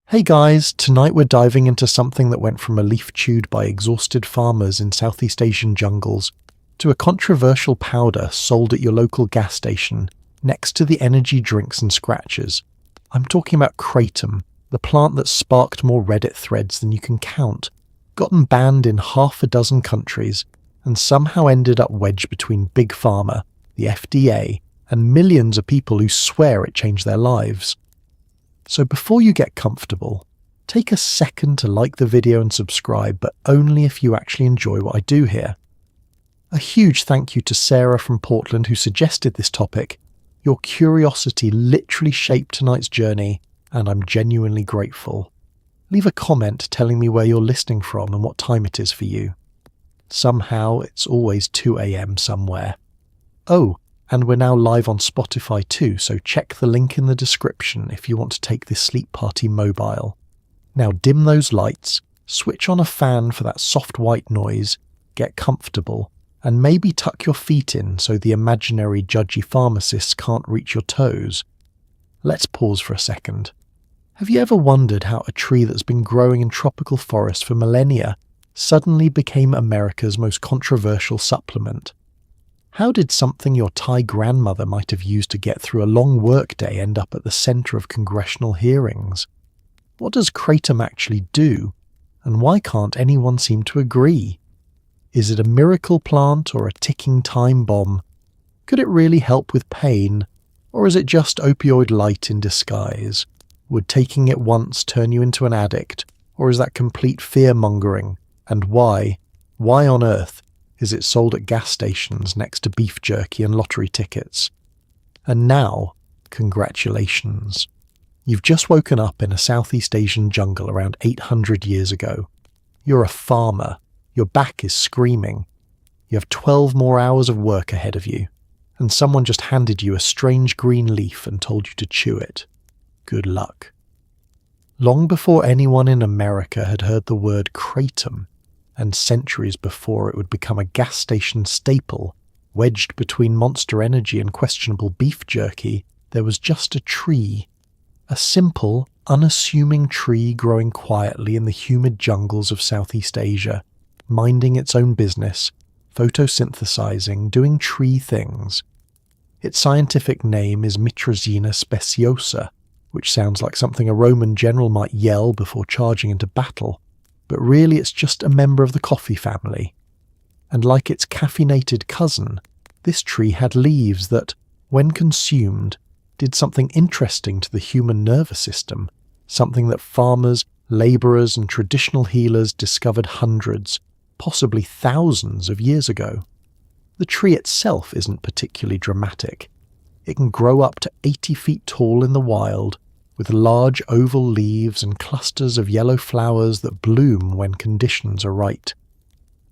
Hey guys, tonight we're diving into something that went from a leaf chewed by exhausted farmers in Southeast Asian jungles to a controversial powder sold at your local gas station next to the energy drinks and scratchers. I'm talking about Kratom, the plant that sparked more Reddit threads than you can count, gotten banned in half a dozen countries, and somehow ended up wedged between Big Pharma, the FDA, and millions of people who swear it changed their lives. So before you get comfortable, take a second to like the video and subscribe, but only if you actually enjoy what I do here. A huge thank you to Sarah from Portland who suggested this topic. Your curiosity literally shaped tonight's journey, and I'm genuinely grateful. Leave a comment telling me where you're listening from and what time it is for you. Somehow it's always 2 a.m. somewhere. Oh, and we're now live on Spotify too, so check the link in the description if you want to take this sleep party mobile. Now dim those lights, switch on a fan for that soft white noise, get comfortable, and maybe tuck your feet in so the imaginary judgy pharmacists can't reach your toes. Let's pause for a second. Have you ever wondered how a tree that's been growing in tropical forests for millennia suddenly became America's most controversial supplement? How did something your Thai grandmother might have used to get through a long workday end up at the centre of congressional hearings? What does Kratom actually do, and why can't anyone seem to agree? Is it a miracle plant or a ticking time bomb? Could it really help with pain, or is it just opioid light in disguise? Would taking it once turn you into an addict, or is that complete fear-mongering? And why on earth, is it sold at gas stations next to beef jerky and lottery tickets? And now, congratulations. You've just woken up in a Southeast Asian jungle around 800 years ago. You're a farmer. Your back is screaming. You have 12 more hours of work ahead of you, and someone just handed you a strange green leaf and told you to chew it. Good luck. Long before anyone in America had heard the word Kratom, and centuries before it would become a gas station staple, wedged between Monster Energy and questionable beef jerky, there was just a tree. A simple, unassuming tree growing quietly in the humid jungles of Southeast Asia, minding its own business, photosynthesizing, doing tree things. Its scientific name is Mitrazina speciosa, which sounds like something a Roman general might yell before charging into battle. But really it's just a member of the coffee family. And like its caffeinated cousin, this tree had leaves that, when consumed, did something interesting to the human nervous system, something that farmers, labourers and traditional healers discovered hundreds, possibly thousands of years ago. The tree itself isn't particularly dramatic. It can grow up to 80 feet tall in the wild, with large oval leaves and clusters of yellow flowers that bloom when conditions are right.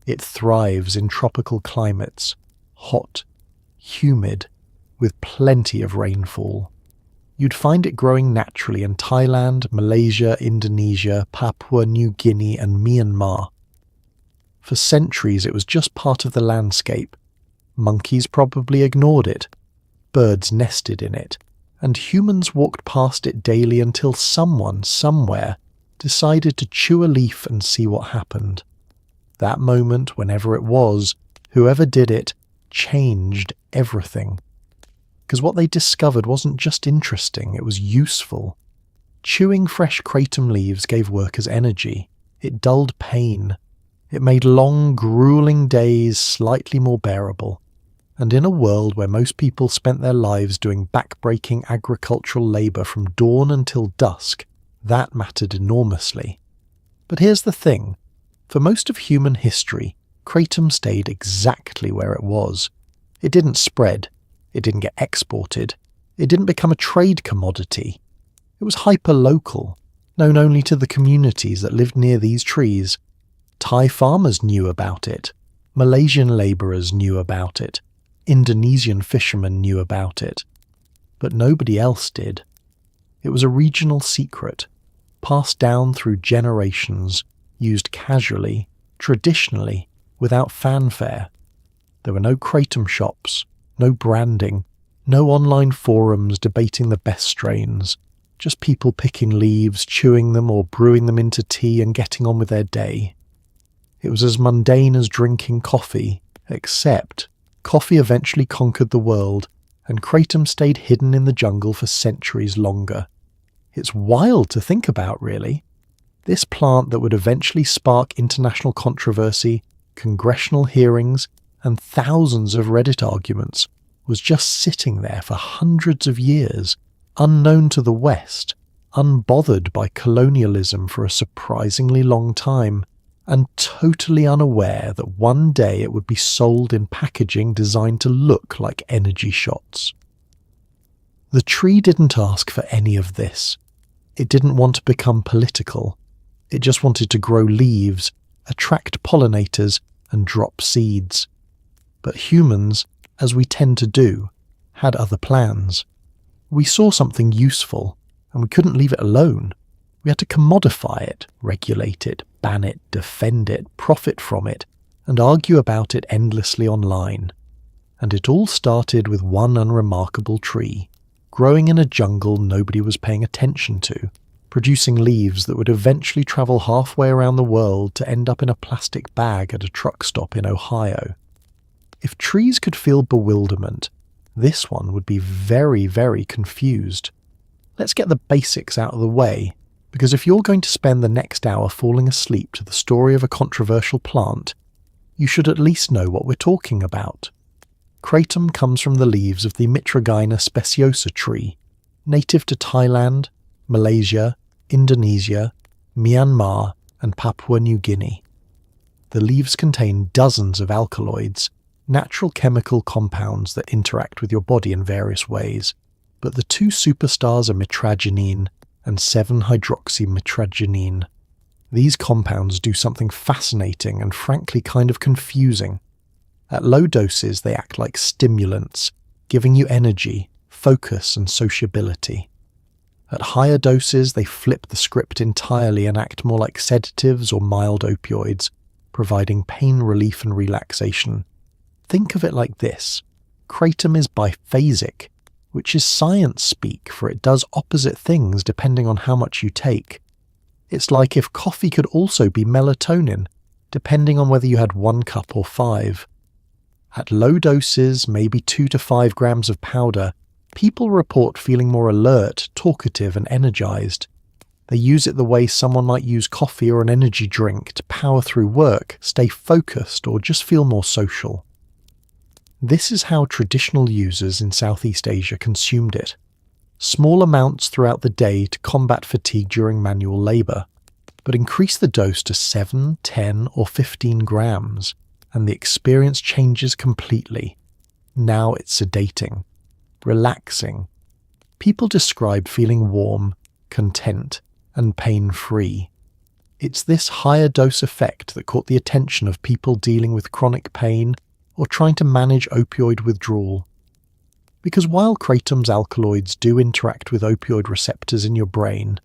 It thrives in tropical climates, hot, humid, with plenty of rainfall. You'd find it growing naturally in Thailand, Malaysia, Indonesia, Papua New Guinea and Myanmar. For centuries it was just part of the landscape. Monkeys probably ignored it. Birds nested in it. And humans walked past it daily until someone, somewhere, decided to chew a leaf and see what happened. That moment, whenever it was, whoever did it, changed everything. Because what they discovered wasn't just interesting, it was useful. Chewing fresh kratom leaves gave workers energy. It dulled pain. It made long, grueling days slightly more bearable. And in a world where most people spent their lives doing back-breaking agricultural labour from dawn until dusk, that mattered enormously. But here's the thing. For most of human history, Kratom stayed exactly where it was. It didn't spread. It didn't get exported. It didn't become a trade commodity. It was hyper-local, known only to the communities that lived near these trees. Thai farmers knew about it. Malaysian labourers knew about it. Indonesian fishermen knew about it, but nobody else did. It was a regional secret, passed down through generations, used casually, traditionally, without fanfare. There were no Kratom shops, no branding, no online forums debating the best strains. just people picking leaves, chewing them or brewing them into tea and getting on with their day. It was as mundane as drinking coffee, except coffee eventually conquered the world and Kratom stayed hidden in the jungle for centuries longer. It's wild to think about, really. This plant that would eventually spark international controversy, congressional hearings, and thousands of Reddit arguments was just sitting there for hundreds of years, unknown to the West, unbothered by colonialism for a surprisingly long time, and totally unaware that one day it would be sold in packaging designed to look like energy shots. The tree didn't ask for any of this. It didn't want to become political. It just wanted to grow leaves, attract pollinators, and drop seeds. But humans, as we tend to do, had other plans. We saw something useful, and we couldn't leave it alone. We had to commodify it, regulate it, ban it, defend it, profit from it, and argue about it endlessly online. And it all started with one unremarkable tree, growing in a jungle nobody was paying attention to, producing leaves that would eventually travel halfway around the world to end up in a plastic bag at a truck stop in Ohio. If trees could feel bewilderment, this one would be very, very confused. Let's get the basics out of the way, because if you're going to spend the next hour falling asleep to the story of a controversial plant, you should at least know what we're talking about. Kratom comes from the leaves of the Mitragyna speciosa tree, native to Thailand, Malaysia, Indonesia, Myanmar, and Papua New Guinea. The leaves contain dozens of alkaloids, natural chemical compounds that interact with your body in various ways, but the two superstars are mitragynine and 7-hydroxymitragynine. These compounds do something fascinating and frankly kind of confusing. At low doses, they act like stimulants, giving you energy, focus, and sociability. At higher doses, they flip the script entirely and act more like sedatives or mild opioids, providing pain relief and relaxation. Think of it like this. Kratom is biphasic, which is science speak for it does opposite things depending on how much you take. It's like if coffee could also be melatonin, depending on whether you had 1 cup or 5. At low doses, maybe 2 to 5 grams of powder, people report feeling more alert, talkative, and energized. They use it the way someone might use coffee or an energy drink to power through work, stay focused, or just feel more social. This is how traditional users in Southeast Asia consumed it. Small amounts throughout the day to combat fatigue during manual labor, but increase the dose to 7, 10, or 15 grams, and the experience changes completely. Now it's sedating, relaxing. People describe feeling warm, content, and pain-free. It's this higher dose effect that caught the attention of people dealing with chronic pain or trying to manage opioid withdrawal. Because while Kratom's alkaloids do interact with opioid receptors in your brain,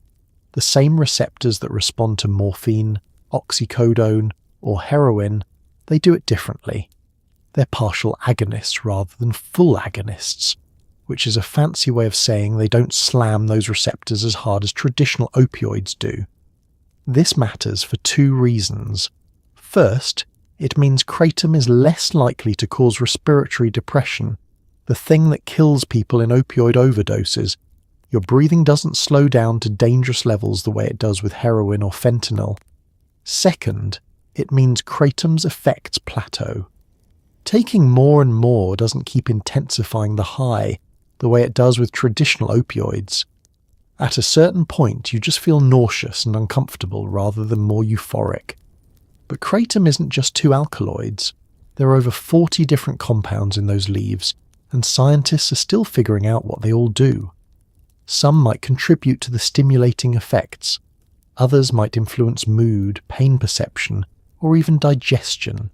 the same receptors that respond to morphine, oxycodone, or heroin, they do it differently. They're partial agonists rather than full agonists, which is a fancy way of saying they don't slam those receptors as hard as traditional opioids do. This matters for 2 reasons. First, it means Kratom is less likely to cause respiratory depression, the thing that kills people in opioid overdoses. Your breathing doesn't slow down to dangerous levels the way it does with heroin or fentanyl. Second, it means Kratom's effects plateau. Taking more and more doesn't keep intensifying the high the way it does with traditional opioids. At a certain point, you just feel nauseous and uncomfortable rather than more euphoric. But Kratom isn't just 2 alkaloids. There are over 40 different compounds in those leaves, and scientists are still figuring out what they all do. Some might contribute to the stimulating effects. Others might influence mood, pain perception, or even digestion.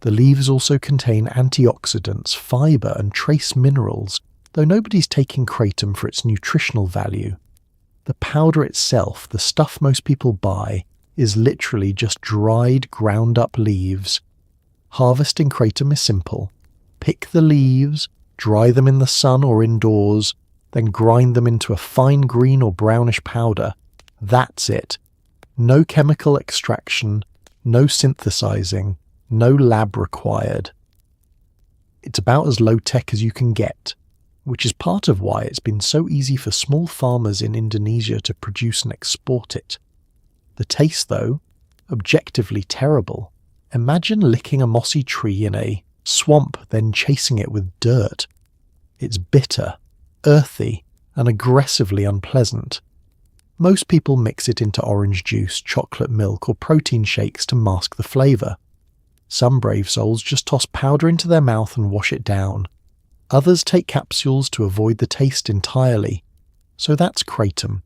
The leaves also contain antioxidants, fiber, and trace minerals, though nobody's taking Kratom for its nutritional value. The powder itself, the stuff most people buy, is literally just dried, ground-up leaves. Harvesting Kratom is simple. Pick the leaves, dry them in the sun or indoors, then grind them into a fine green or brownish powder. That's it. No chemical extraction, no synthesizing, no lab required. It's about as low-tech as you can get, which is part of why it's been so easy for small farmers in Indonesia to produce and export it. The taste, though, objectively terrible. Imagine licking a mossy tree in a swamp, then chasing it with dirt. It's bitter, earthy, and aggressively unpleasant. Most people mix it into orange juice, chocolate milk, or protein shakes to mask the flavour. Some brave souls just toss powder into their mouth and wash it down. Others take capsules to avoid the taste entirely. So that's kratom,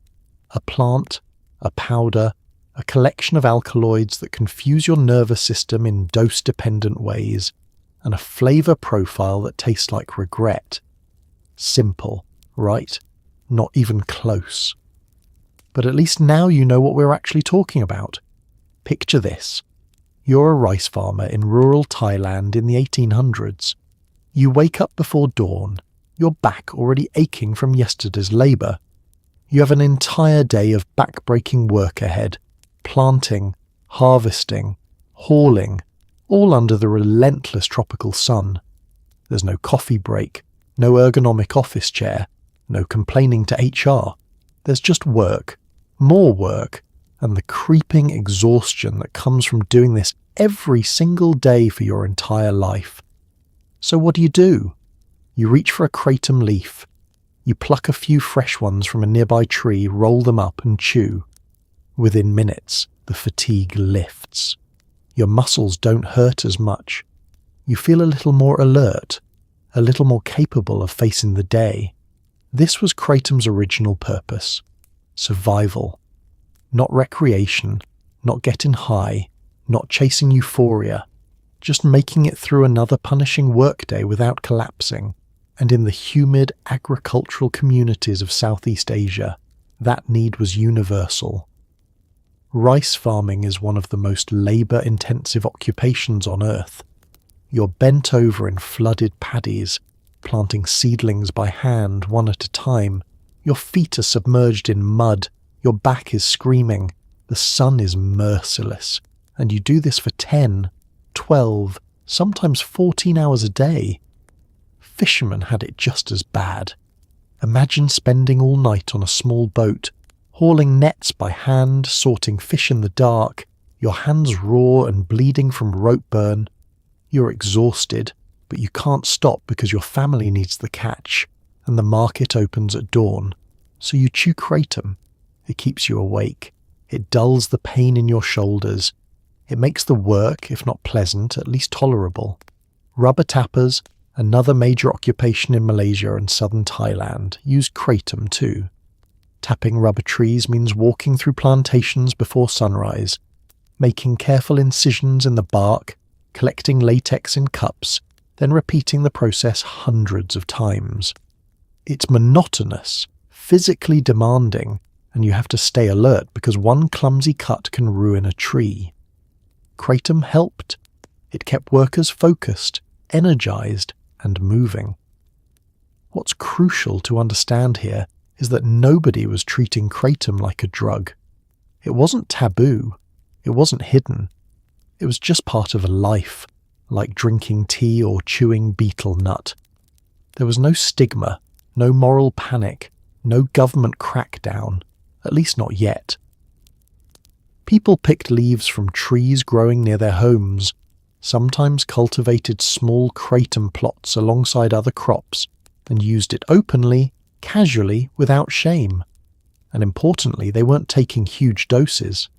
a plant, a powder, a collection of alkaloids that confuse your nervous system in dose-dependent ways, and a flavour profile that tastes like regret. Simple, right? Not even close. But at least now you know what we're actually talking about. Picture this. You're a rice farmer in rural Thailand in the 1800s. You wake up before dawn, your back already aching from yesterday's labour. You have an entire day of back-breaking work ahead, planting, harvesting, hauling, all under the relentless tropical sun. There's no coffee break, no ergonomic office chair, no complaining to HR. There's just work, more work, and the creeping exhaustion that comes from doing this every single day for your entire life. So what do? You reach for a kratom leaf. You pluck a few fresh ones from a nearby tree, roll them up and chew. Within minutes, the fatigue lifts. Your muscles don't hurt as much. You feel a little more alert, a little more capable of facing the day. This was kratom's original purpose. Survival. Not recreation, not getting high, not chasing euphoria, just making it through another punishing workday without collapsing. And in the humid agricultural communities of Southeast Asia, that need was universal. Rice farming is one of the most labour-intensive occupations on Earth. You're bent over in flooded paddies, planting seedlings by hand one at a time. Your feet are submerged in mud, your back is screaming, the sun is merciless, and you do this for 10, 12, sometimes 14 hours a day. Fishermen had it just as bad. Imagine spending all night on a small boat, hauling nets by hand, sorting fish in the dark, your hands raw and bleeding from rope burn. You're exhausted, but you can't stop because your family needs the catch, and the market opens at dawn. So you chew kratom. It keeps you awake. It dulls the pain in your shoulders. It makes the work, if not pleasant, at least tolerable. Rubber tappers, another major occupation in Malaysia and southern Thailand, use kratom too. Tapping rubber trees means walking through plantations before sunrise, making careful incisions in the bark, collecting latex in cups, then repeating the process hundreds of times. It's monotonous, physically demanding, and you have to stay alert because one clumsy cut can ruin a tree. Kratom helped. It kept workers focused, energized, and moving. What's crucial to understand here is that nobody was treating kratom like a drug. It wasn't taboo. It wasn't hidden. It was just part of a life, like drinking tea or chewing betel nut. There was no stigma, no moral panic, no government crackdown, at least not yet. People picked leaves from trees growing near their homes, sometimes cultivated small kratom plots alongside other crops, and used it openly, casually, without shame. And importantly, they weren't taking huge doses.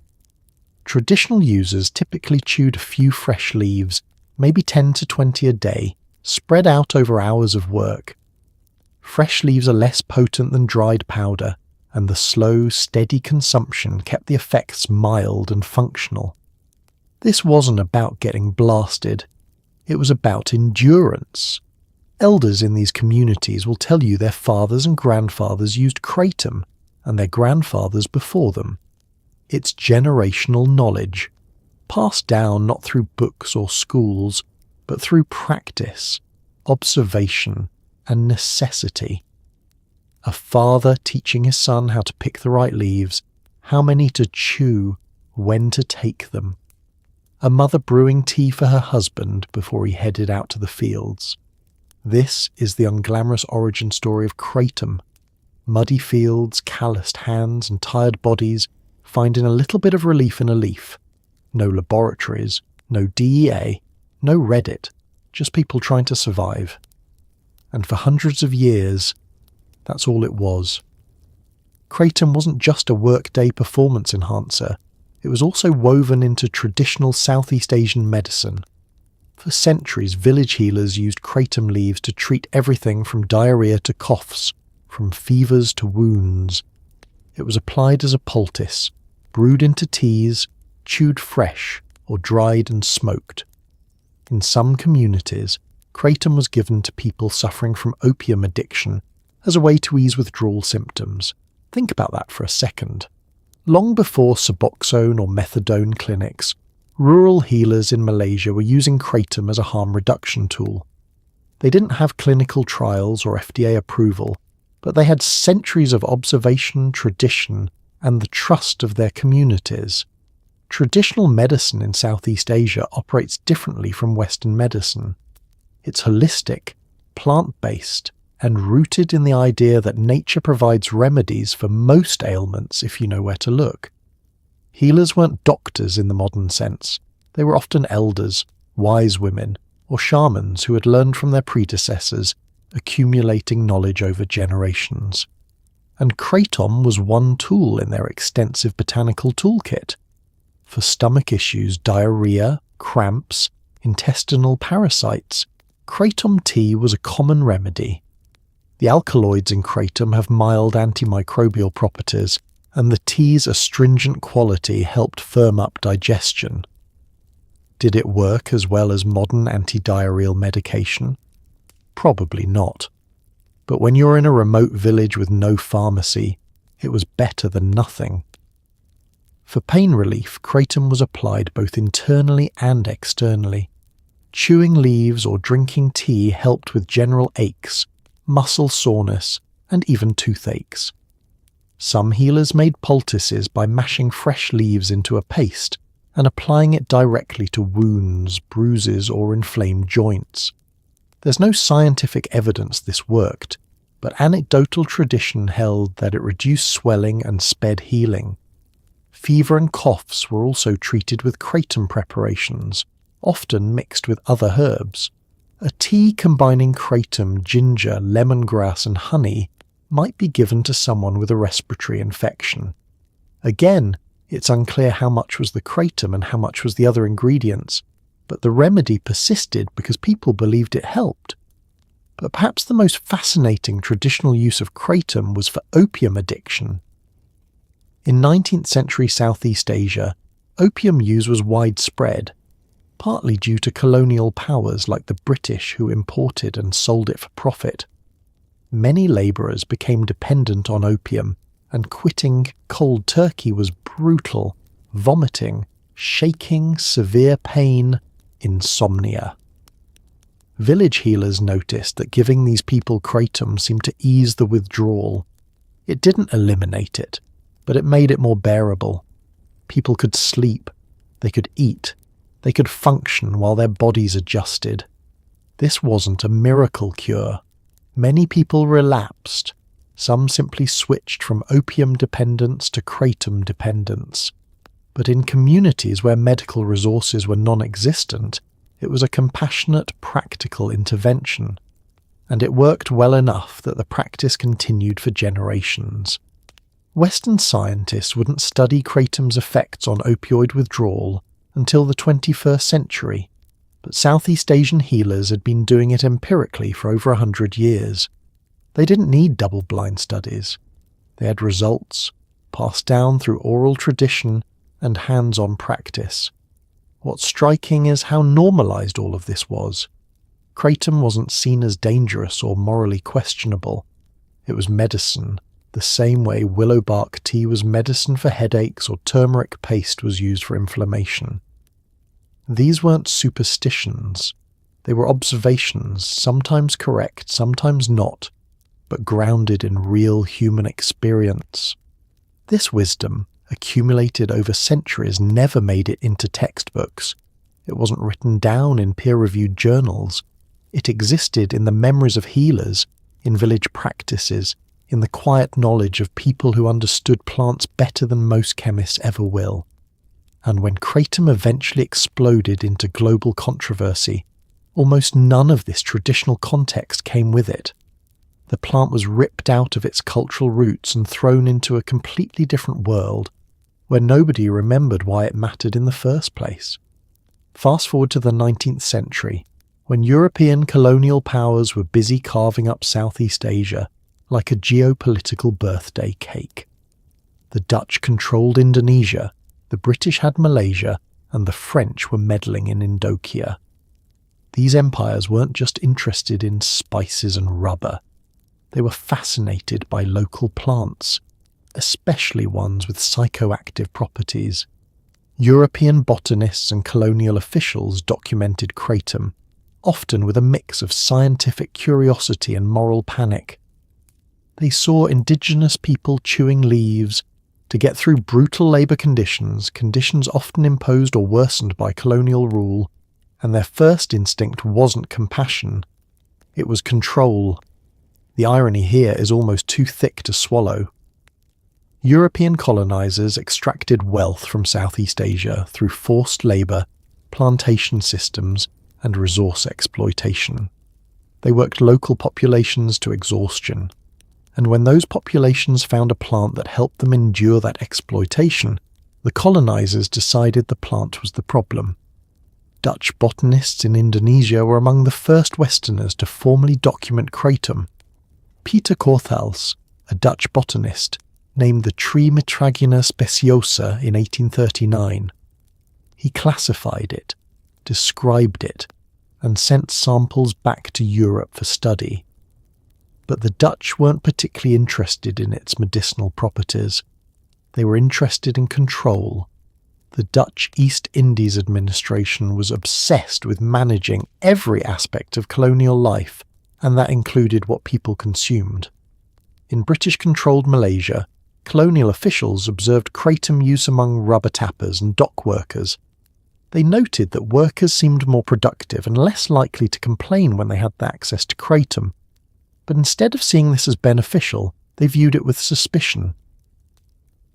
Traditional users typically chewed a few fresh leaves, maybe 10 to 20 a day, spread out over hours of work. Fresh leaves are less potent than dried powder, and the slow, steady consumption kept the effects mild and functional. This wasn't about getting blasted. It was about endurance. Elders in these communities will tell you their fathers and grandfathers used kratom, and their grandfathers before them. It's generational knowledge, passed down not through books or schools, but through practice, observation, and necessity. A father teaching his son how to pick the right leaves, how many to chew, when to take them. A mother brewing tea for her husband before he headed out to the fields. This is the unglamorous origin story of Kratom. Muddy fields, calloused hands and tired bodies finding a little bit of relief in a leaf. No laboratories, no DEA, no Reddit, just people trying to survive. And for hundreds of years, that's all it was. Kratom wasn't just a workday performance enhancer, it was also woven into traditional Southeast Asian medicine. For centuries, village healers used kratom leaves to treat everything from diarrhea to coughs, from fevers to wounds. It was applied as a poultice, brewed into teas, chewed fresh, or dried and smoked. In some communities, kratom was given to people suffering from opium addiction as a way to ease withdrawal symptoms. Think about that for a second. Long before Suboxone or methadone clinics, rural healers in Malaysia were using kratom as a harm reduction tool. They didn't have clinical trials or FDA approval, but they had centuries of observation, tradition, and the trust of their communities. Traditional medicine in Southeast Asia operates differently from Western medicine. It's holistic, plant-based, and rooted in the idea that nature provides remedies for most ailments if you know where to look. Healers weren't doctors in the modern sense. They were often elders, wise women, or shamans who had learned from their predecessors, accumulating knowledge over generations. And kratom was one tool in their extensive botanical toolkit. For stomach issues, diarrhea, cramps, intestinal parasites, kratom tea was a common remedy. The alkaloids in kratom have mild antimicrobial properties, and the tea's astringent quality helped firm up digestion. Did it work as well as modern antidiarrheal medication? Probably not. But when you're in a remote village with no pharmacy, it was better than nothing. For pain relief, kratom was applied both internally and externally. Chewing leaves or drinking tea helped with general aches, muscle soreness, and even toothaches. Some healers made poultices by mashing fresh leaves into a paste and applying it directly to wounds, bruises, or inflamed joints. There's no scientific evidence this worked, but anecdotal tradition held that it reduced swelling and sped healing. Fever and coughs were also treated with kratom preparations, often mixed with other herbs. A tea combining kratom, ginger, lemongrass and honey might be given to someone with a respiratory infection. Again, it's unclear how much was the kratom and how much was the other ingredients, but the remedy persisted because people believed it helped. But perhaps the most fascinating traditional use of kratom was for opium addiction. In 19th century Southeast Asia, opium use was widespread, partly due to colonial powers like the British who imported and sold it for profit. Many labourers became dependent on opium, and quitting cold turkey was brutal, vomiting, shaking, severe pain, insomnia. Village healers noticed that giving these people kratom seemed to ease the withdrawal. It didn't eliminate it, but it made it more bearable. People could sleep, they could eat, they could function while their bodies adjusted. This wasn't a miracle cure. Many people relapsed. Some simply switched from opium dependence to kratom dependence. But in communities where medical resources were non-existent, it was a compassionate, practical intervention. And it worked well enough that the practice continued for generations. Western scientists wouldn't study kratom's effects on opioid withdrawal until the 21st century, but Southeast Asian healers had been doing it empirically for over 100 years. They didn't need double-blind studies. They had results, passed down through oral tradition and hands-on practice. What's striking is how normalized all of this was. Kratom wasn't seen as dangerous or morally questionable. It was medicine, the same way willow bark tea was medicine for headaches or turmeric paste was used for inflammation. These weren't superstitions. They were observations, sometimes correct, sometimes not. but grounded in real human experience. This wisdom, accumulated over centuries, never made it into textbooks. It wasn't written down in peer-reviewed journals. It existed in the memories of healers, in village practices, in the quiet knowledge of people who understood plants better than most chemists ever will. And when Kratom eventually exploded into global controversy, almost none of this traditional context came with it. The plant was ripped out of its cultural roots and thrown into a completely different world, where nobody remembered why it mattered in the first place. Fast forward to the 19th century, when European colonial powers were busy carving up Southeast Asia like a geopolitical birthday cake. The Dutch controlled Indonesia, the British had Malaysia, and the French were meddling in Indochina. These empires weren't just interested in spices and rubber. They were fascinated by local plants, especially ones with psychoactive properties. European botanists and colonial officials documented Kratom, often with a mix of scientific curiosity and moral panic. They saw indigenous people chewing leaves to get through brutal labour conditions often imposed or worsened by colonial rule, and their first instinct wasn't compassion, it was control. The irony here is almost too thick to swallow. European colonisers extracted wealth from Southeast Asia through forced labour, plantation systems, and resource exploitation. They worked local populations to exhaustion, and when those populations found a plant that helped them endure that exploitation, the colonisers decided the plant was the problem. Dutch botanists in Indonesia were among the first Westerners to formally document Kratom. Peter Corthals, a Dutch botanist, named the tree Mitragina speciosa in 1839. He classified it, described it, and sent samples back to Europe for study. But the Dutch weren't particularly interested in its medicinal properties. They were interested in control. The Dutch East Indies administration was obsessed with managing every aspect of colonial life, and that included what people consumed. In British-controlled Malaysia, colonial officials observed Kratom use among rubber tappers and dock workers. They noted that workers seemed more productive and less likely to complain when they had access to Kratom, but instead of seeing this as beneficial, they viewed it with suspicion.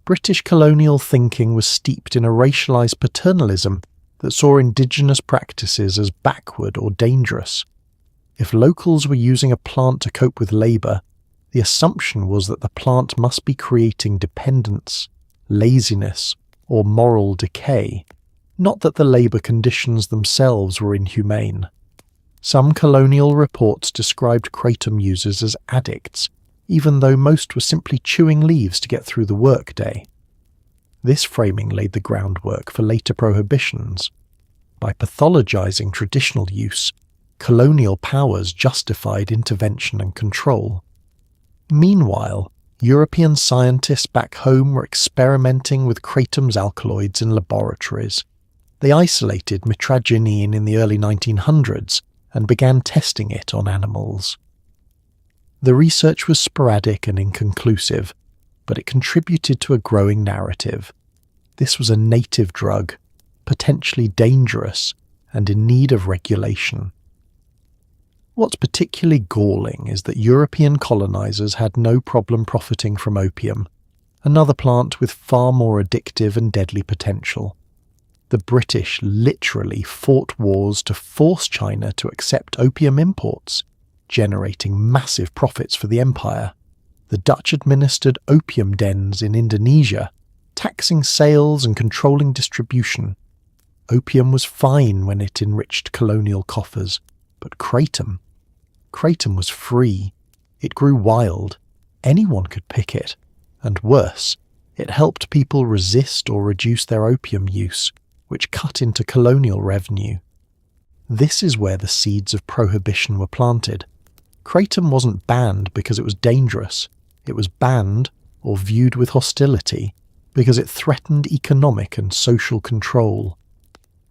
British colonial thinking was steeped in a racialised paternalism that saw indigenous practices as backward or dangerous. If locals were using a plant to cope with labour, the assumption was that the plant must be creating dependence, laziness, or moral decay, not that the labour conditions themselves were inhumane. Some colonial reports described Kratom users as addicts, even though most were simply chewing leaves to get through the workday. This framing laid the groundwork for later prohibitions. By pathologizing traditional use, colonial powers justified intervention and control. Meanwhile, European scientists back home were experimenting with Kratom's alkaloids in laboratories. They isolated mitragynine in the early 1900s and began testing it on animals. The research was sporadic and inconclusive, but it contributed to a growing narrative. This was a native drug, potentially dangerous, and in need of regulation. What's particularly galling is that European colonisers had no problem profiting from opium, another plant with far more addictive and deadly potential. The British literally fought wars to force China to accept opium imports, generating massive profits for the empire. The Dutch administered opium dens in Indonesia, taxing sales and controlling distribution. Opium was fine when it enriched colonial coffers, but Kratom was free. It grew wild. Anyone could pick it. And worse, it helped people resist or reduce their opium use, which cut into colonial revenue. This is where the seeds of prohibition were planted. Kratom wasn't banned because it was dangerous. It was banned, or viewed with hostility, because it threatened economic and social control.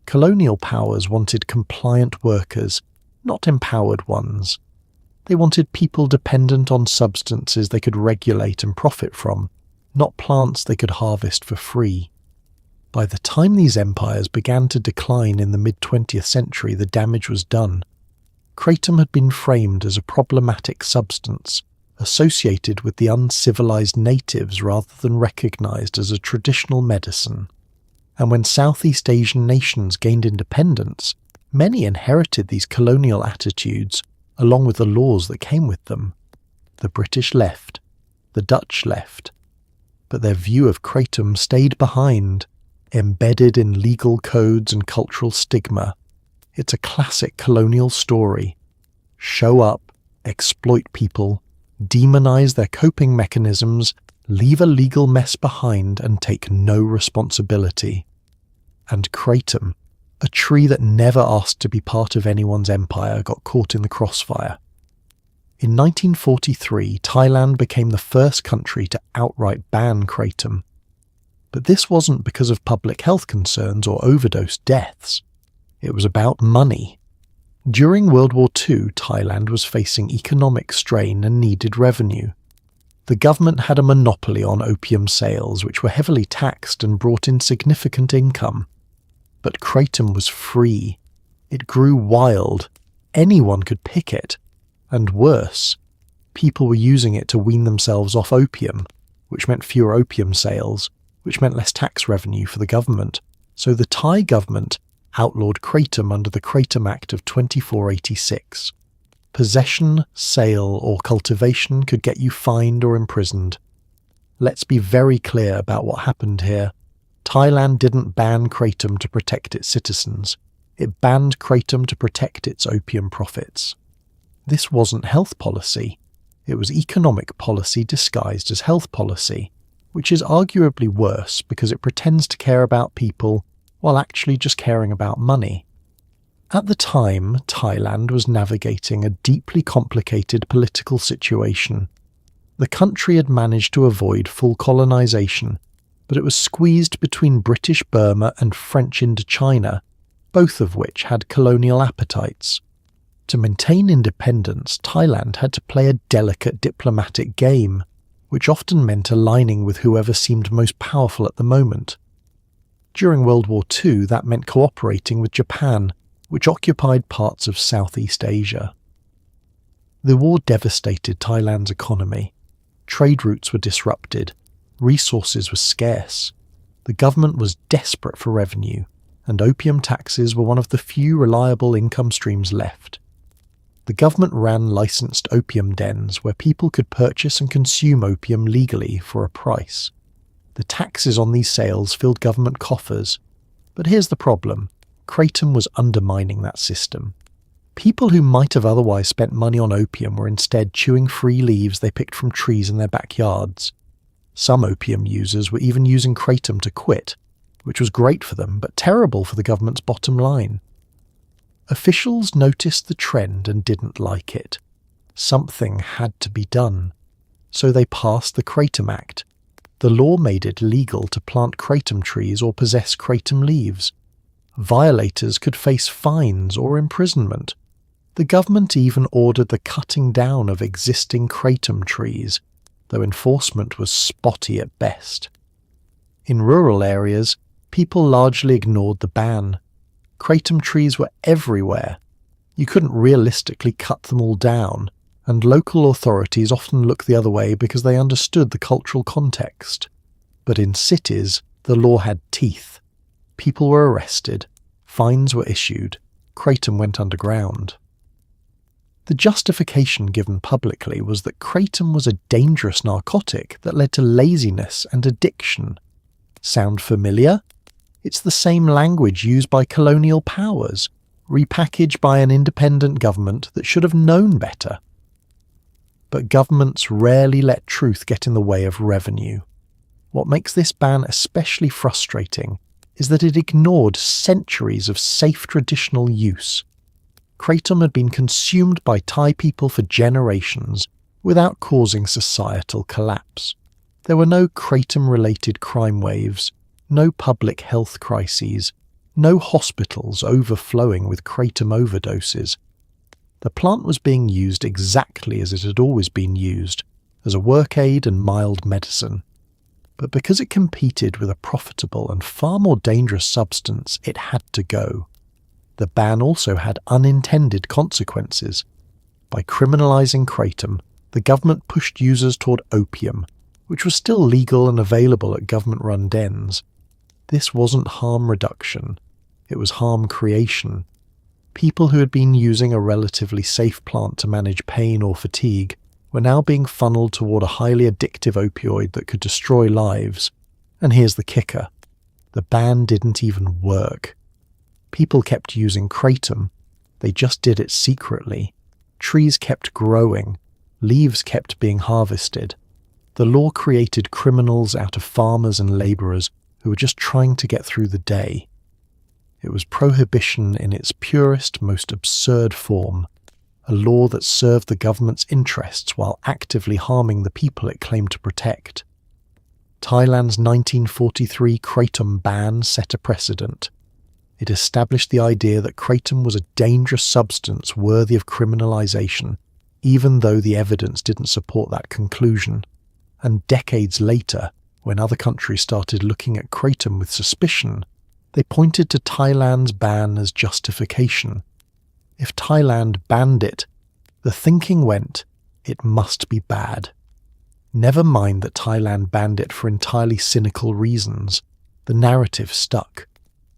Colonial powers wanted compliant workers, not empowered ones. They wanted people dependent on substances they could regulate and profit from, not plants they could harvest for free. By the time these empires began to decline in the mid-20th century, the damage was done. Kratom had been framed as a problematic substance, associated with the uncivilized natives rather than recognized as a traditional medicine. And when Southeast Asian nations gained independence, many inherited these colonial attitudes, along with the laws that came with them. The British left, the Dutch left, but their view of Kratom stayed behind, embedded in legal codes and cultural stigma. It's a classic colonial story. Show up, exploit people, demonize their coping mechanisms, leave a legal mess behind and take no responsibility. And Kratom, a tree that never asked to be part of anyone's empire, got caught in the crossfire. In 1943, Thailand became the first country to outright ban Kratom. But this wasn't because of public health concerns or overdose deaths. It was about money. During World War II, Thailand was facing economic strain and needed revenue. The government had a monopoly on opium sales, which were heavily taxed and brought in significant income. But Kratom was free. It grew wild. Anyone could pick it. And worse, people were using it to wean themselves off opium, which meant fewer opium sales, which meant less tax revenue for the government. So the Thai government outlawed Kratom under the Kratom Act of 2486. Possession, sale, or cultivation could get you fined or imprisoned. Let's be very clear about what happened here. Thailand didn't ban Kratom to protect its citizens. It banned Kratom to protect its opium profits. This wasn't health policy. It was economic policy disguised as health policy, which is arguably worse because it pretends to care about people while actually just caring about money. At the time, Thailand was navigating a deeply complicated political situation. The country had managed to avoid full colonization, but it was squeezed between British Burma and French Indochina, both of which had colonial appetites. To maintain independence, Thailand had to play a delicate diplomatic game, which often meant aligning with whoever seemed most powerful at the moment. During World War II, that meant cooperating with Japan, which occupied parts of Southeast Asia. The war devastated Thailand's economy. Trade routes were disrupted. Resources were scarce. The government was desperate for revenue, and opium taxes were one of the few reliable income streams left. The government ran licensed opium dens where people could purchase and consume opium legally for a price. The taxes on these sales filled government coffers. But here's the problem. Kratom was undermining that system. People who might have otherwise spent money on opium were instead chewing free leaves they picked from trees in their backyards. Some opium users were even using Kratom to quit, which was great for them but terrible for the government's bottom line. Officials noticed the trend and didn't like it. Something had to be done. So they passed the Kratom Act. The law made it legal to plant kratom trees or possess kratom leaves. Violators could face fines or imprisonment. The government even ordered the cutting down of existing kratom trees, though enforcement was spotty at best. In rural areas, people largely ignored the ban. Kratom trees were everywhere. You couldn't realistically cut them all down, and local authorities often looked the other way because they understood the cultural context. But in cities, the law had teeth. People were arrested, fines were issued, Kratom went underground. The justification given publicly was that Kratom was a dangerous narcotic that led to laziness and addiction. Sound familiar? It's the same language used by colonial powers, repackaged by an independent government that should have known better. But governments rarely let truth get in the way of revenue. What makes this ban especially frustrating is that it ignored centuries of safe traditional use. Kratom had been consumed by Thai people for generations without causing societal collapse. There were no Kratom-related crime waves, no public health crises, no hospitals overflowing with Kratom overdoses. The plant was being used exactly as it had always been used, as a work aid and mild medicine. But because it competed with a profitable and far more dangerous substance, it had to go. The ban also had unintended consequences. By criminalising kratom, the government pushed users toward opium, which was still legal and available at government-run dens. This wasn't harm reduction, it was harm creation. People who had been using a relatively safe plant to manage pain or fatigue were now being funneled toward a highly addictive opioid that could destroy lives. And here's the kicker. The ban didn't even work. People kept using kratom. They just did it secretly. Trees kept growing. Leaves kept being harvested. The law created criminals out of farmers and labourers who were just trying to get through the day. It was prohibition in its purest, most absurd form, a law that served the government's interests while actively harming the people it claimed to protect. Thailand's 1943 kratom ban set a precedent. It established the idea that kratom was a dangerous substance worthy of criminalisation, even though the evidence didn't support that conclusion. And decades later, when other countries started looking at kratom with suspicion, they pointed to Thailand's ban as justification. If Thailand banned it, the thinking went, it must be bad. Never mind that Thailand banned it for entirely cynical reasons. The narrative stuck.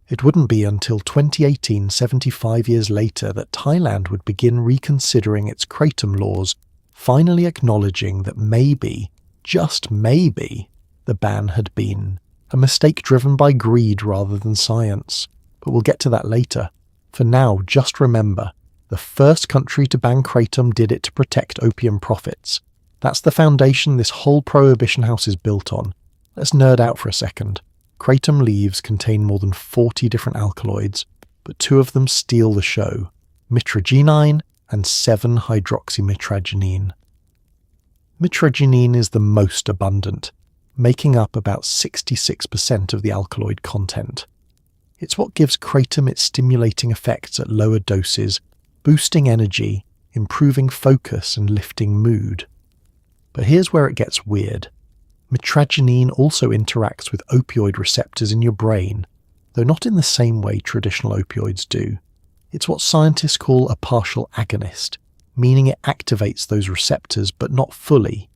It wouldn't be until 2018, 75 years later, that Thailand would begin reconsidering its kratom laws, finally acknowledging that maybe, just maybe, the ban had been a mistake driven by greed rather than science. But we'll get to that later. For now, just remember, the first country to ban kratom did it to protect opium profits. That's the foundation this whole prohibition house is built on. Let's nerd out for a second. Kratom leaves contain more than 40 different alkaloids, but 2 of them steal the show: mitragynine and 7-hydroxymitragynine. Mitragynine is the most abundant, making up about 66% of the alkaloid content. It's what gives kratom its stimulating effects at lower doses, boosting energy, improving focus and lifting mood. But here's where it gets weird. Mitragynine also interacts with opioid receptors in your brain, though not in the same way traditional opioids do. It's what scientists call a partial agonist, meaning it activates those receptors but not fully.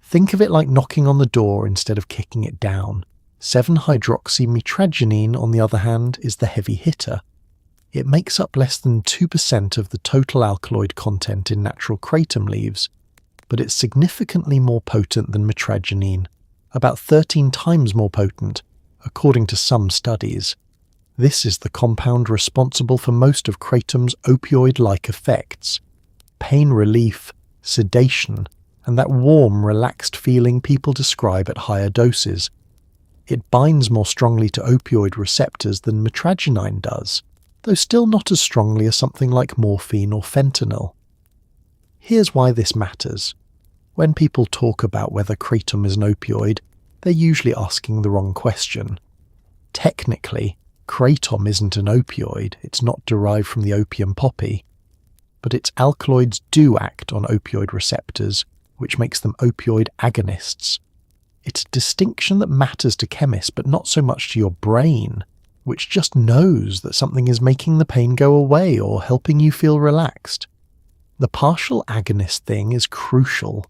Think of it like knocking on the door instead of kicking it down. 7-hydroxymitragynine, on the other hand, is the heavy hitter. It makes up less than 2% of the total alkaloid content in natural kratom leaves, but it's significantly more potent than mitragynine, about 13 times more potent, according to some studies. This is the compound responsible for most of kratom's opioid-like effects: pain relief, sedation, and that warm, relaxed feeling people describe at higher doses. It binds more strongly to opioid receptors than mitragynine does, though still not as strongly as something like morphine or fentanyl. Here's why this matters. When people talk about whether kratom is an opioid, they're usually asking the wrong question. Technically, kratom isn't an opioid, it's not derived from the opium poppy, but its alkaloids do act on opioid receptors, which makes them opioid agonists. It's a distinction that matters to chemists, but not so much to your brain, which just knows that something is making the pain go away or helping you feel relaxed. The partial agonist thing is crucial.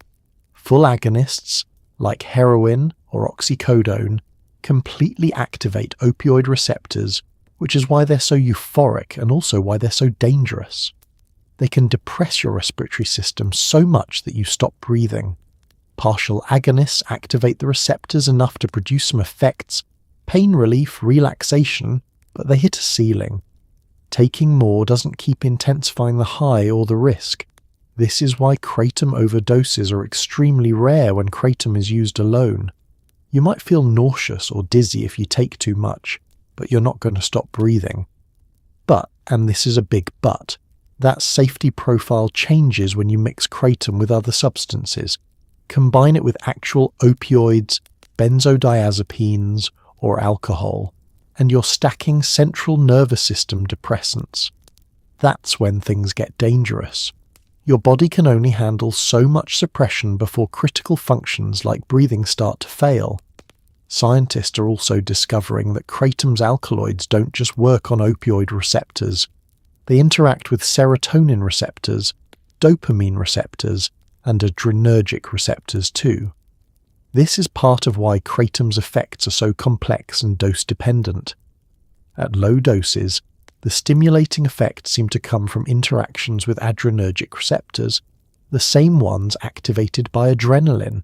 Full agonists, like heroin or oxycodone, completely activate opioid receptors, which is why they're so euphoric and also why they're so dangerous. They can depress your respiratory system so much that you stop breathing. Partial agonists activate the receptors enough to produce some effects, pain relief, relaxation, but they hit a ceiling. Taking more doesn't keep intensifying the high or the risk. This is why kratom overdoses are extremely rare when kratom is used alone. You might feel nauseous or dizzy if you take too much, but you're not going to stop breathing. But, and this is a big but, that safety profile changes when you mix kratom with other substances. Combine it with actual opioids, benzodiazepines, or alcohol, and you're stacking central nervous system depressants. That's when things get dangerous. Your body can only handle so much suppression before critical functions like breathing start to fail. Scientists are also discovering that Kratom's alkaloids don't just work on opioid receptors. They interact with serotonin receptors, dopamine receptors, and adrenergic receptors too. This is part of why Kratom's effects are so complex and dose-dependent. At low doses, the stimulating effects seem to come from interactions with adrenergic receptors, the same ones activated by adrenaline.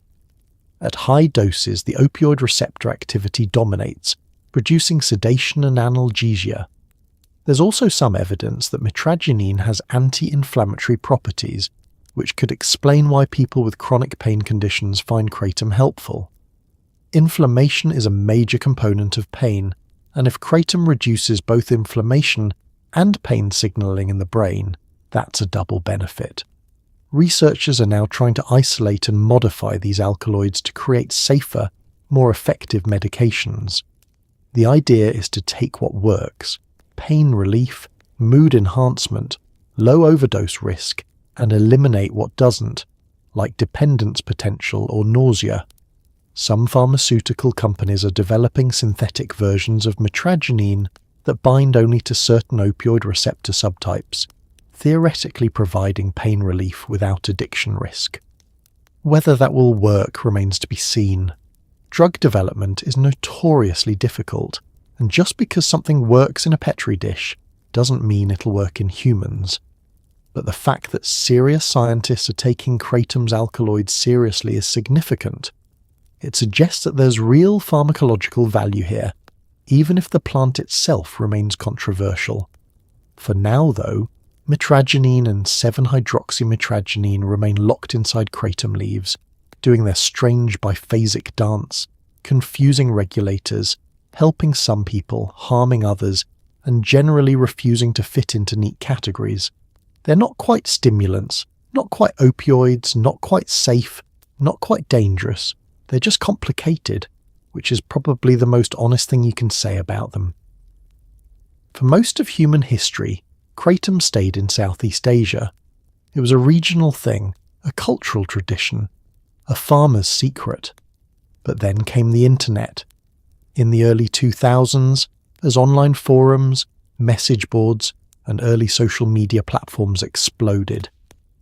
At high doses, the opioid receptor activity dominates, producing sedation and analgesia. There's also some evidence that mitragynine has anti-inflammatory properties, which could explain why people with chronic pain conditions find Kratom helpful. Inflammation is a major component of pain, and if Kratom reduces both inflammation and pain signaling in the brain, that's a double benefit. Researchers are now trying to isolate and modify these alkaloids to create safer, more effective medications. The idea is to take what works, pain relief, mood enhancement, low overdose risk, and eliminate what doesn't, like dependence potential or nausea. Some pharmaceutical companies are developing synthetic versions of mitragynine that bind only to certain opioid receptor subtypes, theoretically providing pain relief without addiction risk. Whether that will work remains to be seen. Drug development is notoriously difficult, and just because something works in a petri dish doesn't mean it'll work in humans. But the fact that serious scientists are taking Kratom's alkaloids seriously is significant. It suggests that there's real pharmacological value here, even if the plant itself remains controversial. For now, though, mitragynine and 7-hydroxymitragynine remain locked inside Kratom leaves, doing their strange biphasic dance, confusing regulators, helping some people, harming others, and generally refusing to fit into neat categories. They're not quite stimulants, not quite opioids, not quite safe, not quite dangerous. They're just complicated, which is probably the most honest thing you can say about them. For most of human history, Kratom stayed in Southeast Asia. It was a regional thing, a cultural tradition, a farmer's secret. But then came the internet. In the early 2000s, as online forums, message boards, and early social media platforms exploded,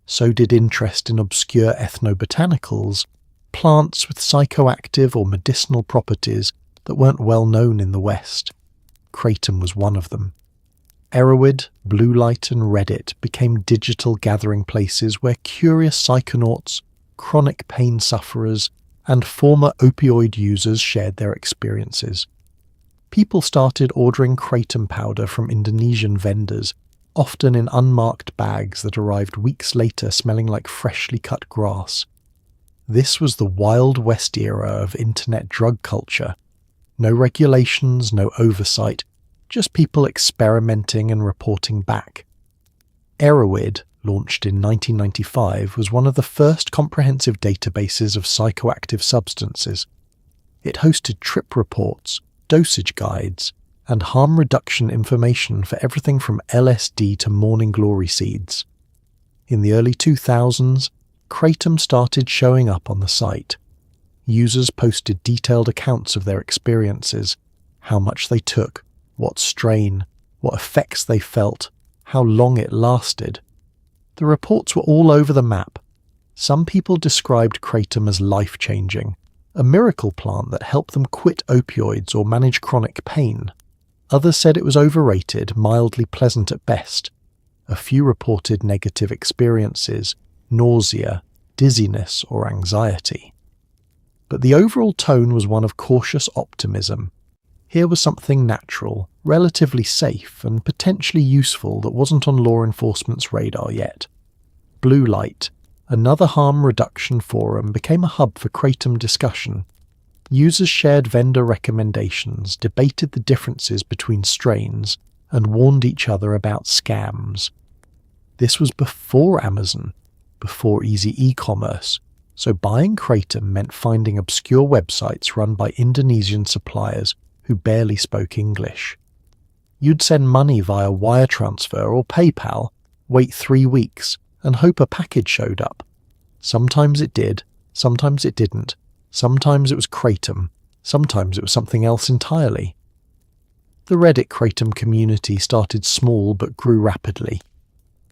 so did interest in obscure ethnobotanicals, plants with psychoactive or medicinal properties that weren't well known in the West. Kratom was one of them. Erowid, Blue Light, and Reddit became digital gathering places where curious psychonauts, chronic pain sufferers, and former opioid users shared their experiences. People started ordering Kratom powder from Indonesian vendors, often in unmarked bags that arrived weeks later smelling like freshly cut grass. This was the Wild West era of internet drug culture. No regulations, no oversight, just people experimenting and reporting back. Erowid, launched in 1995, was one of the first comprehensive databases of psychoactive substances. It hosted trip reports, dosage guides, and harm reduction information for everything from LSD to morning glory seeds. In the early 2000s, Kratom started showing up on the site. Users posted detailed accounts of their experiences, how much they took, what strain, what effects they felt, how long it lasted. The reports were all over the map. Some people described Kratom as life-changing, a miracle plant that helped them quit opioids or manage chronic pain. Others said it was overrated, mildly pleasant at best. A few reported negative experiences, nausea, dizziness, or anxiety. But the overall tone was one of cautious optimism. Here was something natural, relatively safe, and potentially useful that wasn't on law enforcement's radar yet. Blue Light, another harm reduction forum, became a hub for Kratom discussion. Users shared vendor recommendations, debated the differences between strains, and warned each other about scams. This was before Amazon, before easy e-commerce, so buying Kratom meant finding obscure websites run by Indonesian suppliers who barely spoke English. You'd send money via wire transfer or PayPal, wait 3 weeks, and hope a package showed up. Sometimes it did, sometimes it didn't. Sometimes it was Kratom, sometimes it was something else entirely. The Reddit Kratom community started small but grew rapidly.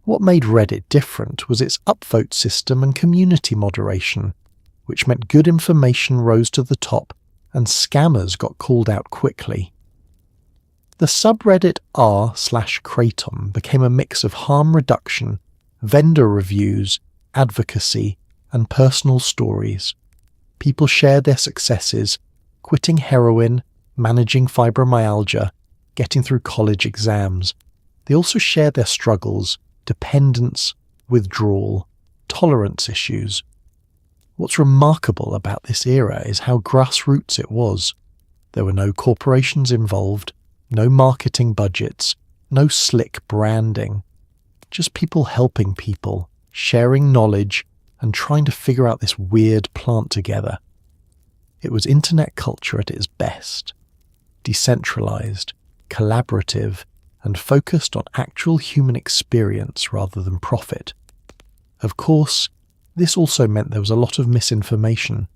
What made Reddit different was its upvote system and community moderation, which meant good information rose to the top and scammers got called out quickly. The subreddit r/Kratom became a mix of harm reduction, vendor reviews, advocacy, and personal stories. People shared their successes, quitting heroin, managing fibromyalgia, getting through college exams. They also shared their struggles, dependence, withdrawal, tolerance issues. What's remarkable about this era is how grassroots it was. There were no corporations involved, no marketing budgets, no slick branding. Just people helping people, sharing knowledge, and trying to figure out this weird plant together. It was internet culture at its best. Decentralized, collaborative, and focused on actual human experience rather than profit. Of course, this also meant there was a lot of misinformation.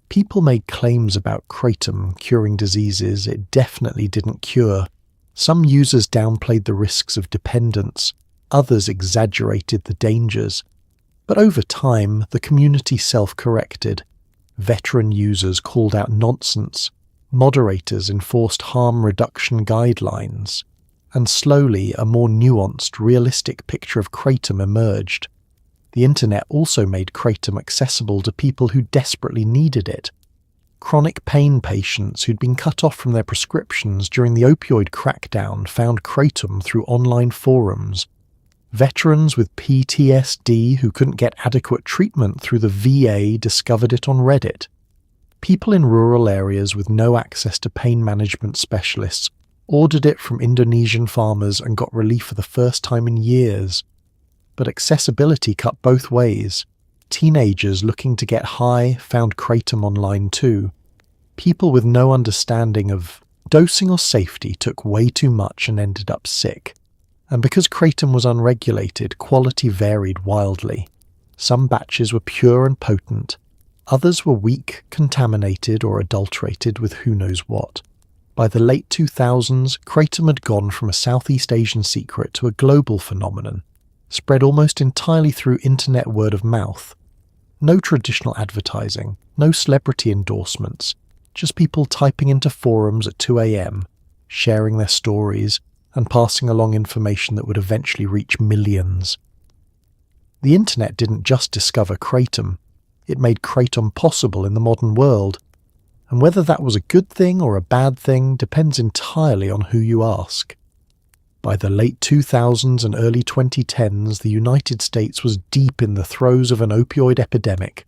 People made claims about Kratom curing diseases it definitely didn't cure. Some users downplayed the risks of dependence, others exaggerated the dangers. But over time, the community self-corrected. Veteran users called out nonsense, moderators enforced harm reduction guidelines, and slowly a more nuanced, realistic picture of Kratom emerged. The internet also made Kratom accessible to people who desperately needed it. Chronic pain patients who'd been cut off from their prescriptions during the opioid crackdown found Kratom through online forums. Veterans with PTSD who couldn't get adequate treatment through the VA discovered it on Reddit. People in rural areas with no access to pain management specialists ordered it from Indonesian farmers and got relief for the first time in years. But accessibility cut both ways. Teenagers looking to get high found Kratom online too. People with no understanding of dosing or safety took way too much and ended up sick. And because Kratom was unregulated, quality varied wildly. Some batches were pure and potent. Others were weak, contaminated, or adulterated with who knows what. By the late 2000s, Kratom had gone from a Southeast Asian secret to a global phenomenon, spread almost entirely through internet word of mouth. No traditional advertising, no celebrity endorsements, just people typing into forums at 2 a.m, sharing their stories, and passing along information that would eventually reach millions. The internet didn't just discover Kratom, it made Kratom possible in the modern world, and whether that was a good thing or a bad thing depends entirely on who you ask. By the late 2000s and early 2010s, the United States was deep in the throes of an opioid epidemic.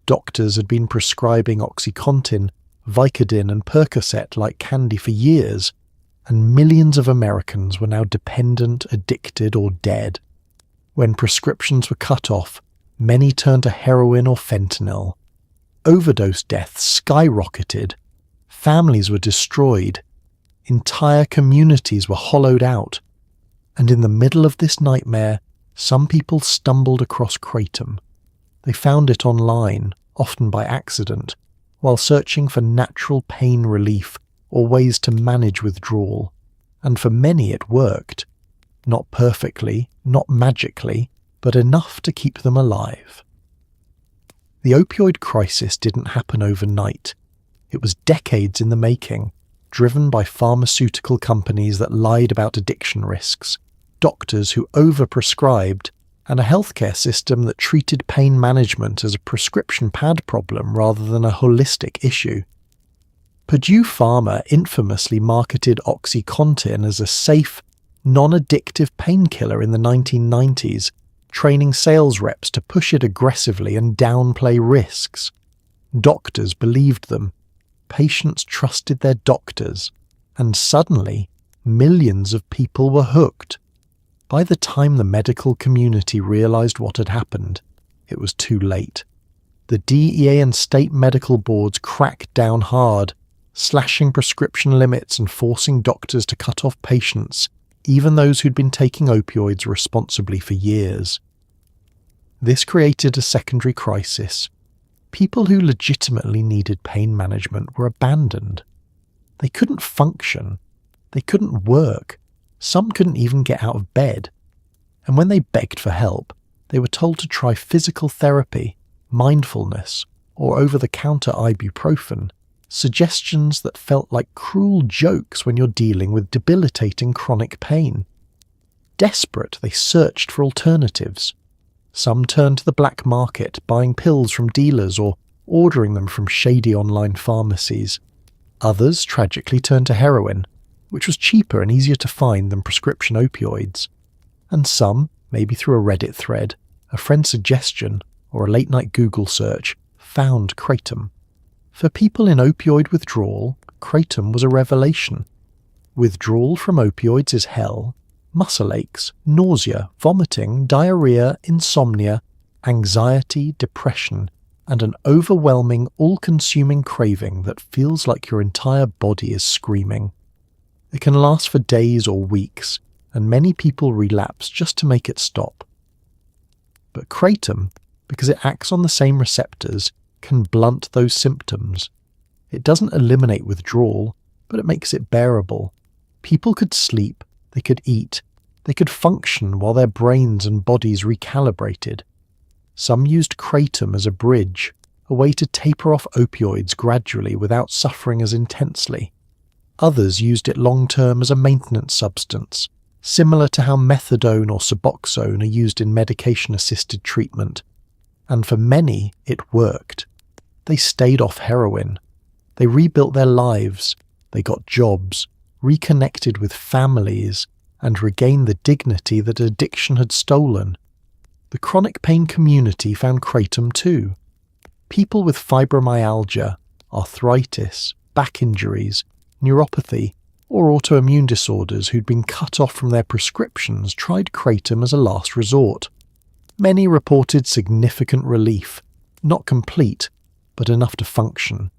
Doctors had been prescribing OxyContin, Vicodin and Percocet like candy for years, and millions of Americans were now dependent, addicted, or dead. When prescriptions were cut off, many turned to heroin or fentanyl. Overdose deaths skyrocketed. Families were destroyed. Entire communities were hollowed out. And in the middle of this nightmare, some people stumbled across Kratom. They found it online, often by accident, while searching for natural pain relief or ways to manage withdrawal, and for many it worked. Not perfectly, not magically, but enough to keep them alive. The opioid crisis didn't happen overnight. It was decades in the making, driven by pharmaceutical companies that lied about addiction risks, doctors who overprescribed, and a healthcare system that treated pain management as a prescription pad problem rather than a holistic issue. Purdue Pharma infamously marketed OxyContin as a safe, non-addictive painkiller in the 1990s, training sales reps to push it aggressively and downplay risks. Doctors believed them. Patients trusted their doctors. And suddenly, millions of people were hooked. By the time the medical community realized what had happened, it was too late. The DEA and state medical boards cracked down hard, slashing prescription limits and forcing doctors to cut off patients, even those who'd been taking opioids responsibly for years. This created a secondary crisis. People who legitimately needed pain management were abandoned. They couldn't function. They couldn't work. Some couldn't even get out of bed. And when they begged for help, they were told to try physical therapy, mindfulness, or over-the-counter ibuprofen, suggestions that felt like cruel jokes when you're dealing with debilitating chronic pain. Desperate, they searched for alternatives. Some turned to the black market, buying pills from dealers or ordering them from shady online pharmacies. Others tragically turned to heroin, which was cheaper and easier to find than prescription opioids. And some, maybe through a Reddit thread, a friend's suggestion, or a late-night Google search, found Kratom. For people in opioid withdrawal, Kratom was a revelation. Withdrawal from opioids is hell. Muscle aches, nausea, vomiting, diarrhea, insomnia, anxiety, depression, and an overwhelming, all-consuming craving that feels like your entire body is screaming. It can last for days or weeks, and many people relapse just to make it stop. But Kratom, because it acts on the same receptors, can blunt those symptoms. It doesn't eliminate withdrawal, but it makes it bearable. People could sleep, they could eat, they could function while their brains and bodies recalibrated. Some used Kratom as a bridge, a way to taper off opioids gradually without suffering as intensely. Others used it long-term as a maintenance substance, similar to how methadone or Suboxone are used in medication-assisted treatment. And for many, it worked. They stayed off heroin. They rebuilt their lives. They got jobs, reconnected with families, and regained the dignity that addiction had stolen. The chronic pain community found Kratom too. People with fibromyalgia, arthritis, back injuries, neuropathy, or autoimmune disorders who'd been cut off from their prescriptions tried Kratom as a last resort. Many reported significant relief, not complete, but enough to function.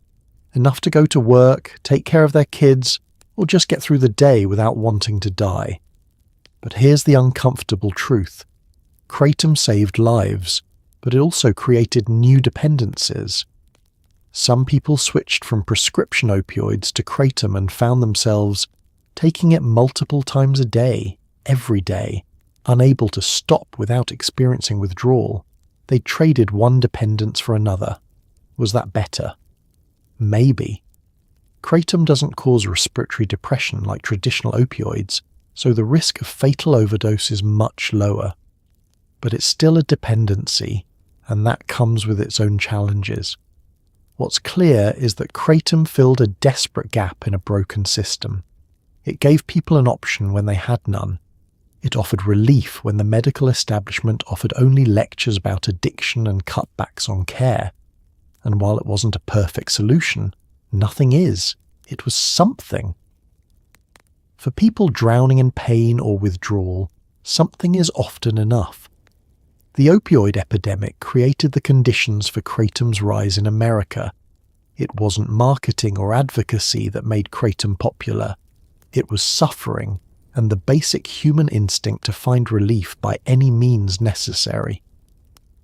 Enough to go to work, take care of their kids, or just get through the day without wanting to die. But here's the uncomfortable truth. Kratom saved lives, but it also created new dependencies. Some people switched from prescription opioids to Kratom and found themselves taking it multiple times a day, every day, unable to stop without experiencing withdrawal. They traded one dependence for another. Was that better? Maybe. Kratom doesn't cause respiratory depression like traditional opioids, so the risk of fatal overdose is much lower. But it's still a dependency, and that comes with its own challenges. What's clear is that Kratom filled a desperate gap in a broken system. It gave people an option when they had none. It offered relief when the medical establishment offered only lectures about addiction and cutbacks on care. And while it wasn't a perfect solution, nothing is. It was something. For people drowning in pain or withdrawal, something is often enough. The opioid epidemic created the conditions for Kratom's rise in America. It wasn't marketing or advocacy that made Kratom popular. It was suffering and the basic human instinct to find relief by any means necessary.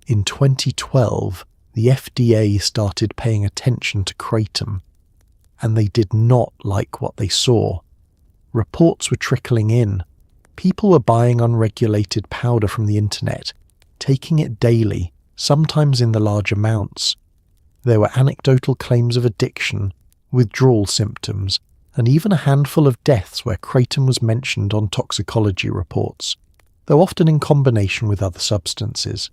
In 2012, the FDA started paying attention to Kratom, and they did not like what they saw. Reports were trickling in. People were buying unregulated powder from the internet, taking it daily, sometimes in the large amounts. There were anecdotal claims of addiction, withdrawal symptoms, and even a handful of deaths where Kratom was mentioned on toxicology reports, though often in combination with other substances.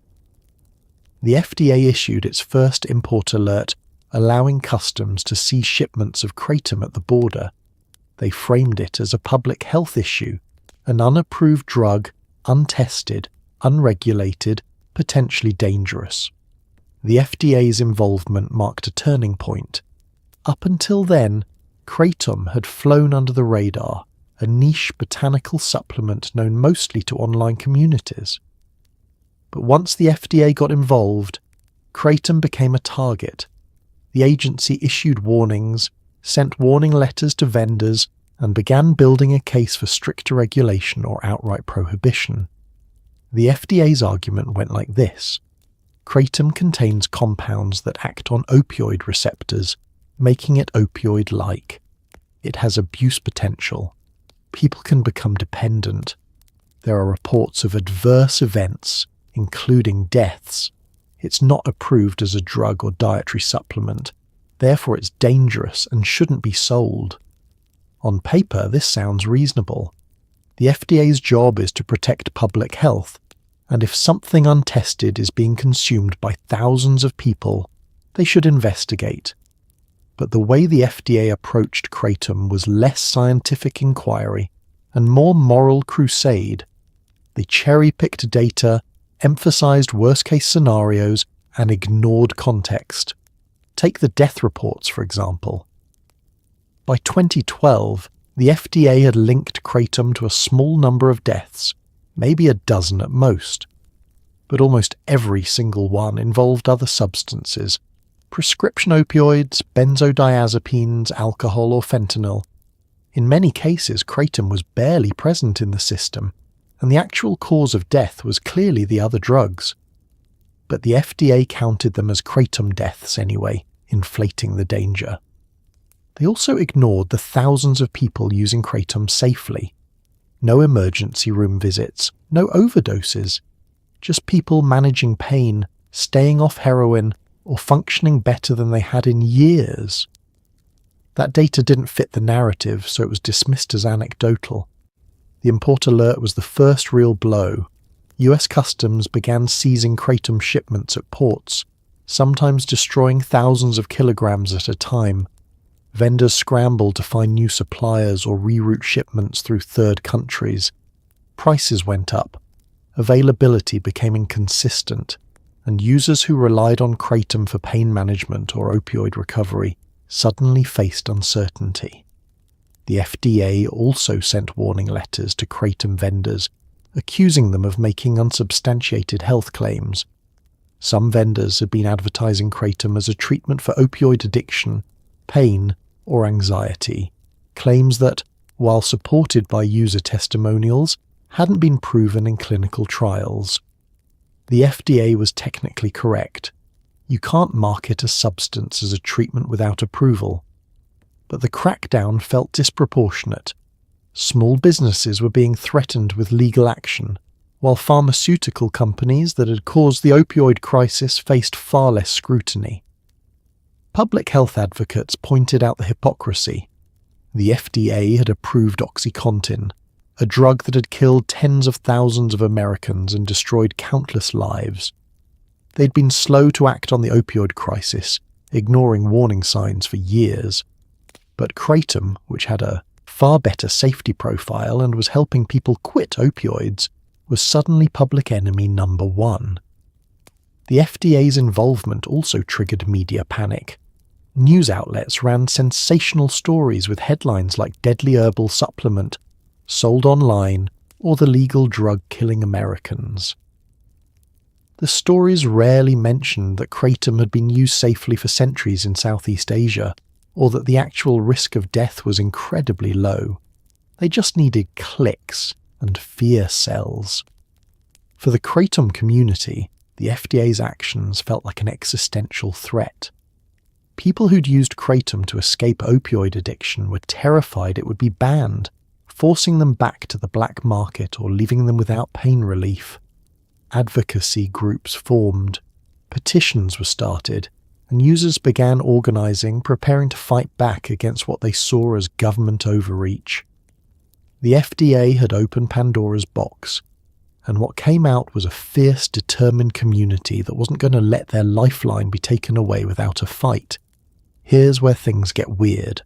The FDA issued its first import alert, allowing customs to seize shipments of Kratom at the border. They framed it as a public health issue, an unapproved drug, untested, unregulated, potentially dangerous. The FDA's involvement marked a turning point. Up until then, Kratom had flown under the radar, a niche botanical supplement known mostly to online communities. But once the FDA got involved, Kratom became a target. The agency issued warnings, sent warning letters to vendors, and began building a case for stricter regulation or outright prohibition. The FDA's argument went like this. Kratom contains compounds that act on opioid receptors, making it opioid-like. It has abuse potential. People can become dependent. There are reports of adverse events, including deaths. It's not approved as a drug or dietary supplement. Therefore, it's dangerous and shouldn't be sold. On paper, this sounds reasonable. The FDA's job is to protect public health, and if something untested is being consumed by thousands of people, they should investigate. But the way the FDA approached Kratom was less scientific inquiry and more moral crusade. They cherry-picked data, emphasized worst-case scenarios, and ignored context. Take the death reports, for example. By 2012, the FDA had linked Kratom to a small number of deaths, maybe a dozen at most. But almost every single one involved other substances: prescription opioids, benzodiazepines, alcohol, or fentanyl. In many cases, Kratom was barely present in the system, and the actual cause of death was clearly the other drugs. But the FDA counted them as Kratom deaths anyway, inflating the danger. They also ignored the thousands of people using Kratom safely. No emergency room visits, no overdoses, just people managing pain, staying off heroin, or functioning better than they had in years. That data didn't fit the narrative, so it was dismissed as anecdotal. The import alert was the first real blow. US Customs began seizing Kratom shipments at ports, sometimes destroying thousands of kilograms at a time. Vendors scrambled to find new suppliers or reroute shipments through third countries. Prices went up. Availability became inconsistent, and users who relied on Kratom for pain management or opioid recovery suddenly faced uncertainty. The FDA also sent warning letters to Kratom vendors, accusing them of making unsubstantiated health claims. Some vendors had been advertising Kratom as a treatment for opioid addiction, pain, or anxiety, claims that, while supported by user testimonials, hadn't been proven in clinical trials. The FDA was technically correct. You can't market a substance as a treatment without approval. But the crackdown felt disproportionate. Small businesses were being threatened with legal action, while pharmaceutical companies that had caused the opioid crisis faced far less scrutiny. Public health advocates pointed out the hypocrisy. The FDA had approved OxyContin, a drug that had killed tens of thousands of Americans and destroyed countless lives. They'd been slow to act on the opioid crisis, ignoring warning signs for years. But Kratom, which had a far better safety profile and was helping people quit opioids, was suddenly public enemy number one. The FDA's involvement also triggered media panic. News outlets ran sensational stories with headlines like "Deadly Herbal Supplement," "Sold Online," or "The Legal Drug Killing Americans." The stories rarely mentioned that Kratom had been used safely for centuries in Southeast Asia, or that the actual risk of death was incredibly low. They just needed clicks and fear sells. For the Kratom community, the FDA's actions felt like an existential threat. People who'd used Kratom to escape opioid addiction were terrified it would be banned, forcing them back to the black market or leaving them without pain relief. Advocacy groups formed, petitions were started, and users began organizing, preparing to fight back against what they saw as government overreach. The FDA had opened Pandora's box, and what came out was a fierce, determined community that wasn't going to let their lifeline be taken away without a fight. Here's where things get weird.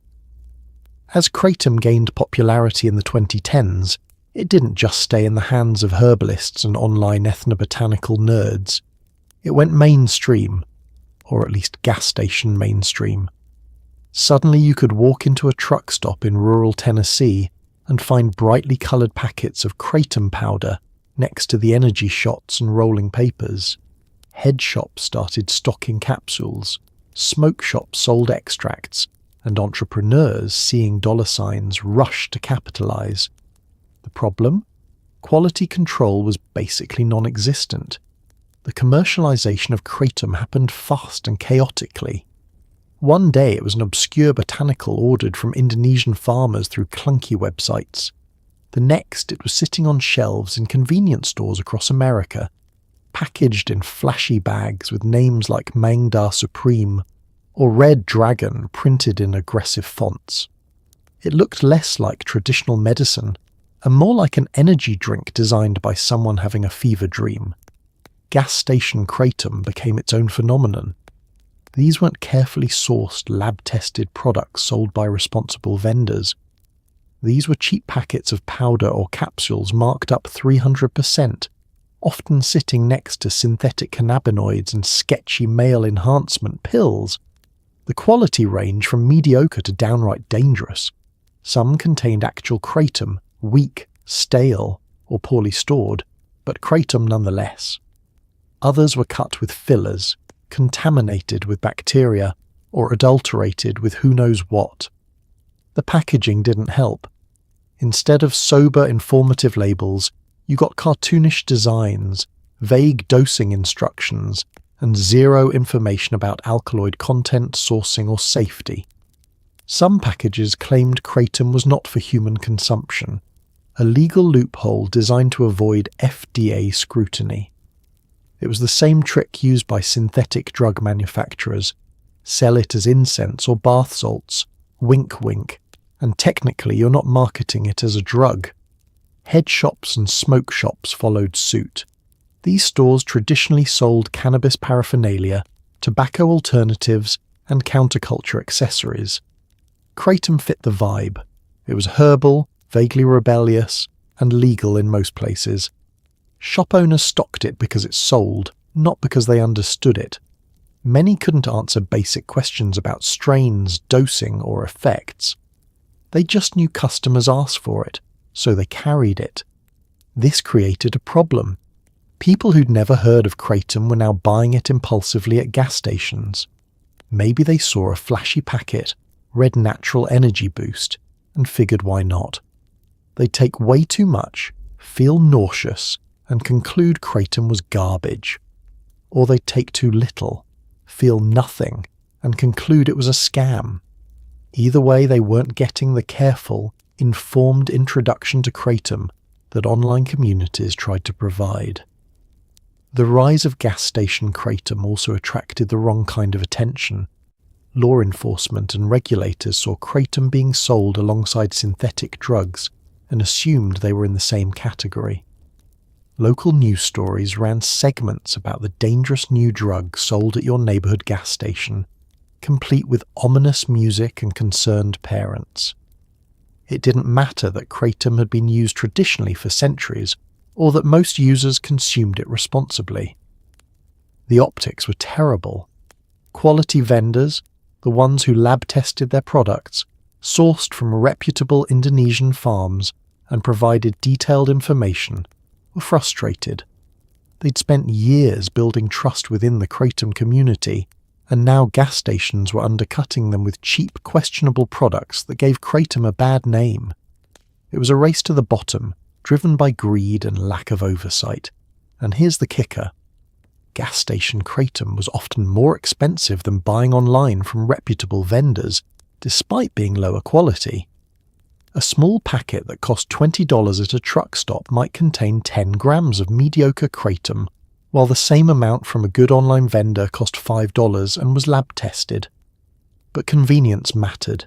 As Kratom gained popularity in the 2010s, it didn't just stay in the hands of herbalists and online ethnobotanical nerds. It went mainstream, or at least gas station mainstream. Suddenly you could walk into a truck stop in rural Tennessee and find brightly coloured packets of Kratom powder next to the energy shots and rolling papers. Head shops started stocking capsules, smoke shops sold extracts, and entrepreneurs seeing dollar signs rushed to capitalise. The problem? Quality control was basically non-existent. the commercialization of Kratom happened fast and chaotically. One day it was an obscure botanical ordered from Indonesian farmers through clunky websites. The next it was sitting on shelves in convenience stores across America, packaged in flashy bags with names like Mangda Supreme or Red Dragon printed in aggressive fonts. It looked less like traditional medicine and more like an energy drink designed by someone having a fever dream. Gas station Kratom became its own phenomenon. These weren't carefully sourced, lab-tested products sold by responsible vendors. These were cheap packets of powder or capsules marked up 300%, often sitting next to synthetic cannabinoids and sketchy male enhancement pills. The quality ranged from mediocre to downright dangerous. Some contained actual Kratom, weak, stale, or poorly stored, but Kratom nonetheless. Others were cut with fillers, contaminated with bacteria, or adulterated with who knows what. The packaging didn't help. Instead of sober, informative labels, you got cartoonish designs, vague dosing instructions, and zero information about alkaloid content, sourcing, or safety. Some packages claimed Kratom was not for human consumption, a legal loophole designed to avoid FDA scrutiny. It was the same trick used by synthetic drug manufacturers. Sell it as incense or bath salts, wink wink, and technically you're not marketing it as a drug. Head shops and smoke shops followed suit. These stores traditionally sold cannabis paraphernalia, tobacco alternatives, and counterculture accessories. Kratom fit the vibe. It was herbal, vaguely rebellious, and legal in most places. Shop owners stocked it because it sold, not because they understood it. Many couldn't answer basic questions about strains, dosing, or effects. They just knew customers asked for it, so they carried it. This created a problem. People who'd never heard of Kratom were now buying it impulsively at gas stations. Maybe they saw a flashy packet, read natural energy boost, and figured why not. They'd take way too much, feel nauseous, and conclude Kratom was garbage. Or they'd take too little, feel nothing, and conclude it was a scam. Either way, they weren't getting the careful, informed introduction to Kratom that online communities tried to provide. The rise of gas station Kratom also attracted the wrong kind of attention. Law enforcement and regulators saw Kratom being sold alongside synthetic drugs and assumed they were in the same category. Local news stories ran segments about the dangerous new drug sold at your neighborhood gas station, complete with ominous music and concerned parents. It didn't matter that Kratom had been used traditionally for centuries, or that most users consumed it responsibly. The optics were terrible. Quality vendors, the ones who lab-tested their products, sourced from reputable Indonesian farms and provided detailed information, were frustrated. They'd spent years building trust within the Kratom community, and now gas stations were undercutting them with cheap, questionable products that gave Kratom a bad name. It was a race to the bottom, driven by greed and lack of oversight. And here's the kicker. Gas station Kratom was often more expensive than buying online from reputable vendors, despite being lower quality. A small packet that cost $20 at a truck stop might contain 10 grams of mediocre Kratom, while the same amount from a good online vendor cost $5 and was lab-tested. But convenience mattered.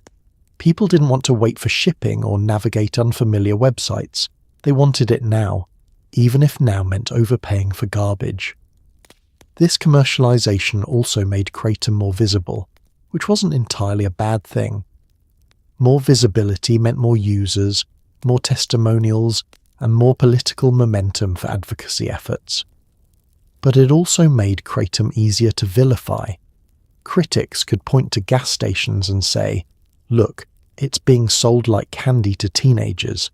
People didn't want to wait for shipping or navigate unfamiliar websites. They wanted it now, even if now meant overpaying for garbage. This commercialization also made Kratom more visible, which wasn't entirely a bad thing. More visibility meant more users, more testimonials, and more political momentum for advocacy efforts. But it also made Kratom easier to vilify. Critics could point to gas stations and say, "Look, it's being sold like candy to teenagers,"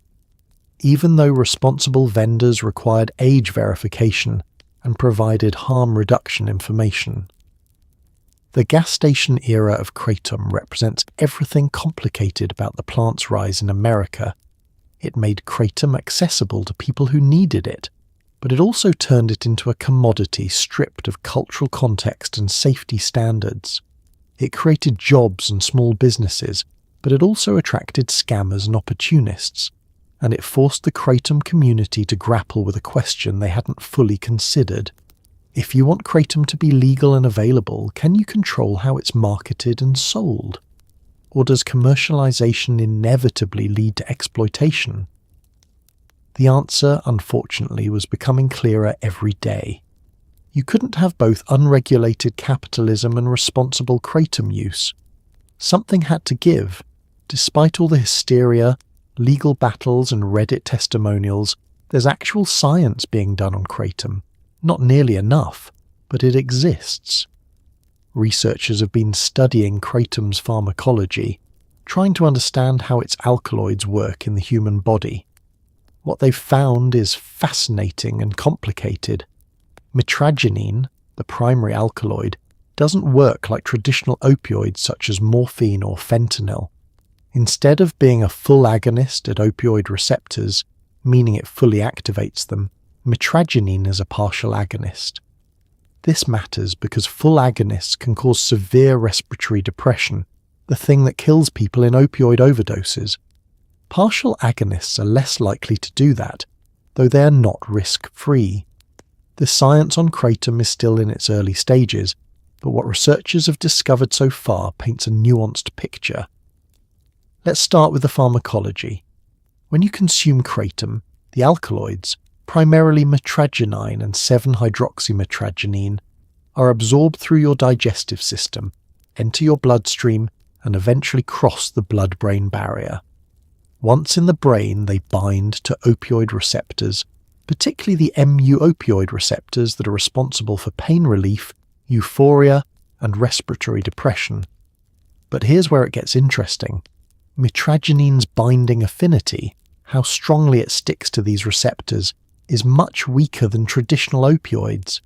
even though responsible vendors required age verification and provided harm reduction information. The gas station era of Kratom represents everything complicated about the plant's rise in America. It made Kratom accessible to people who needed it, but it also turned it into a commodity stripped of cultural context and safety standards. It created jobs and small businesses, but it also attracted scammers and opportunists, and it forced the Kratom community to grapple with a question they hadn't fully considered. If you want Kratom to be legal and available, can you control how it's marketed and sold? Or does commercialization inevitably lead to exploitation? The answer, unfortunately, was becoming clearer every day. You couldn't have both unregulated capitalism and responsible Kratom use. Something had to give. Despite all the hysteria, legal battles and Reddit testimonials, there's actual science being done on Kratom. Not nearly enough, but it exists. Researchers have been studying Kratom's pharmacology, trying to understand how its alkaloids work in the human body. What they've found is fascinating and complicated. Mitragynine, the primary alkaloid, doesn't work like traditional opioids such as morphine or fentanyl. Instead of being a full agonist at opioid receptors, meaning it fully activates them, mitragynine is a partial agonist. This matters because full agonists can cause severe respiratory depression, the thing that kills people in opioid overdoses. Partial agonists are less likely to do that, though they are not risk-free. The science on Kratom is still in its early stages, but what researchers have discovered so far paints a nuanced picture. Let's start with the pharmacology. When you consume Kratom, the alkaloids, primarily mitragynine and 7-hydroxymitragynine, are absorbed through your digestive system, enter your bloodstream, and eventually cross the blood-brain barrier. Once in the brain, they bind to opioid receptors, particularly the mu opioid receptors that are responsible for pain relief, euphoria, and respiratory depression. But here's where it gets interesting. Mitragynine's binding affinity, how strongly it sticks to these receptors, is much weaker than traditional opioids.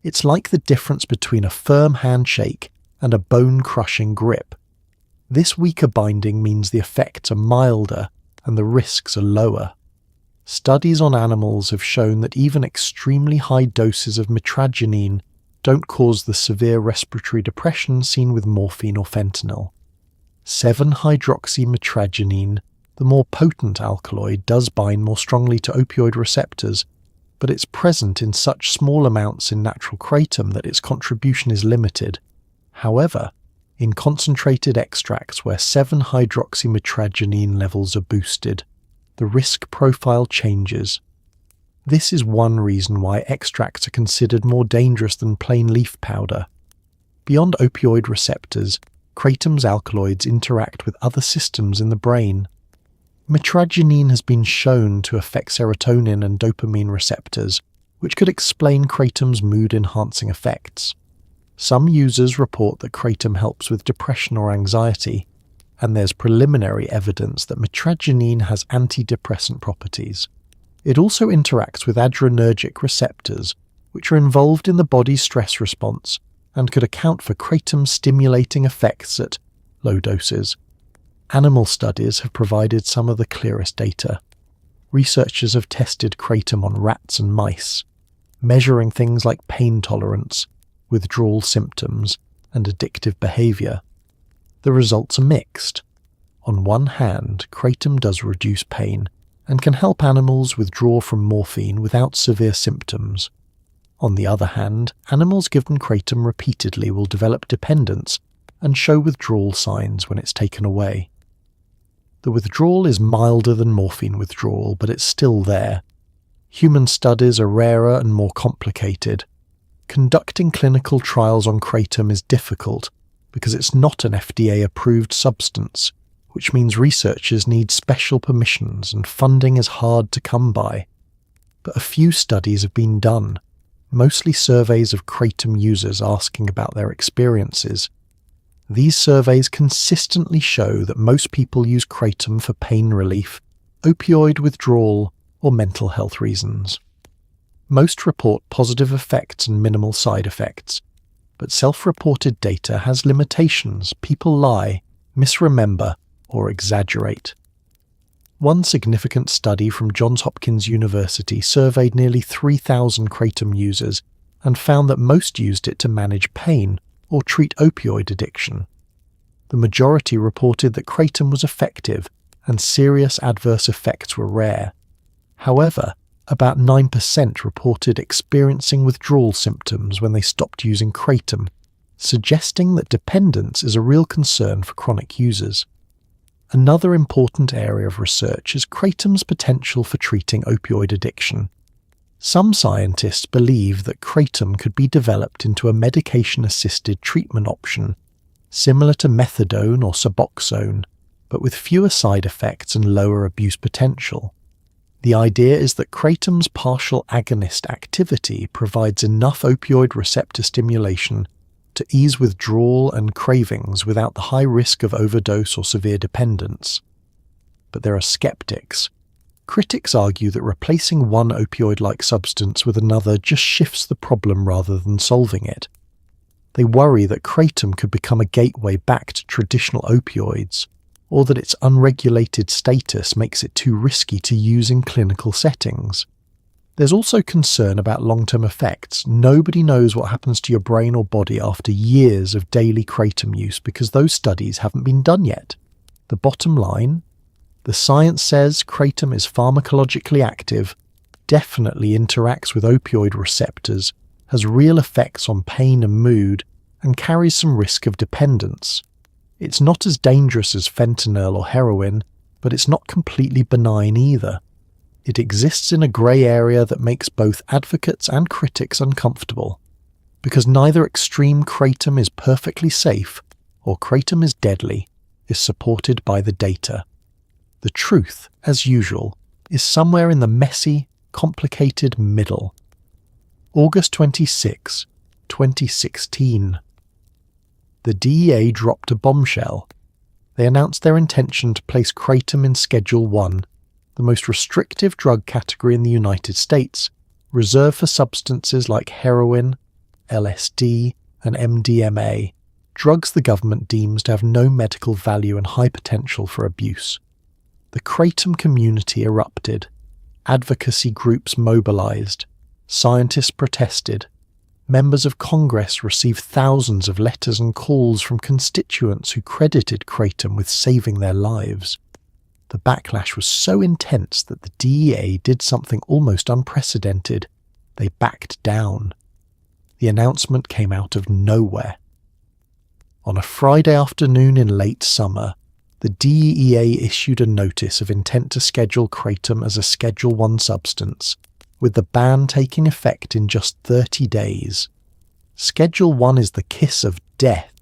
It's like the difference between a firm handshake and a bone-crushing grip. This weaker binding means the effects are milder and the risks are lower. Studies on animals have shown that even extremely high doses of mitragynine don't cause the severe respiratory depression seen with morphine or fentanyl. 7-hydroxymitragynine, the more potent alkaloid, does bind more strongly to opioid receptors, but it's present in such small amounts in natural Kratom that its contribution is limited. However, in concentrated extracts where 7-hydroxymitragynine levels are boosted, the risk profile changes. This is one reason why extracts are considered more dangerous than plain leaf powder. Beyond opioid receptors, Kratom's alkaloids interact with other systems in the brain. Mitragynine has been shown to affect serotonin and dopamine receptors, which could explain Kratom's mood-enhancing effects. Some users report that Kratom helps with depression or anxiety, and there's preliminary evidence that mitragynine has antidepressant properties. It also interacts with adrenergic receptors, which are involved in the body's stress response and could account for Kratom's stimulating effects at low doses. Animal studies have provided some of the clearest data. Researchers have tested Kratom on rats and mice, measuring things like pain tolerance, withdrawal symptoms, and addictive behavior. The results are mixed. On one hand, Kratom does reduce pain and can help animals withdraw from morphine without severe symptoms. On the other hand, animals given Kratom repeatedly will develop dependence and show withdrawal signs when it's taken away. The withdrawal is milder than morphine withdrawal, but it's still there. Human studies are rarer and more complicated. Conducting clinical trials on Kratom is difficult because it's not an FDA-approved substance, which means researchers need special permissions and funding is hard to come by. But a few studies have been done, mostly surveys of Kratom users asking about their experiences. These surveys consistently show that most people use Kratom for pain relief, opioid withdrawal, or mental health reasons. Most report positive effects and minimal side effects, but self-reported data has limitations. People lie, misremember, or exaggerate. One significant study from Johns Hopkins University surveyed nearly 3,000 Kratom users and found that most used it to manage pain or treat opioid addiction. The majority reported that Kratom was effective and serious adverse effects were rare. However, about 9% reported experiencing withdrawal symptoms when they stopped using Kratom, suggesting that dependence is a real concern for chronic users. Another important area of research is Kratom's potential for treating opioid addiction. Some scientists believe that Kratom could be developed into a medication-assisted treatment option, similar to methadone or Suboxone, but with fewer side effects and lower abuse potential. The idea is that Kratom's partial agonist activity provides enough opioid receptor stimulation to ease withdrawal and cravings without the high risk of overdose or severe dependence. But there are skeptics. Critics argue that replacing one opioid-like substance with another just shifts the problem rather than solving it. They worry that Kratom could become a gateway back to traditional opioids, or that its unregulated status makes it too risky to use in clinical settings. There's also concern about long-term effects. Nobody knows what happens to your brain or body after years of daily Kratom use because those studies haven't been done yet. The bottom line? The science says Kratom is pharmacologically active, definitely interacts with opioid receptors, has real effects on pain and mood, and carries some risk of dependence. It's not as dangerous as fentanyl or heroin, but it's not completely benign either. It exists in a grey area that makes both advocates and critics uncomfortable, because neither extreme Kratom is perfectly safe or Kratom is deadly, is supported by the data. The truth, as usual, is somewhere in the messy, complicated middle. August 26, 2016. The DEA dropped a bombshell. They announced their intention to place Kratom in Schedule 1, the most restrictive drug category in the United States, reserved for substances like heroin, LSD, and MDMA, drugs the government deems to have no medical value and high potential for abuse. The Kratom community erupted. Advocacy groups mobilized. Scientists protested. Members of Congress received thousands of letters and calls from constituents who credited Kratom with saving their lives. The backlash was so intense that the DEA did something almost unprecedented. They backed down. The announcement came out of nowhere. On a Friday afternoon in late summer, the DEA issued a notice of intent to schedule Kratom as a Schedule 1 substance, with the ban taking effect in just 30 days. Schedule 1 is the kiss of death.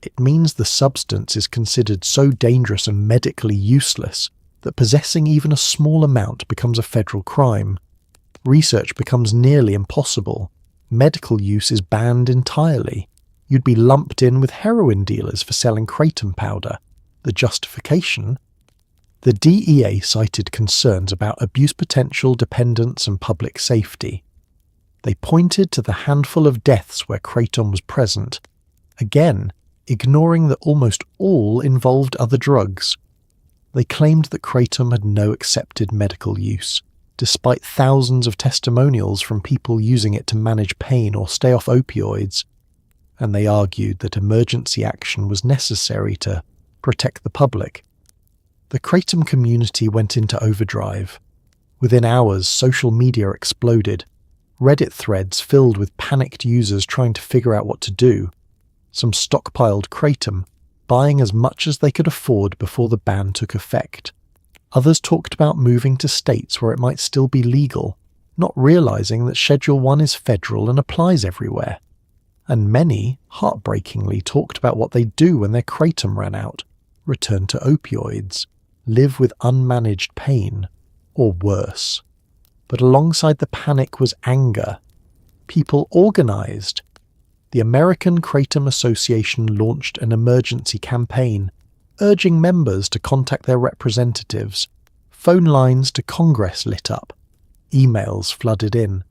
It means the substance is considered so dangerous and medically useless that possessing even a small amount becomes a federal crime. Research becomes nearly impossible. Medical use is banned entirely. You'd be lumped in with heroin dealers for selling Kratom powder. The justification? The DEA cited concerns about abuse potential, dependence, and public safety. They pointed to the handful of deaths where Kratom was present, again, ignoring that almost all involved other drugs. They claimed that Kratom had no accepted medical use, despite thousands of testimonials from people using it to manage pain or stay off opioids, and they argued that emergency action was necessary to protect the public. The Kratom community went into overdrive. Within hours, social media exploded. Reddit threads filled with panicked users trying to figure out what to do. Some stockpiled Kratom, buying as much as they could afford before the ban took effect. Others talked about moving to states where it might still be legal, not realizing that Schedule 1 is federal and applies everywhere. And many, heartbreakingly, talked about what they'd do when their Kratom ran out, return to opioids, live with unmanaged pain, or worse. But alongside the panic was anger. People organized. The American Kratom Association launched an emergency campaign, urging members to contact their representatives. Phone lines to Congress lit up. Emails flooded in.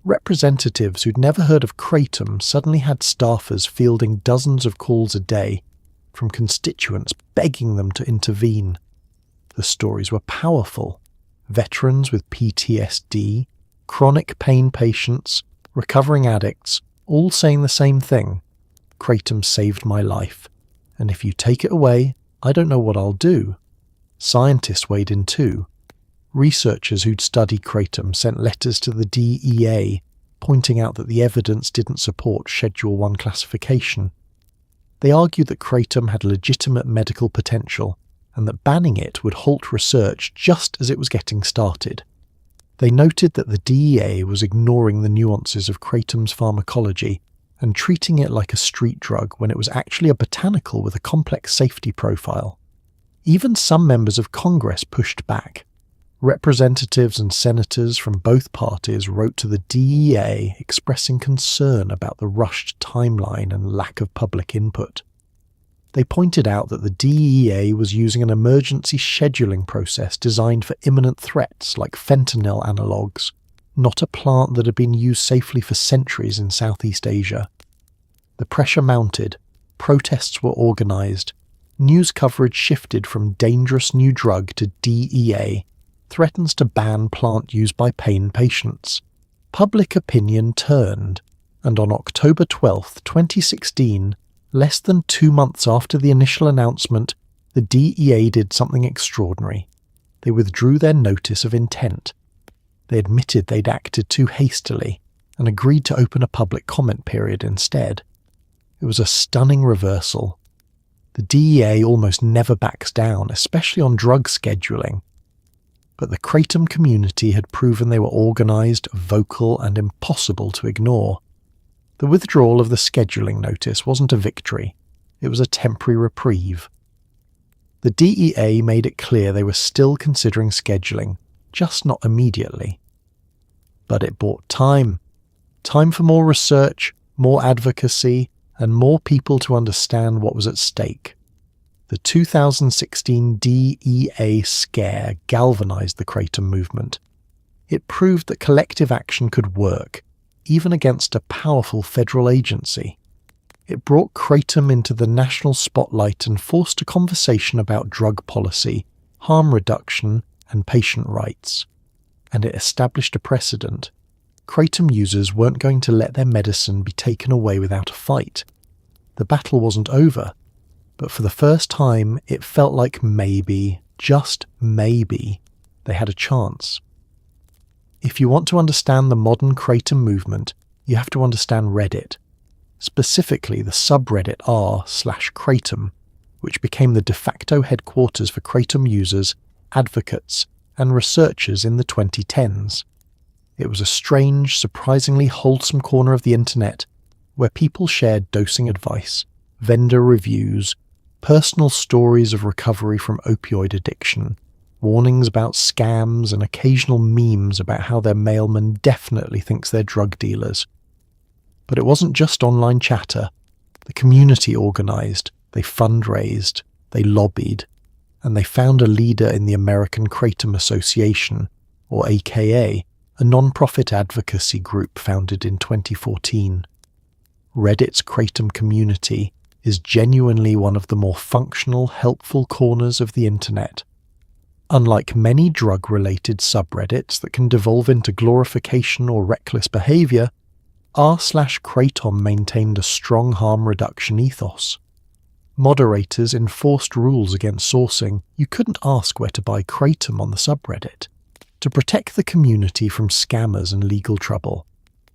Representatives who'd never heard of Kratom suddenly had staffers fielding dozens of calls a day from constituents begging them to intervene. The stories were powerful. Veterans with PTSD, chronic pain patients, recovering addicts, all saying the same thing. Kratom saved my life, and if you take it away, I don't know what I'll do. Scientists weighed in too. Researchers who'd studied Kratom sent letters to the DEA, pointing out that the evidence didn't support Schedule 1 classification. They argued that Kratom had legitimate medical potential, and that banning it would halt research just as it was getting started. They noted that the DEA was ignoring the nuances of Kratom's pharmacology and treating it like a street drug when it was actually a botanical with a complex safety profile. Even some members of Congress pushed back. Representatives and senators from both parties wrote to the DEA expressing concern about the rushed timeline and lack of public input. They pointed out that the DEA was using an emergency scheduling process designed for imminent threats like fentanyl analogues, not a plant that had been used safely for centuries in Southeast Asia. The pressure mounted, protests were organised, news coverage shifted from dangerous new drug to DEA, threatens to ban plant use by pain patients. Public opinion turned, and on October 12, 2016, less than 2 months after the initial announcement, the DEA did something extraordinary. They withdrew their notice of intent. They admitted they'd acted too hastily and agreed to open a public comment period instead. It was a stunning reversal. The DEA almost never backs down, especially on drug scheduling. But the Kratom community had proven they were organised, vocal, and impossible to ignore. The withdrawal of the scheduling notice wasn't a victory, it was a temporary reprieve. The DEA made it clear they were still considering scheduling, just not immediately. But it bought time. Time for more research, more advocacy, and more people to understand what was at stake. The 2016 DEA scare galvanized the Kratom movement. It proved that collective action could work, even against a powerful federal agency. It brought Kratom into the national spotlight and forced a conversation about drug policy, harm reduction, and patient rights. And it established a precedent. Kratom users weren't going to let their medicine be taken away without a fight. The battle wasn't over, but for the first time it felt like maybe, just maybe, they had a chance. If you want to understand the modern Kratom movement, you have to understand Reddit, specifically the subreddit r/Kratom, which became the de facto headquarters for Kratom users, advocates, and researchers in the 2010s. It was a strange, surprisingly wholesome corner of the internet where people shared dosing advice, vendor reviews, personal stories of recovery from opioid addiction, warnings about scams, and occasional memes about how their mailman definitely thinks they're drug dealers. But it wasn't just online chatter. The community organised, they fundraised, they lobbied, and they found a leader in the American Kratom Association, or AKA, a non-profit advocacy group founded in 2014. Reddit's Kratom community is genuinely one of the more functional, helpful corners of the internet. Unlike many drug-related subreddits that can devolve into glorification or reckless behaviour, r/Kratom maintained a strong harm reduction ethos. Moderators enforced rules against sourcing. You couldn't ask where to buy Kratom on the subreddit. To protect the community from scammers and legal trouble,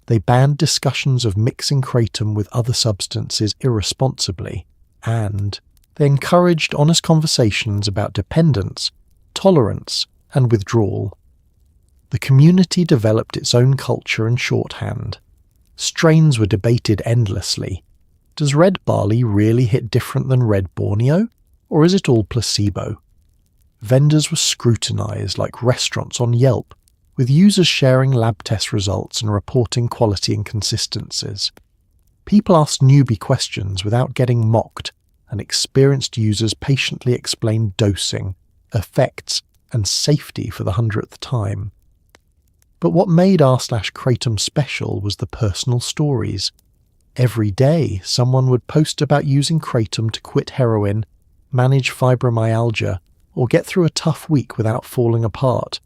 they banned discussions of mixing Kratom with other substances irresponsibly, and they encouraged honest conversations about dependence, tolerance, and withdrawal. The community developed its own culture and shorthand. Strains were debated endlessly. Does red barley really hit different than red Borneo, or is it all placebo? Vendors were scrutinized like restaurants on Yelp, with users sharing lab test results and reporting quality inconsistencies. People asked newbie questions without getting mocked, and experienced users patiently explained dosing, effects, and safety for the 100th time. But what made r/Kratom special was the personal stories. Every day, someone would post about using Kratom to quit heroin, manage fibromyalgia, or get through a tough week without falling apart.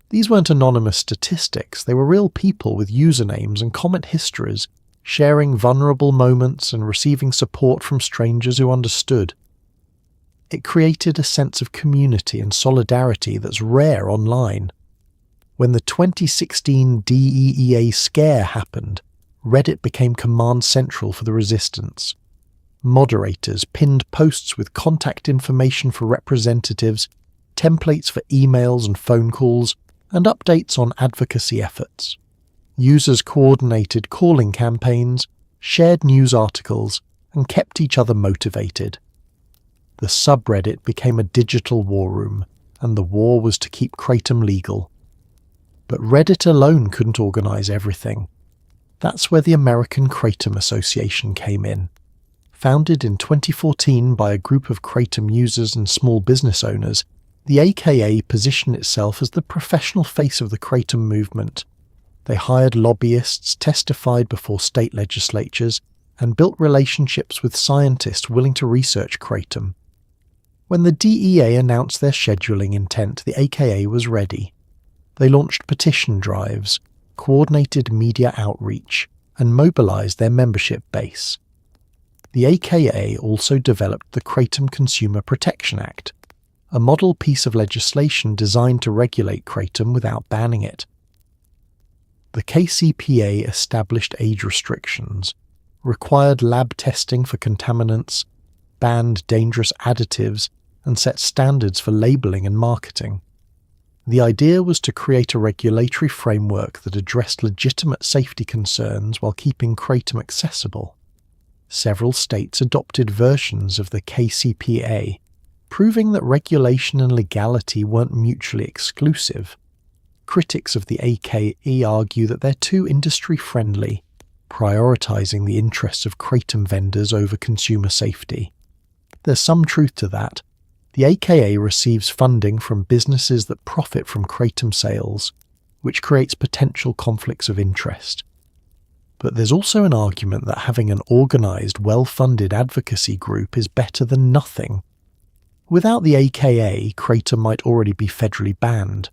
These weren't anonymous statistics, they were real people with usernames and comment histories, sharing vulnerable moments and receiving support from strangers who understood. It created a sense of community and solidarity that's rare online. When the 2016 DEEA scare happened, Reddit became command central for the resistance. Moderators pinned posts with contact information for representatives, templates for emails and phone calls, and updates on advocacy efforts. Users coordinated calling campaigns, shared news articles, and kept each other motivated. The subreddit became a digital war room, and the war was to keep Kratom legal. But Reddit alone couldn't organize everything. That's where the American Kratom Association came in. Founded in 2014 by a group of Kratom users and small business owners, the AKA positioned itself as the professional face of the Kratom movement. They hired lobbyists, testified before state legislatures, and built relationships with scientists willing to research Kratom. When the DEA announced their scheduling intent, the AKA was ready. They launched petition drives, coordinated media outreach, and mobilized their membership base. The AKA also developed the Kratom Consumer Protection Act, a model piece of legislation designed to regulate Kratom without banning it. The KCPA established age restrictions, required lab testing for contaminants, banned dangerous additives, and set standards for labeling and marketing. The idea was to create a regulatory framework that addressed legitimate safety concerns while keeping Kratom accessible. Several states adopted versions of the KCPA, proving that regulation and legality weren't mutually exclusive. Critics of the AKE argue that they're too industry-friendly, prioritizing the interests of Kratom vendors over consumer safety. There's some truth to that. The AKA receives funding from businesses that profit from Kratom sales, which creates potential conflicts of interest. But there's also an argument that having an organized, well-funded advocacy group is better than nothing. Without the AKA, Kratom might already be federally banned.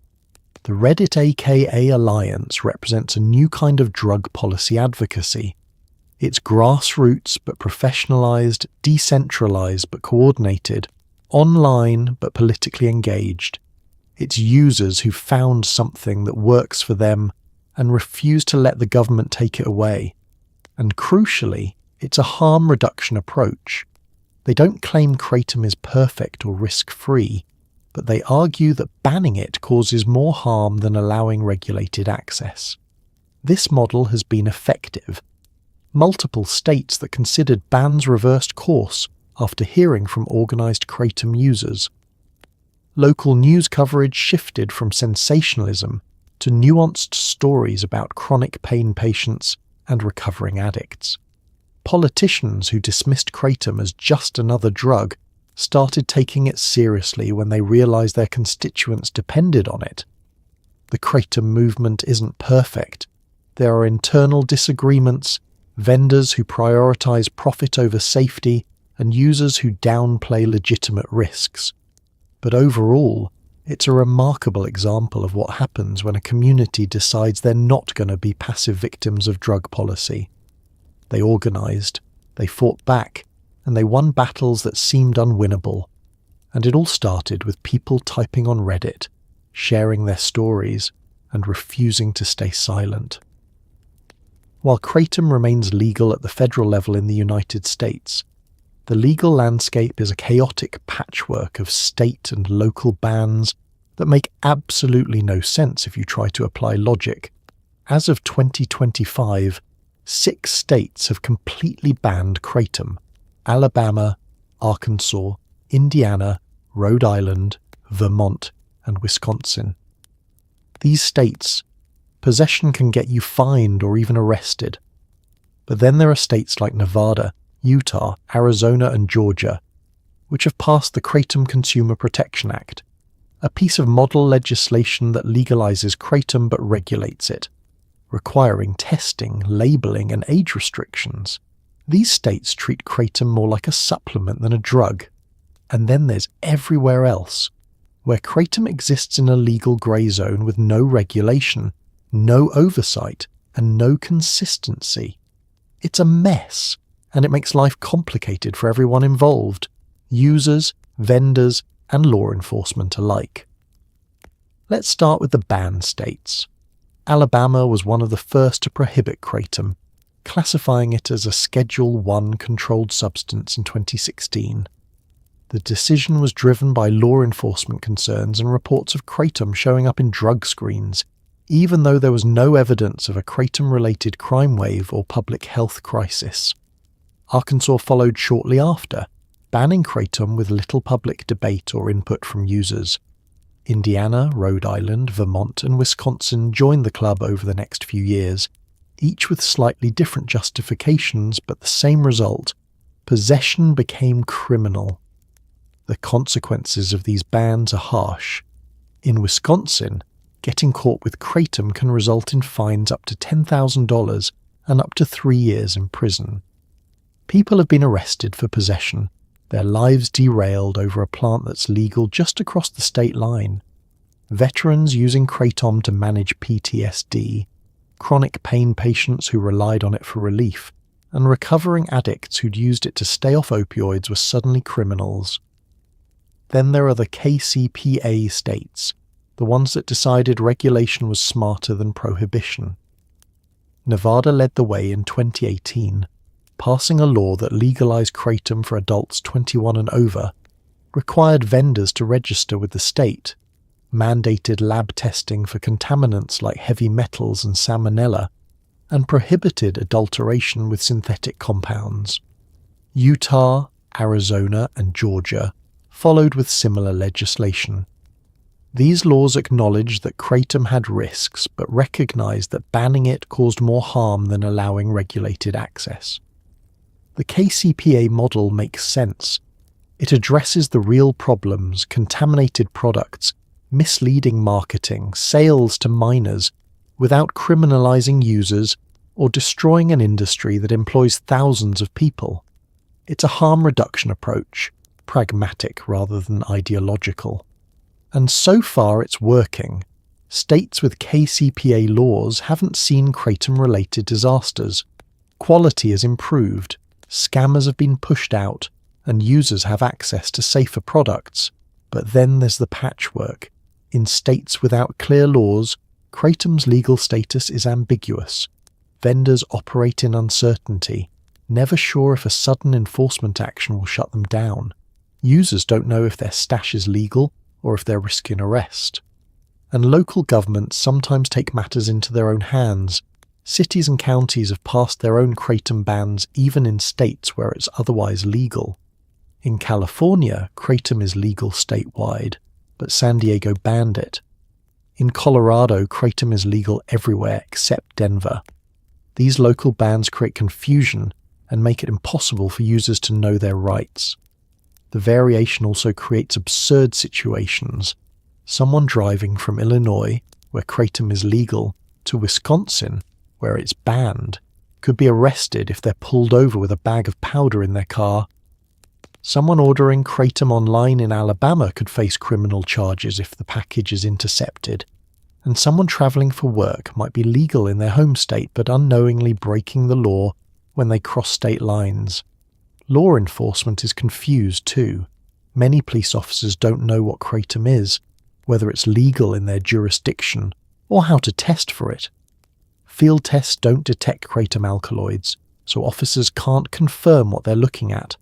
The Reddit AKA Alliance represents a new kind of drug policy advocacy. It's grassroots but professionalized, decentralized but coordinated, online but politically engaged. It's users who found something that works for them and refuse to let the government take it away. And crucially, it's a harm reduction approach. They don't claim Kratom is perfect or risk-free, but they argue that banning it causes more harm than allowing regulated access. This model has been effective. Multiple states that considered bans reversed course after hearing from organized Kratom users. Local news coverage shifted from sensationalism to nuanced stories about chronic pain patients and recovering addicts. Politicians who dismissed Kratom as just another drug started taking it seriously when they realized their constituents depended on it. The Kratom movement isn't perfect. There are internal disagreements, vendors who prioritize profit over safety, and users who downplay legitimate risks. But overall, it's a remarkable example of what happens when a community decides they're not going to be passive victims of drug policy. They organized, they fought back, and they won battles that seemed unwinnable. And it all started with people typing on Reddit, sharing their stories, and refusing to stay silent. While Kratom remains legal at the federal level in the United States, the legal landscape is a chaotic patchwork of state and local bans that make absolutely no sense if you try to apply logic. As of 2025, 6 states have completely banned Kratom: Alabama, Arkansas, Indiana, Rhode Island, Vermont, and Wisconsin. These states, possession can get you fined or even arrested. But then there are states like Nevada, Utah, Arizona, and Georgia, which have passed the Kratom Consumer Protection Act, a piece of model legislation that legalizes Kratom but regulates it, requiring testing, labeling, and age restrictions. These states treat Kratom more like a supplement than a drug. And then there's everywhere else, where kratom exists in a legal grey zone with no regulation, no oversight, and no consistency. It's a mess, and it makes life complicated for everyone involved, users, vendors, and law enforcement alike. Let's start with the banned states. Alabama was one of the first to prohibit kratom, classifying it as a Schedule I controlled substance in 2016. The decision was driven by law enforcement concerns and reports of kratom showing up in drug screens, even though there was no evidence of a kratom-related crime wave or public health crisis. Arkansas followed shortly after, banning kratom with little public debate or input from users. Indiana, Rhode Island, Vermont, and Wisconsin joined the club over the next few years, each with slightly different justifications but the same result: possession became criminal. The consequences of these bans are harsh. In Wisconsin, getting caught with kratom can result in fines up to $10,000 and up to 3 years in prison. People have been arrested for possession, their lives derailed over a plant that's legal just across the state line. Veterans using kratom to manage PTSD, chronic pain patients who relied on it for relief, and recovering addicts who'd used it to stay off opioids were suddenly criminals. Then there are the KCPA states, the ones that decided regulation was smarter than prohibition. Nevada led the way in 2018, passing a law that legalized kratom for adults 21 and over, required vendors to register with the state, mandated lab testing for contaminants like heavy metals and Salmonella, and prohibited adulteration with synthetic compounds. Utah, Arizona, and Georgia followed with similar legislation. These laws acknowledged that kratom had risks, but recognized that banning it caused more harm than allowing regulated access. The KCPA model makes sense. It addresses the real problems: contaminated products, misleading marketing, sales to minors, without criminalizing users or destroying an industry that employs thousands of people. It's a harm reduction approach, pragmatic rather than ideological. And so far it's working. States with KCPA laws haven't seen kratom-related disasters. Quality has improved, scammers have been pushed out, and users have access to safer products. But then there's the patchwork. In states without clear laws, kratom's legal status is ambiguous. Vendors operate in uncertainty, never sure if a sudden enforcement action will shut them down. Users don't know if their stash is legal or if they're risking arrest. And local governments sometimes take matters into their own hands. Cities and counties have passed their own kratom bans even in states where it's otherwise legal. In California, kratom is legal statewide, but San Diego banned it. In Colorado, kratom is legal everywhere except Denver. These local bans create confusion and make it impossible for users to know their rights. The variation also creates absurd situations. Someone driving from Illinois, where kratom is legal, to Wisconsin, where it's banned, could be arrested if they're pulled over with a bag of powder in their car. Someone ordering kratom online in Alabama could face criminal charges if the package is intercepted. And someone traveling for work might be legal in their home state but unknowingly breaking the law when they cross state lines. Law enforcement is confused too. Many police officers don't know what kratom is, whether it's legal in their jurisdiction, or how to test for it. Field tests don't detect kratom alkaloids, so officers can't confirm what they're looking at.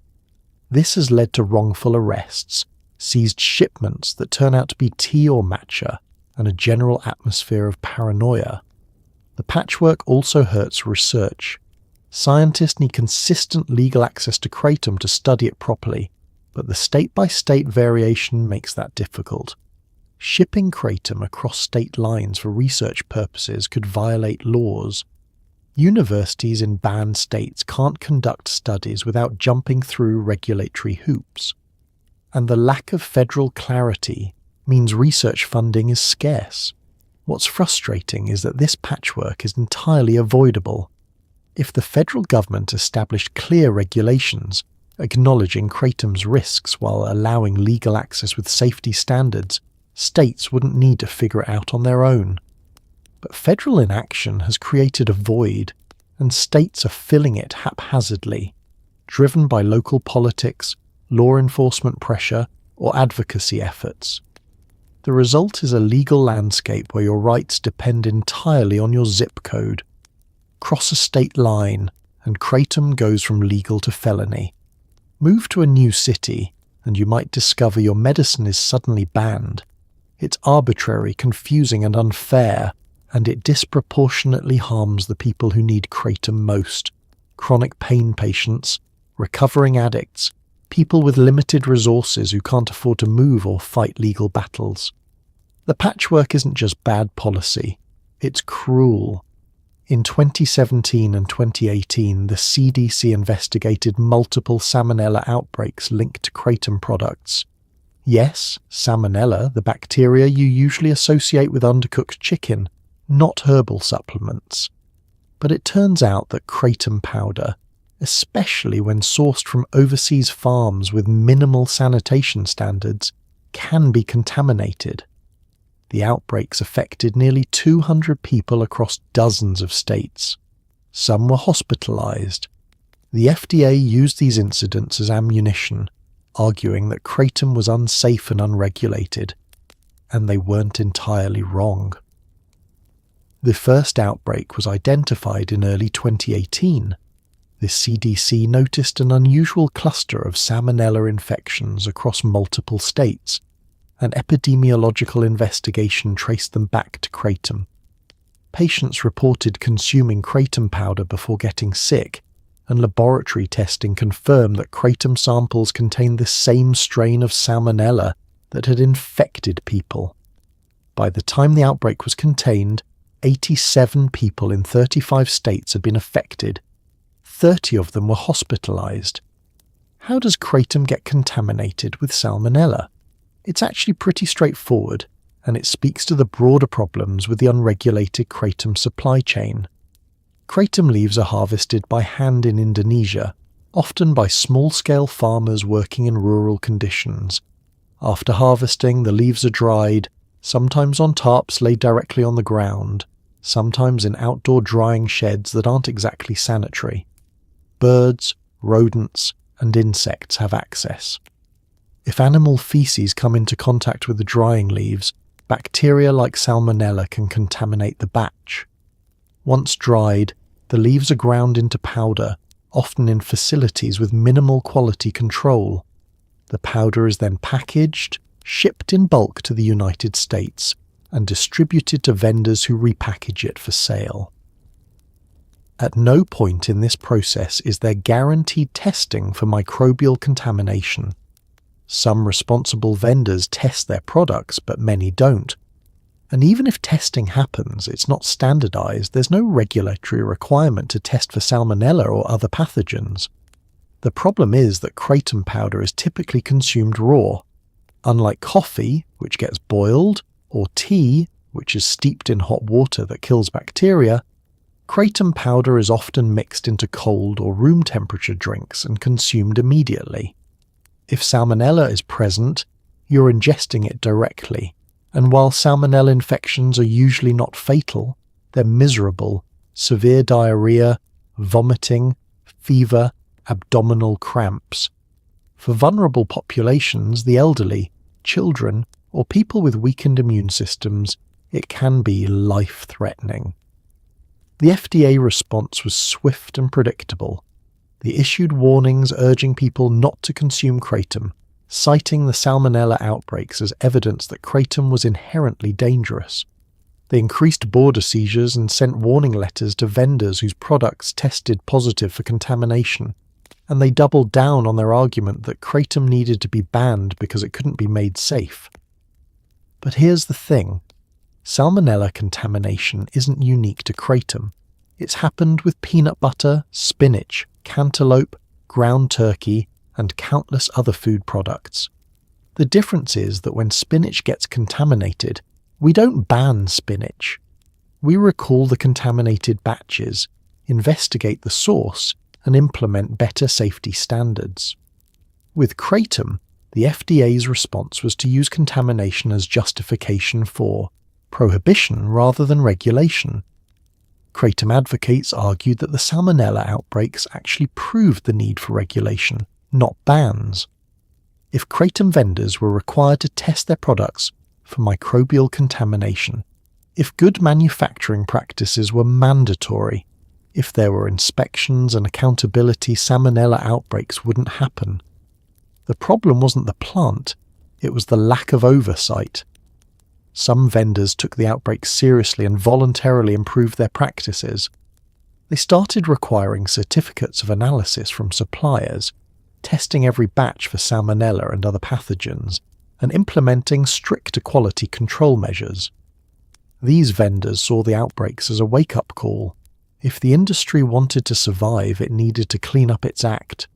This has led to wrongful arrests, seized shipments that turn out to be tea or matcha, and a general atmosphere of paranoia. The patchwork also hurts research. Scientists need consistent legal access to kratom to study it properly, but the state-by-state variation makes that difficult. Shipping kratom across state lines for research purposes could violate laws. Universities in banned states can't conduct studies without jumping through regulatory hoops. And the lack of federal clarity means research funding is scarce. What's frustrating is that this patchwork is entirely avoidable. If the federal government established clear regulations, Acknowledging Kratom's risks while allowing legal access with safety standards, states wouldn't need to figure it out on their own. But federal inaction has created a void, and states are filling it haphazardly, driven by local politics, law enforcement pressure, or advocacy efforts. The result is a legal landscape where your rights depend entirely on your zip code. Cross a state line, and Kratom goes from legal to felony. Move to a new city, and you might discover your medicine is suddenly banned. It's arbitrary, confusing, and unfair, and it disproportionately harms the people who need Kratom most: chronic pain patients, recovering addicts, people with limited resources who can't afford to move or fight legal battles. The patchwork isn't just bad policy, it's cruel. In 2017 and 2018, the CDC investigated multiple Salmonella outbreaks linked to Kratom products. Yes, Salmonella, the bacteria you usually associate with undercooked chicken, not herbal supplements. But it turns out that Kratom powder, especially when sourced from overseas farms with minimal sanitation standards, can be contaminated. The outbreaks affected nearly 200 people across dozens of states. Some were hospitalized. The FDA used these incidents as ammunition, arguing that Kratom was unsafe and unregulated, and they weren't entirely wrong. The first outbreak was identified in early 2018. The CDC noticed an unusual cluster of Salmonella infections across multiple states. An epidemiological investigation traced them back to Kratom. Patients reported consuming Kratom powder before getting sick, and laboratory testing confirmed that Kratom samples contained the same strain of Salmonella that had infected people. By the time the outbreak was contained, 87 people in 35 states had been affected. 30 of them were hospitalized. How does Kratom get contaminated with Salmonella? It's actually pretty straightforward, and it speaks to the broader problems with the unregulated Kratom supply chain. Kratom leaves are harvested by hand in Indonesia, often by small-scale farmers working in rural conditions. After harvesting, the leaves are dried, sometimes on tarps laid directly on the ground, sometimes in outdoor drying sheds that aren't exactly sanitary. Birds, rodents, and insects have access. If animal feces come into contact with the drying leaves, bacteria like Salmonella can contaminate the batch. Once dried, the leaves are ground into powder, often in facilities with minimal quality control. The powder is then packaged, shipped in bulk to the United States, and distributed to vendors who repackage it for sale. At no point in this process is there guaranteed testing for microbial contamination. Some responsible vendors test their products, but many don't. And even if testing happens, it's not standardized. There's no regulatory requirement to test for Salmonella or other pathogens. The problem is that Kratom powder is typically consumed raw. Unlike coffee, which gets boiled, or tea, which is steeped in hot water that kills bacteria, Kratom powder is often mixed into cold or room temperature drinks and consumed immediately. If Salmonella is present, you're ingesting it directly, and while Salmonella infections are usually not fatal, they're miserable: severe diarrhea, vomiting, fever, abdominal cramps. For vulnerable populations, the elderly, children, or people with weakened immune systems, it can be life-threatening. The FDA response was swift and predictable. They issued warnings urging people not to consume Kratom, citing the Salmonella outbreaks as evidence that Kratom was inherently dangerous. They increased border seizures and sent warning letters to vendors whose products tested positive for contamination, and they doubled down on their argument that Kratom needed to be banned because it couldn't be made safe. But here's the thing: Salmonella contamination isn't unique to Kratom. It's happened with peanut butter, spinach, cantaloupe, ground turkey, and countless other food products. The difference is that when spinach gets contaminated, we don't ban spinach. We recall the contaminated batches, investigate the source, and implement better safety standards. With Kratom, the FDA's response was to use contamination as justification for prohibition rather than regulation. Kratom advocates argued that the Salmonella outbreaks actually proved the need for regulation, not bans. If Kratom vendors were required to test their products for microbial contamination, if good manufacturing practices were mandatory, if there were inspections and accountability, Salmonella outbreaks wouldn't happen. The problem wasn't the plant, it was the lack of oversight. Some vendors took the outbreak seriously and voluntarily improved their practices. They started requiring certificates of analysis from suppliers, testing every batch for Salmonella and other pathogens, and implementing stricter quality control measures. These vendors saw the outbreaks as a wake-up call. If the industry wanted to survive, it needed to clean up its act.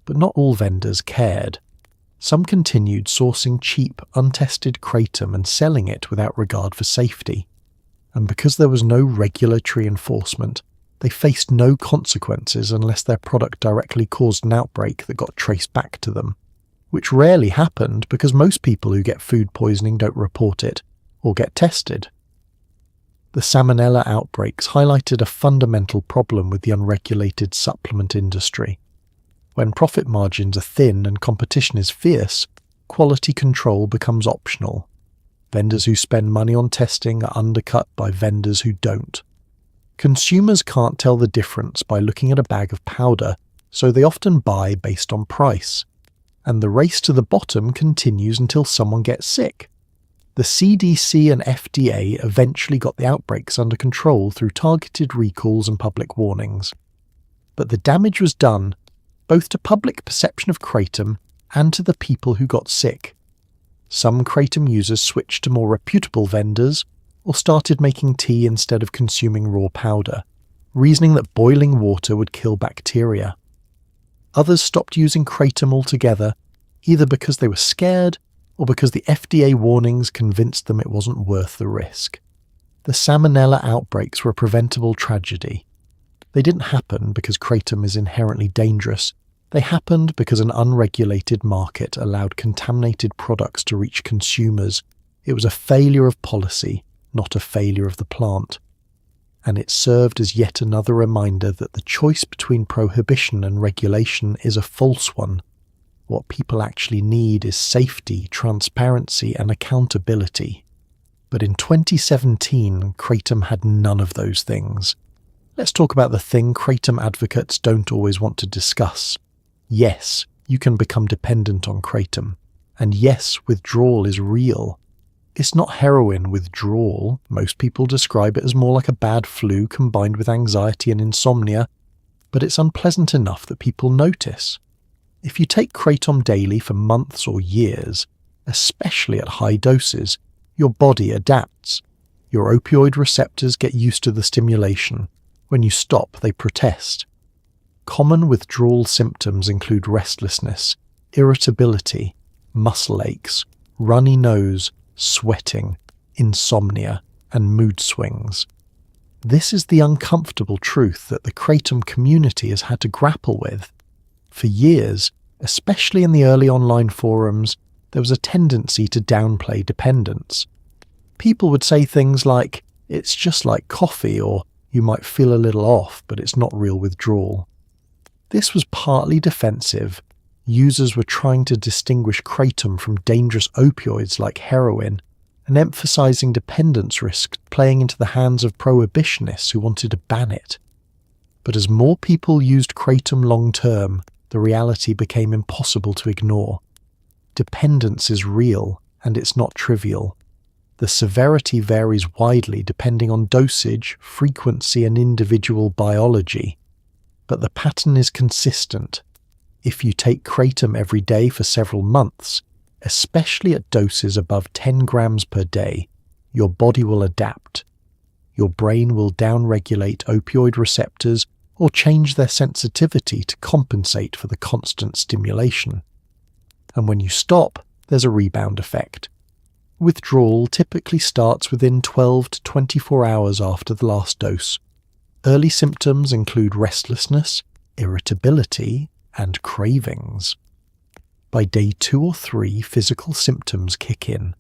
But not all vendors cared. Some continued sourcing cheap, untested Kratom and selling it without regard for safety. And because there was no regulatory enforcement, they faced no consequences unless their product directly caused an outbreak that got traced back to them, which rarely happened because most people who get food poisoning don't report it or get tested. The Salmonella outbreaks highlighted a fundamental problem with the unregulated supplement industry. When profit margins are thin and competition is fierce, quality control becomes optional. Vendors who spend money on testing are undercut by vendors who don't. Consumers can't tell the difference by looking at a bag of powder, so they often buy based on price. And the race to the bottom continues until someone gets sick. The CDC and FDA eventually got the outbreaks under control through targeted recalls and public warnings. But the damage was done, both to public perception of Kratom and to the people who got sick. Some Kratom users switched to more reputable vendors or started making tea instead of consuming raw powder, reasoning that boiling water would kill bacteria. Others stopped using Kratom altogether, either because they were scared or because the FDA warnings convinced them it wasn't worth the risk. The Salmonella outbreaks were a preventable tragedy. They didn't happen because Kratom is inherently dangerous. They happened because an unregulated market allowed contaminated products to reach consumers. It was a failure of policy, not a failure of the plant. And it served as yet another reminder that the choice between prohibition and regulation is a false one. What people actually need is safety, transparency, and accountability. But in 2017, Kratom had none of those things. Let's talk about the thing Kratom advocates don't always want to discuss. Yes, you can become dependent on Kratom. And yes, withdrawal is real. It's not heroin withdrawal. Most people describe it as more like a bad flu combined with anxiety and insomnia, but it's unpleasant enough that people notice. If you take Kratom daily for months or years, especially at high doses, your body adapts. Your opioid receptors get used to the stimulation. When you stop, they protest. Common withdrawal symptoms include restlessness, irritability, muscle aches, runny nose, sweating, insomnia, and mood swings. This is the uncomfortable truth that the Kratom community has had to grapple with. For years, especially in the early online forums, there was a tendency to downplay dependence. People would say things like, "It's just like coffee," or "You might feel a little off, but it's not real withdrawal." This was partly defensive. Users were trying to distinguish Kratom from dangerous opioids like heroin, and emphasizing dependence risk playing into the hands of prohibitionists who wanted to ban it. But as more people used Kratom long-term, the reality became impossible to ignore. Dependence is real, and it's not trivial. The severity varies widely depending on dosage, frequency, and individual biology. But the pattern is consistent. If you take Kratom every day for several months, especially at doses above 10 grams per day, your body will adapt. Your brain will downregulate opioid receptors or change their sensitivity to compensate for the constant stimulation. And when you stop, there's a rebound effect. Withdrawal typically starts within 12 to 24 hours after the last dose. Early symptoms include restlessness, irritability, and cravings. By day 2 or 3, physical symptoms kick in.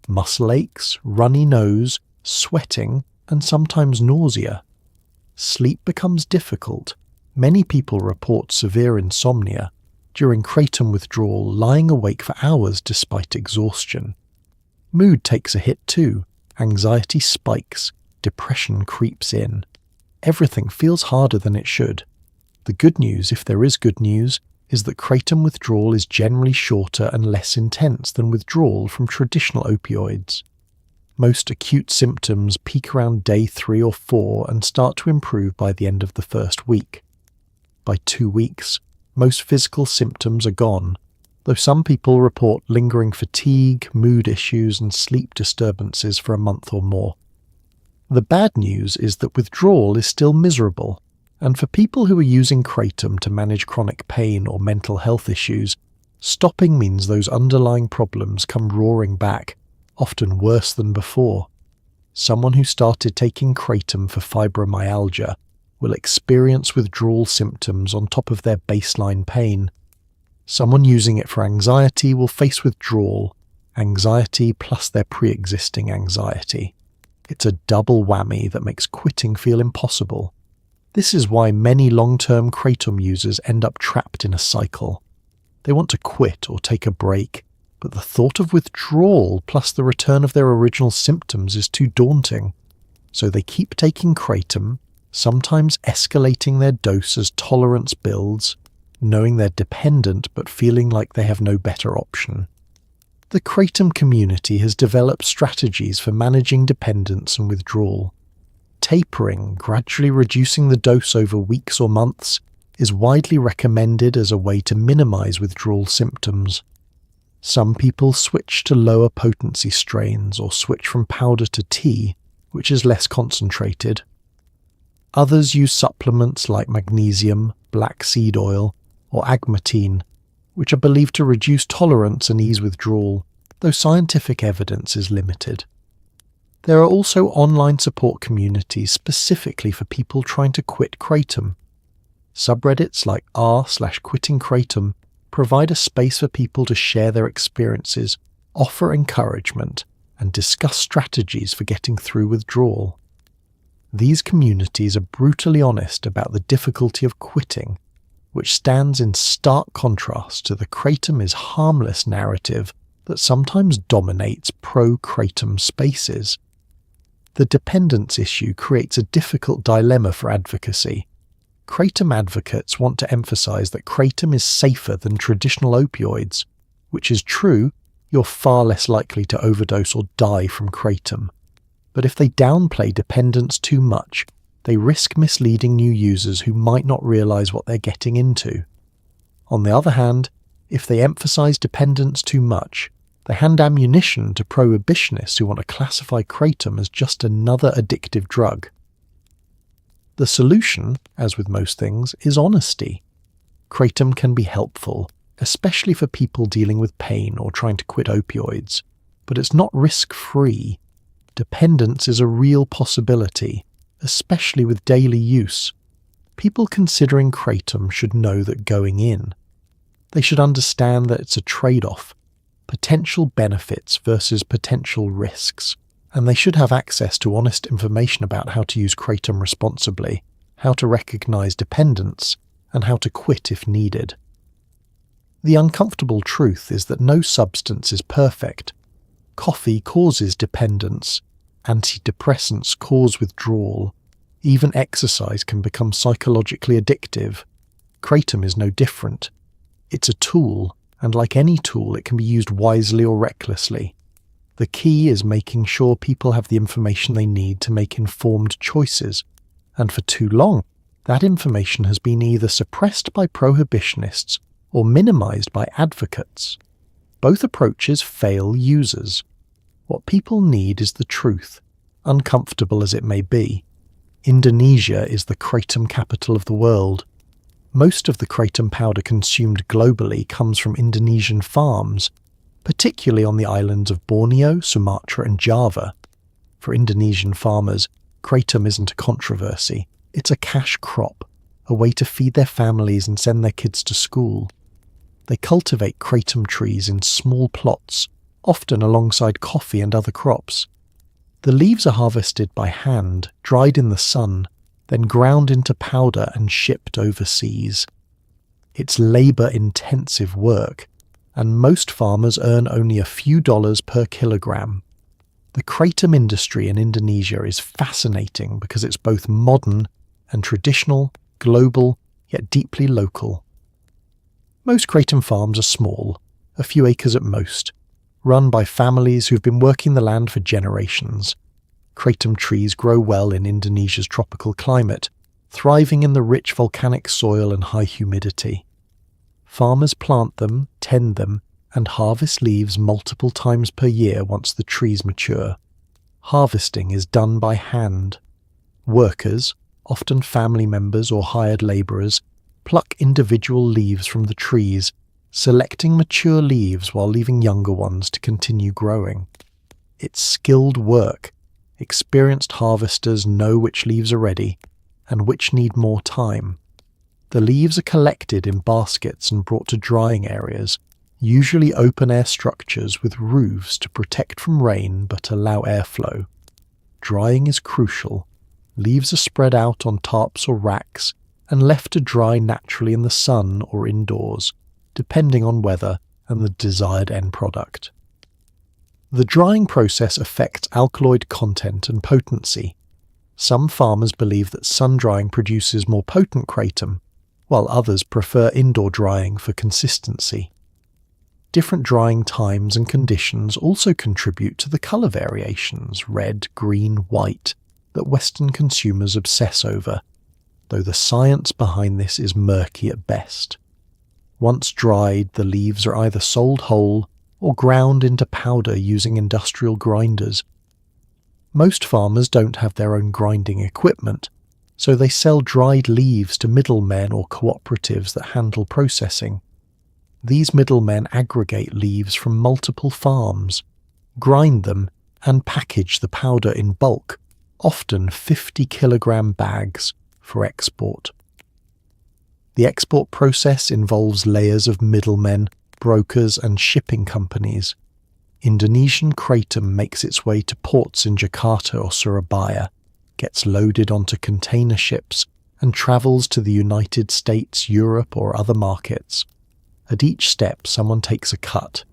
Muscle aches, runny nose, sweating, and sometimes nausea. Sleep becomes difficult. Many people report severe insomnia. During kratom withdrawal, lying awake for hours despite exhaustion. Mood takes a hit too. Anxiety spikes. Depression creeps in. Everything feels harder than it should. The good news, if there is good news, is that kratom withdrawal is generally shorter and less intense than withdrawal from traditional opioids. Most acute symptoms peak around day 3 or 4 and start to improve by the end of the first week. By 2 weeks, most physical symptoms are gone, though some people report lingering fatigue, mood issues, and sleep disturbances for a month or more. The bad news is that withdrawal is still miserable, and for people who are using kratom to manage chronic pain or mental health issues, stopping means those underlying problems come roaring back, often worse than before. Someone who started taking kratom for fibromyalgia will experience withdrawal symptoms on top of their baseline pain. Someone using it for anxiety will face withdrawal, anxiety plus their pre-existing anxiety. It's a double whammy that makes quitting feel impossible. This is why many long-term kratom users end up trapped in a cycle. They want to quit or take a break, but the thought of withdrawal plus the return of their original symptoms is too daunting. So they keep taking kratom, sometimes escalating their dose as tolerance builds, knowing they're dependent but feeling like they have no better option. The kratom community has developed strategies for managing dependence and withdrawal. Tapering, gradually reducing the dose over weeks or months, is widely recommended as a way to minimize withdrawal symptoms. Some people switch to lower potency strains or switch from powder to tea, which is less concentrated. Others use supplements like magnesium, black seed oil, or agmatine, which are believed to reduce tolerance and ease withdrawal, though scientific evidence is limited. There are also online support communities specifically for people trying to quit kratom. Subreddits like r/quittingkratom provide a space for people to share their experiences, offer encouragement, and discuss strategies for getting through withdrawal. These communities are brutally honest about the difficulty of quitting, which stands in stark contrast to the kratom is harmless narrative that sometimes dominates pro-kratom spaces. The dependence issue creates a difficult dilemma for advocacy. Kratom advocates want to emphasize that kratom is safer than traditional opioids, which is true. You're far less likely to overdose or die from kratom. But if they downplay dependence too much, they risk misleading new users who might not realize what they're getting into. On the other hand, if they emphasize dependence too much, they hand ammunition to prohibitionists who want to classify kratom as just another addictive drug. The solution, as with most things, is honesty. Kratom can be helpful, especially for people dealing with pain or trying to quit opioids, but it's not risk-free. Dependence is a real possibility, especially with daily use. People considering kratom should know that going in. They should understand that it's a trade-off, potential benefits versus potential risks, and they should have access to honest information about how to use kratom responsibly, how to recognize dependence, and how to quit if needed. The uncomfortable truth is that no substance is perfect. Coffee causes dependence, antidepressants cause withdrawal, even exercise can become psychologically addictive. Kratom is no different. It's a tool, and like any tool, it can be used wisely or recklessly. The key is making sure people have the information they need to make informed choices, and for too long, that information has been either suppressed by prohibitionists or minimized by advocates. Both approaches fail users. What people need is the truth, uncomfortable as it may be. Indonesia is the kratom capital of the world. Most of the kratom powder consumed globally comes from Indonesian farms, particularly on the islands of Borneo, Sumatra and Java. For Indonesian farmers, kratom isn't a controversy. It's a cash crop, a way to feed their families and send their kids to school. They cultivate kratom trees in small plots, often alongside coffee and other crops. The leaves are harvested by hand, dried in the sun, then ground into powder and shipped overseas. It's labour-intensive work, and most farmers earn only a few dollars per kilogram. The kratom industry in Indonesia is fascinating because it's both modern and traditional, global, yet deeply local. Most kratom farms are small, a few acres at most, run by families who've been working the land for generations. Kratom trees grow well in Indonesia's tropical climate, thriving in the rich volcanic soil and high humidity. Farmers plant them, tend them, and harvest leaves multiple times per year once the trees mature. Harvesting is done by hand. Workers, often family members or hired labourers, pluck individual leaves from the trees, selecting mature leaves while leaving younger ones to continue growing. It's skilled work. Experienced harvesters know which leaves are ready and which need more time. The leaves are collected in baskets and brought to drying areas, usually open-air structures with roofs to protect from rain but allow airflow. Drying is crucial. Leaves are spread out on tarps or racks and left to dry naturally in the sun or indoors, depending on weather and the desired end product. The drying process affects alkaloid content and potency. Some farmers believe that sun-drying produces more potent kratom, while others prefer indoor drying for consistency. Different drying times and conditions also contribute to the colour variations, red, green, white, that Western consumers obsess over, though the science behind this is murky at best. Once dried, the leaves are either sold whole or ground into powder using industrial grinders. Most farmers don't have their own grinding equipment, so they sell dried leaves to middlemen or cooperatives that handle processing. These middlemen aggregate leaves from multiple farms, grind them, and package the powder in bulk, often 50-kilogram bags, for export. The export process involves layers of middlemen, brokers, and shipping companies. Indonesian kratom makes its way to ports in Jakarta or Surabaya, gets loaded onto container ships, and travels to the United States, Europe, or other markets. At each step, someone takes a cut.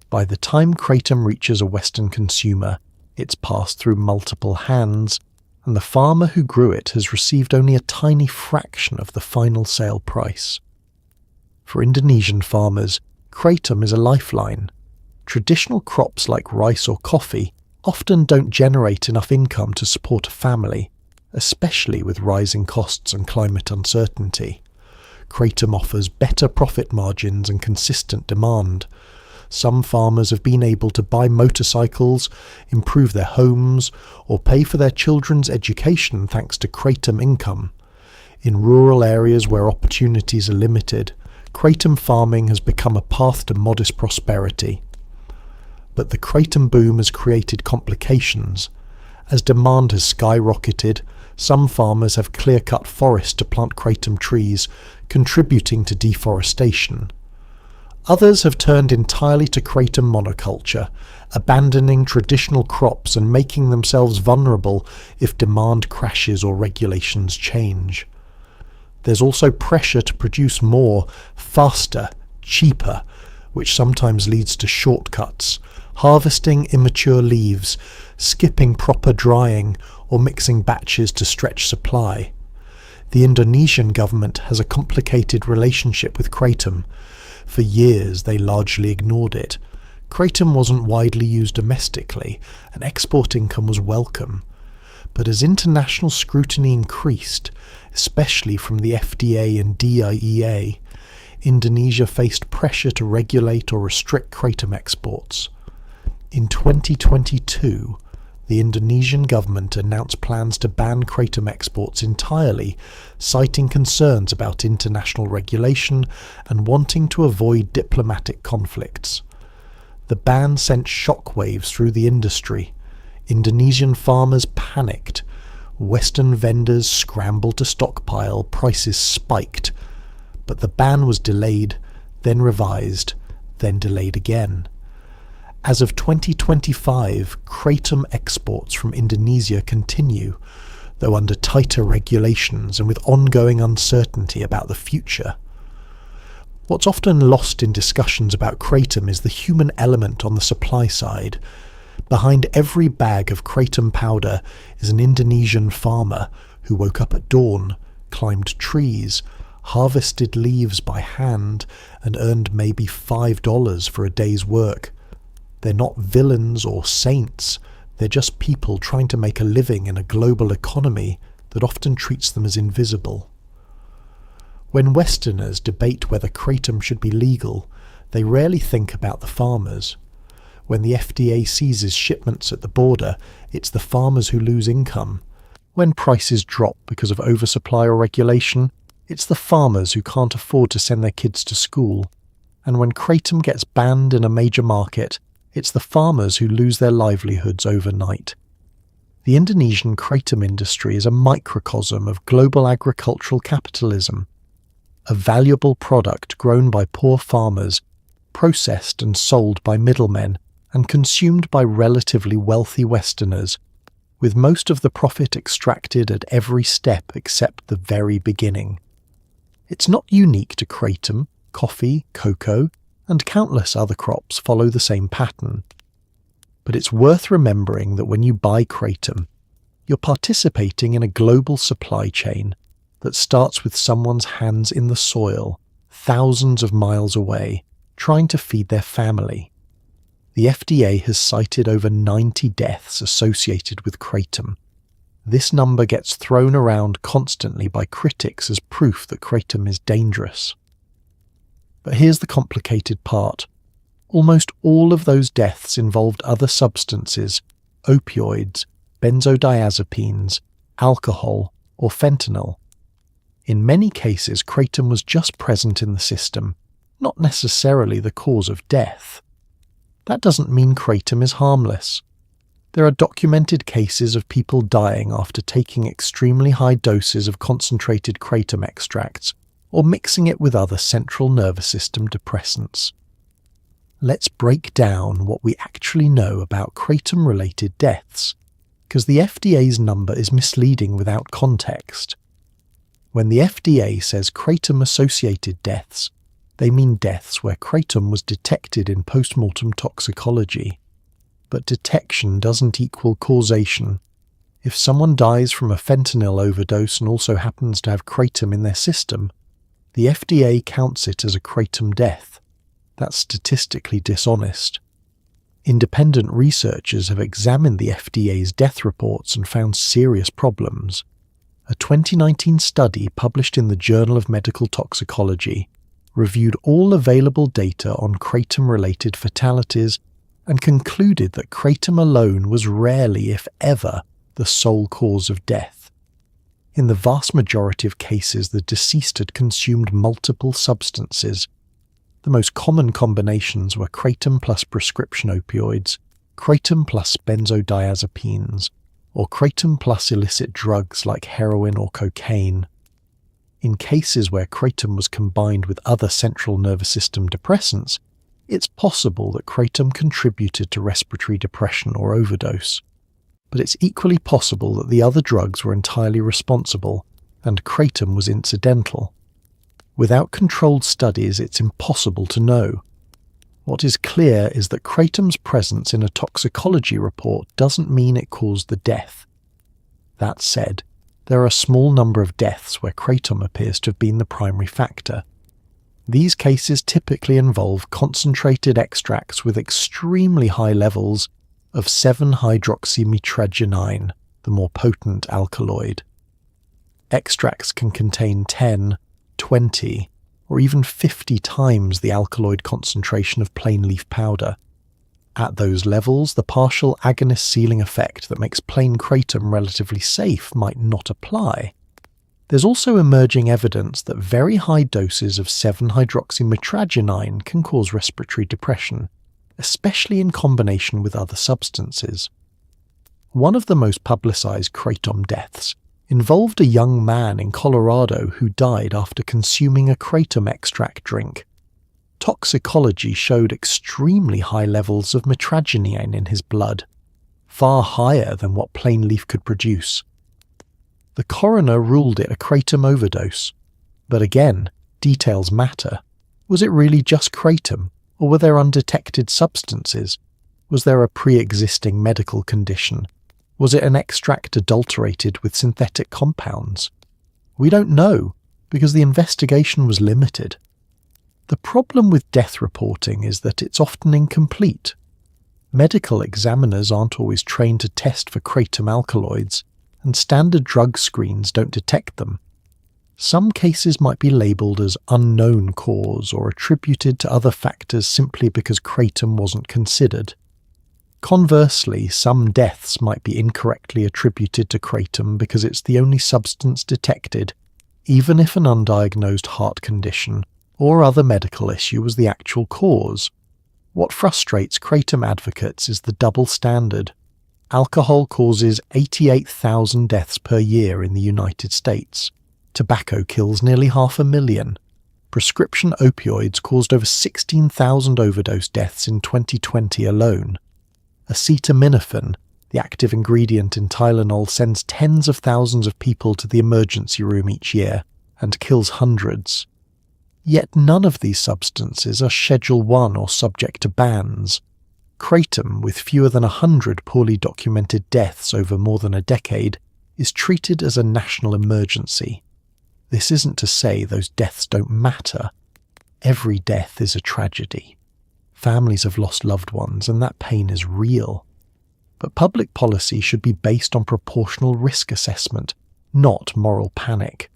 By the time kratom reaches a Western consumer, it's passed through multiple hands, and the farmer who grew it has received only a tiny fraction of the final sale price. For Indonesian farmers, kratom is a lifeline. Traditional crops like rice or coffee often don't generate enough income to support a family, especially with rising costs and climate uncertainty. Kratom offers better profit margins and consistent demand. Some farmers have been able to buy motorcycles, improve their homes, or pay for their children's education thanks to kratom income. In rural areas where opportunities are limited, kratom farming has become a path to modest prosperity. But the kratom boom has created complications. As demand has skyrocketed, some farmers have clear-cut forests to plant kratom trees, contributing to deforestation. Others have turned entirely to kratom monoculture, abandoning traditional crops and making themselves vulnerable if demand crashes or regulations change. There's also pressure to produce more, faster, cheaper, which sometimes leads to shortcuts, harvesting immature leaves, skipping proper drying, or mixing batches to stretch supply. The Indonesian government has a complicated relationship with kratom. For years they largely ignored it. Kratom wasn't widely used domestically, and export income was welcome. But as international scrutiny increased, especially from the FDA and DIEA, Indonesia faced pressure to regulate or restrict kratom exports. In 2022, the Indonesian government announced plans to ban kratom exports entirely, citing concerns about international regulation and wanting to avoid diplomatic conflicts. The ban sent shockwaves through the industry. Indonesian farmers panicked. Western vendors scrambled to stockpile, prices spiked. But the ban was delayed, then revised, then delayed again. As of 2025, Kratom exports from Indonesia continue, though under tighter regulations and with ongoing uncertainty about the future. What's often lost in discussions about Kratom is the human element on the supply side. Behind every bag of Kratom powder is an Indonesian farmer who woke up at dawn, climbed trees, harvested leaves by hand, and earned maybe $5 for a day's work. They're not villains or saints, they're just people trying to make a living in a global economy that often treats them as invisible. When Westerners debate whether Kratom should be legal, they rarely think about the farmers. When the FDA seizes shipments at the border, it's the farmers who lose income. When prices drop because of oversupply or regulation, it's the farmers who can't afford to send their kids to school. And when Kratom gets banned in a major market, it's the farmers who lose their livelihoods overnight. The Indonesian Kratom industry is a microcosm of global agricultural capitalism. A valuable product grown by poor farmers, processed and sold by middlemen, and consumed by relatively wealthy Westerners, with most of the profit extracted at every step except the very beginning. It's not unique to Kratom, coffee, cocoa, and countless other crops follow the same pattern. But it's worth remembering that when you buy Kratom, you're participating in a global supply chain that starts with someone's hands in the soil, thousands of miles away, trying to feed their family. The FDA has cited over 90 deaths associated with Kratom. This number gets thrown around constantly by critics as proof that Kratom is dangerous. But here's the complicated part. Almost all of those deaths involved other substances, opioids, benzodiazepines, alcohol, or fentanyl. In many cases, Kratom was just present in the system, not necessarily the cause of death. That doesn't mean Kratom is harmless. There are documented cases of people dying after taking extremely high doses of concentrated Kratom extracts or mixing it with other central nervous system depressants. Let's break down what we actually know about Kratom-related deaths, because the FDA's number is misleading without context. When the FDA says Kratom-associated deaths, they mean deaths where Kratom was detected in post-mortem toxicology. But detection doesn't equal causation. If someone dies from a fentanyl overdose and also happens to have Kratom in their system, the FDA counts it as a Kratom death. That's statistically dishonest. Independent researchers have examined the FDA's death reports and found serious problems. A 2019 study published in the Journal of Medical Toxicology reviewed all available data on Kratom-related fatalities and concluded that Kratom alone was rarely, if ever, the sole cause of death. In the vast majority of cases, the deceased had consumed multiple substances. The most common combinations were Kratom plus prescription opioids, Kratom plus benzodiazepines, or Kratom plus illicit drugs like heroin or cocaine. In cases where Kratom was combined with other central nervous system depressants, it's possible that Kratom contributed to respiratory depression or overdose. But it's equally possible that the other drugs were entirely responsible, and Kratom was incidental. Without controlled studies, it's impossible to know. What is clear is that Kratom's presence in a toxicology report doesn't mean it caused the death. That said, there are a small number of deaths where Kratom appears to have been the primary factor. These cases typically involve concentrated extracts with extremely high levels of 7-hydroxymitragynine, the more potent alkaloid. Extracts can contain 10, 20, or even 50 times the alkaloid concentration of plain leaf powder. At those levels, the partial agonist ceiling effect that makes plain Kratom relatively safe might not apply. There's also emerging evidence that very high doses of 7-hydroxymitragynine can cause respiratory depression, especially in combination with other substances. One of the most publicized Kratom deaths involved a young man in Colorado who died after consuming a Kratom extract drink. Toxicology showed extremely high levels of mitragynine in his blood, far higher than what plain leaf could produce. The coroner ruled it a kratom overdose, but again, details matter. Was it really just kratom, or were there undetected substances? Was there a pre-existing medical condition? Was it an extract adulterated with synthetic compounds? We don't know, because the investigation was limited. The problem with death reporting is that it's often incomplete. Medical examiners aren't always trained to test for kratom alkaloids, and standard drug screens don't detect them. Some cases might be labelled as unknown cause or attributed to other factors simply because kratom wasn't considered. Conversely, some deaths might be incorrectly attributed to kratom because it's the only substance detected, even if an undiagnosed heart condition or other medical issue was the actual cause. What frustrates kratom advocates is the double standard. Alcohol causes 88,000 deaths per year in the United States. Tobacco kills nearly 500,000. Prescription opioids caused over 16,000 overdose deaths in 2020 alone. Acetaminophen, the active ingredient in Tylenol, sends tens of thousands of people to the emergency room each year and kills hundreds. Yet none of these substances are Schedule 1 or subject to bans. Kratom, with fewer than 100 poorly documented deaths over more than a decade, is treated as a national emergency. This isn't to say those deaths don't matter. Every death is a tragedy. Families have lost loved ones, and that pain is real. But public policy should be based on proportional risk assessment, not moral panic.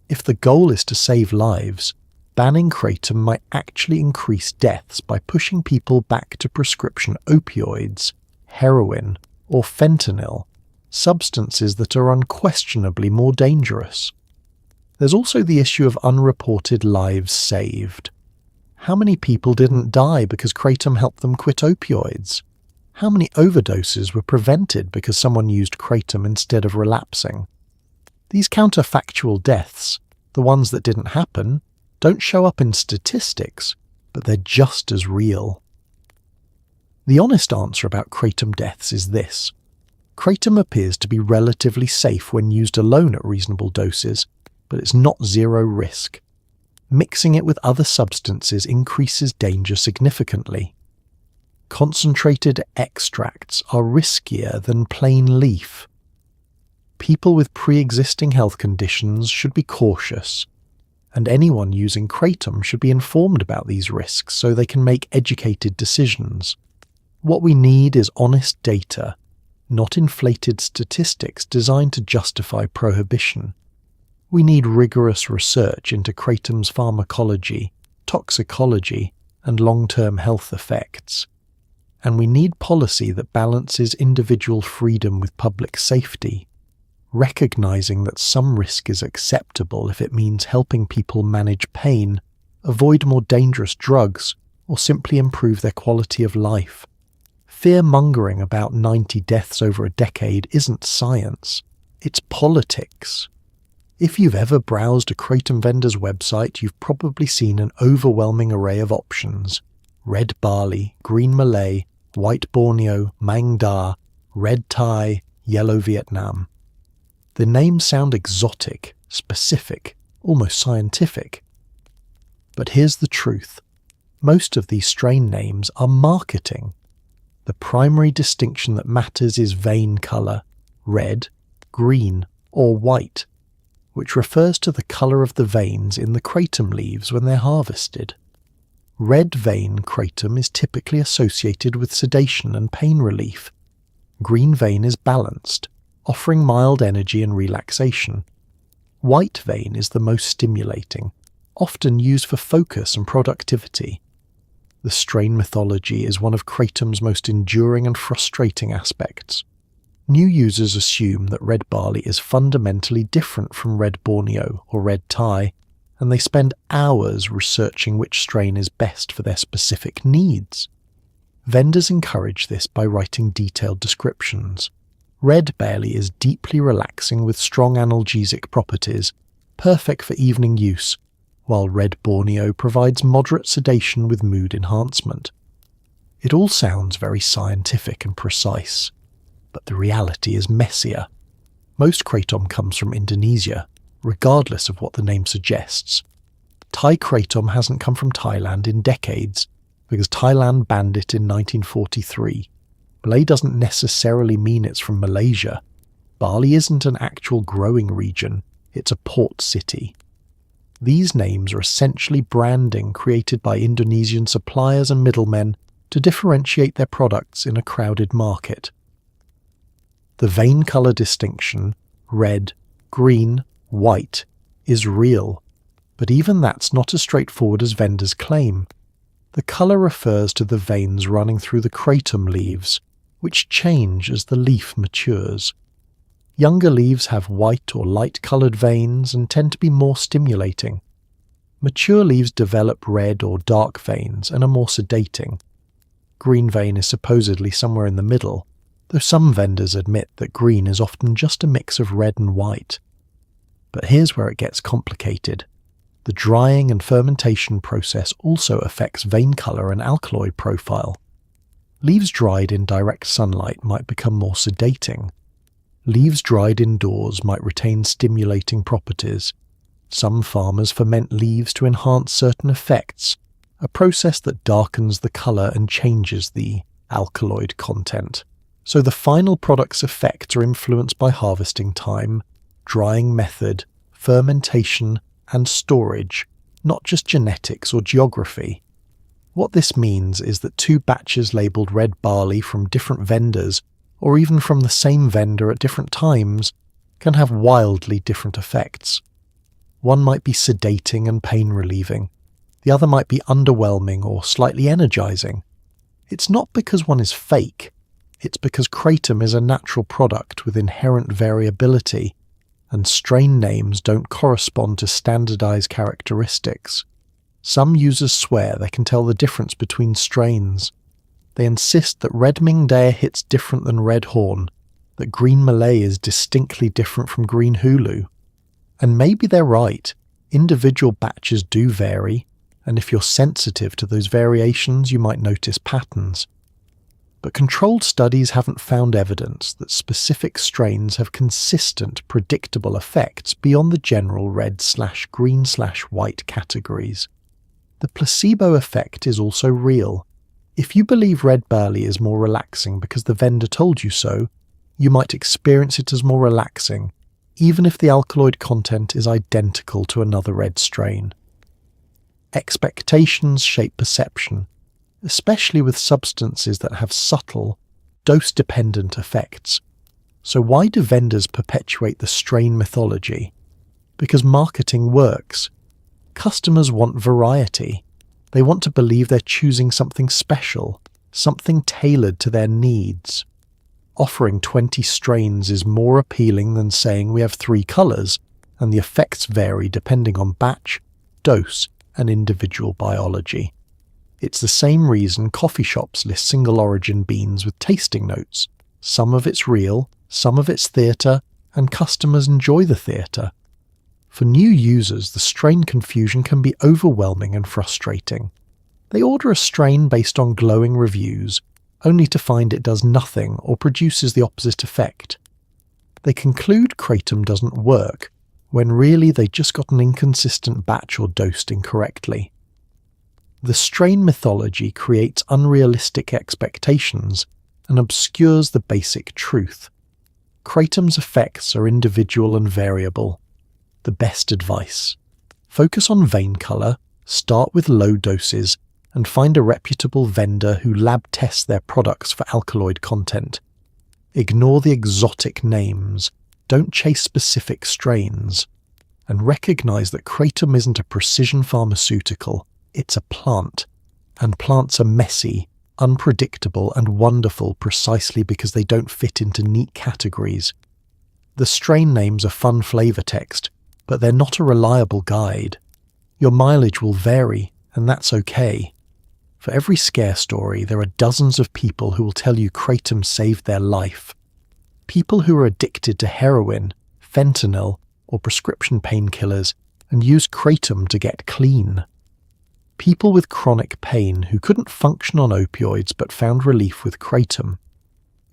If the goal is to save lives, banning kratom might actually increase deaths by pushing people back to prescription opioids, heroin, or fentanyl, substances that are unquestionably more dangerous. There's also the issue of unreported lives saved. How many people didn't die because kratom helped them quit opioids? How many overdoses were prevented because someone used kratom instead of relapsing? These counterfactual deaths, the ones that didn't happen, don't show up in statistics, but they're just as real. The honest answer about kratom deaths is this. Kratom appears to be relatively safe when used alone at reasonable doses, but it's not zero risk. Mixing it with other substances increases danger significantly. Concentrated extracts are riskier than plain leaf. People with pre-existing health conditions should be cautious, and anyone using kratom should be informed about these risks so they can make educated decisions. What we need is honest data, not inflated statistics designed to justify prohibition. We need rigorous research into kratom's pharmacology, toxicology, and long-term health effects. And we need policy that balances individual freedom with public safety, recognizing that some risk is acceptable if it means helping people manage pain, avoid more dangerous drugs, or simply improve their quality of life. Fear-mongering about 90 deaths over a decade isn't science, it's politics. If you've ever browsed a kratom vendor's website, you've probably seen an overwhelming array of options. Red barley, green Malay, white Borneo, Mang Da, red Thai, yellow Vietnam. The names sound exotic, specific, almost scientific. But here's the truth. Most of these strain names are marketing. The primary distinction that matters is vein colour, red, green, or white, which refers to the colour of the veins in the kratom leaves when they're harvested. Red vein kratom is typically associated with sedation and pain relief. Green vein is balanced, offering mild energy and relaxation. White vein is the most stimulating, often used for focus and productivity. The strain mythology is one of kratom's most enduring and frustrating aspects. New users assume that red barley is fundamentally different from red Borneo or red Thai, and they spend hours researching which strain is best for their specific needs. Vendors encourage this by writing detailed descriptions. Red barley is deeply relaxing with strong analgesic properties, perfect for evening use, while red Borneo provides moderate sedation with mood enhancement. It all sounds very scientific and precise, but the reality is messier. Most Kratom comes from Indonesia, regardless of what the name suggests. Thai Kratom hasn't come from Thailand in decades, because Thailand banned it in 1943. Malay doesn't necessarily mean it's from Malaysia. Bali isn't an actual growing region, it's a port city. These names are essentially branding created by Indonesian suppliers and middlemen to differentiate their products in a crowded market. The vein colour distinction, red, green, white, is real, but even that's not as straightforward as vendors claim. The colour refers to the veins running through the kratom leaves, which change as the leaf matures. Younger leaves have white or light-coloured veins and tend to be more stimulating. Mature leaves develop red or dark veins and are more sedating. Green vein is supposedly somewhere in the middle, though some vendors admit that green is often just a mix of red and white. But here's where it gets complicated. The drying and fermentation process also affects vein colour and alkaloid profile. Leaves dried in direct sunlight might become more sedating. Leaves dried indoors might retain stimulating properties. Some farmers ferment leaves to enhance certain effects, a process that darkens the colour and changes the alkaloid content. So the final product's effects are influenced by harvesting time, drying method, fermentation, and storage, not just genetics or geography. What this means is that two batches labelled red barley from different vendors, or even from the same vendor at different times, can have wildly different effects. One might be sedating and pain-relieving. The other might be underwhelming or slightly energizing. It's not because one is fake. It's because kratom is a natural product with inherent variability, and strain names don't correspond to standardized characteristics. Some users swear they can tell the difference between strains. They insist that red Mingdaya hits different than red Horn, that green Malay is distinctly different from green Hulu. And maybe they're right. Individual batches do vary, and if you're sensitive to those variations, you might notice patterns. But controlled studies haven't found evidence that specific strains have consistent, predictable effects beyond the general red/green/white categories. The placebo effect is also real. If you believe red barley is more relaxing because the vendor told you so, you might experience it as more relaxing, even if the alkaloid content is identical to another red strain. Expectations shape perception, especially with substances that have subtle, dose-dependent effects. So why do vendors perpetuate the strain mythology? Because marketing works. Customers want variety. They want to believe they're choosing something special, something tailored to their needs. Offering 20 strains is more appealing than saying we have 3 colours, and the effects vary depending on batch, dose, and individual biology. It's the same reason coffee shops list single-origin beans with tasting notes. Some of it's real, some of it's theatre, and customers enjoy the theatre. For new users, the strain confusion can be overwhelming and frustrating. They order a strain based on glowing reviews, only to find it does nothing or produces the opposite effect. They conclude kratom doesn't work, when really they just got an inconsistent batch or dosed incorrectly. The strain mythology creates unrealistic expectations and obscures the basic truth. Kratom's effects are individual and variable. The best advice: focus on vein colour, start with low doses, and find a reputable vendor who lab tests their products for alkaloid content. Ignore the exotic names, don't chase specific strains, and recognise that kratom isn't a precision pharmaceutical, it's a plant. And plants are messy, unpredictable, and wonderful precisely because they don't fit into neat categories. The strain names are fun flavour text, but they're not a reliable guide. Your mileage will vary, and that's okay. For every scare story, there are dozens of people who will tell you kratom saved their life. People who are addicted to heroin, fentanyl, or prescription painkillers and used Kratom to get clean. People with chronic pain who couldn't function on opioids but found relief with Kratom.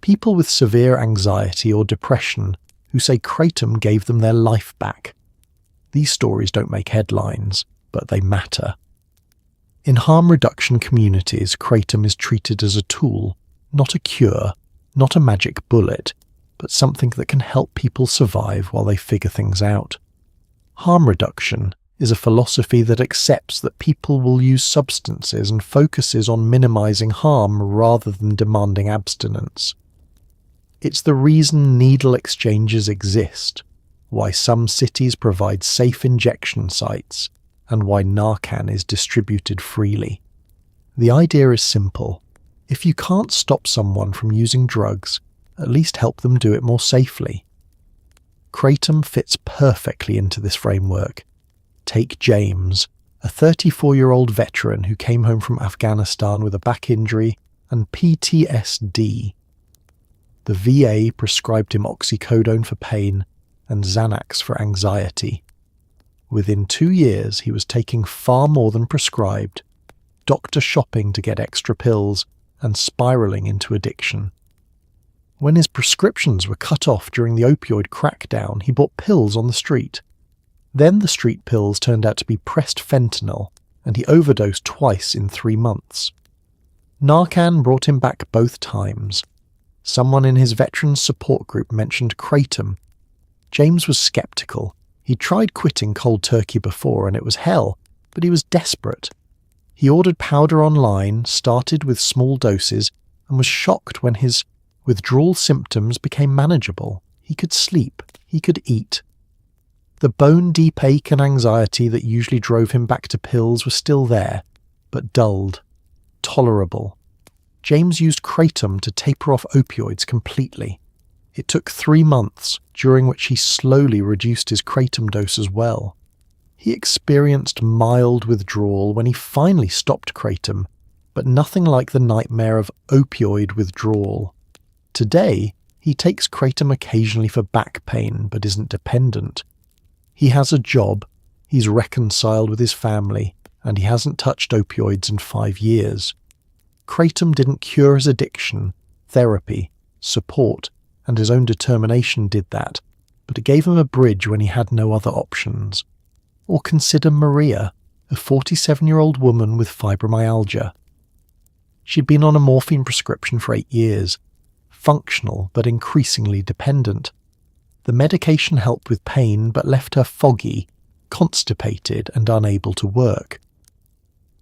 People with severe anxiety or depression who say Kratom gave them their life back. These stories don't make headlines, but they matter. In harm reduction communities, Kratom is treated as a tool, not a cure, not a magic bullet, but something that can help people survive while they figure things out. Harm reduction is a philosophy that accepts that people will use substances and focuses on minimizing harm rather than demanding abstinence. It's the reason needle exchanges exist, why some cities provide safe injection sites, and why Narcan is distributed freely. The idea is simple. If you can't stop someone from using drugs, at least help them do it more safely. Kratom fits perfectly into this framework. Take James, a 34-year-old veteran who came home from Afghanistan with a back injury and PTSD. The VA prescribed him oxycodone for pain and Xanax for anxiety. Within 2 years, he was taking far more than prescribed, doctor shopping to get extra pills, and spiraling into addiction. When his prescriptions were cut off during the opioid crackdown, he bought pills on the street. Then the street pills turned out to be pressed fentanyl, and he overdosed twice in 3 months. Narcan brought him back both times. Someone in his veterans support group mentioned Kratom. James was skeptical. He'd tried quitting cold turkey before and it was hell, but he was desperate. He ordered powder online, started with small doses, and was shocked when his withdrawal symptoms became manageable. He could sleep. He could eat. The bone-deep ache and anxiety that usually drove him back to pills was still there, but dulled, tolerable. James used Kratom to taper off opioids completely. It took 3 months, during which he slowly reduced his Kratom dose as well. He experienced mild withdrawal when he finally stopped Kratom, but nothing like the nightmare of opioid withdrawal. Today, he takes Kratom occasionally for back pain, but isn't dependent. He has a job, he's reconciled with his family, and he hasn't touched opioids in 5 years. Kratom didn't cure his addiction. Therapy, support, and his own determination did that, but it gave him a bridge when he had no other options. Or consider Maria, a 47-year-old woman with fibromyalgia. She'd been on a morphine prescription for 8 years, functional but increasingly dependent. The medication helped with pain but left her foggy, constipated and unable to work.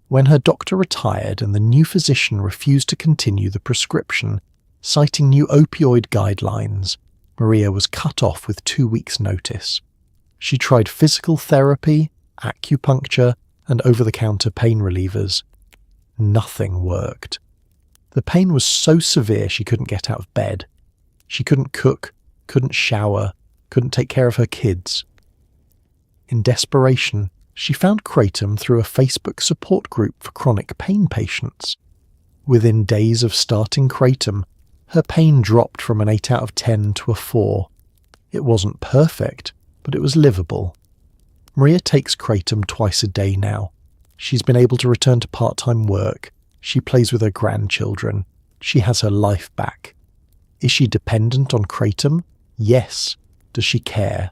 When her doctor retired and the new physician refused to continue the prescription, citing new opioid guidelines, Maria was cut off with 2 weeks' notice. She tried physical therapy, acupuncture, and over-the-counter pain relievers. Nothing worked. The pain was so severe she couldn't get out of bed. She couldn't cook, couldn't shower, couldn't take care of her kids. In desperation, she found Kratom through a Facebook support group for chronic pain patients. Within days of starting Kratom, her pain dropped from an 8 out of 10 to a 4. It wasn't perfect, but it was livable. Maria takes Kratom twice a day now. She's been able to return to part-time work. She plays with her grandchildren. She has her life back. Is she dependent on Kratom? Yes. Does she care?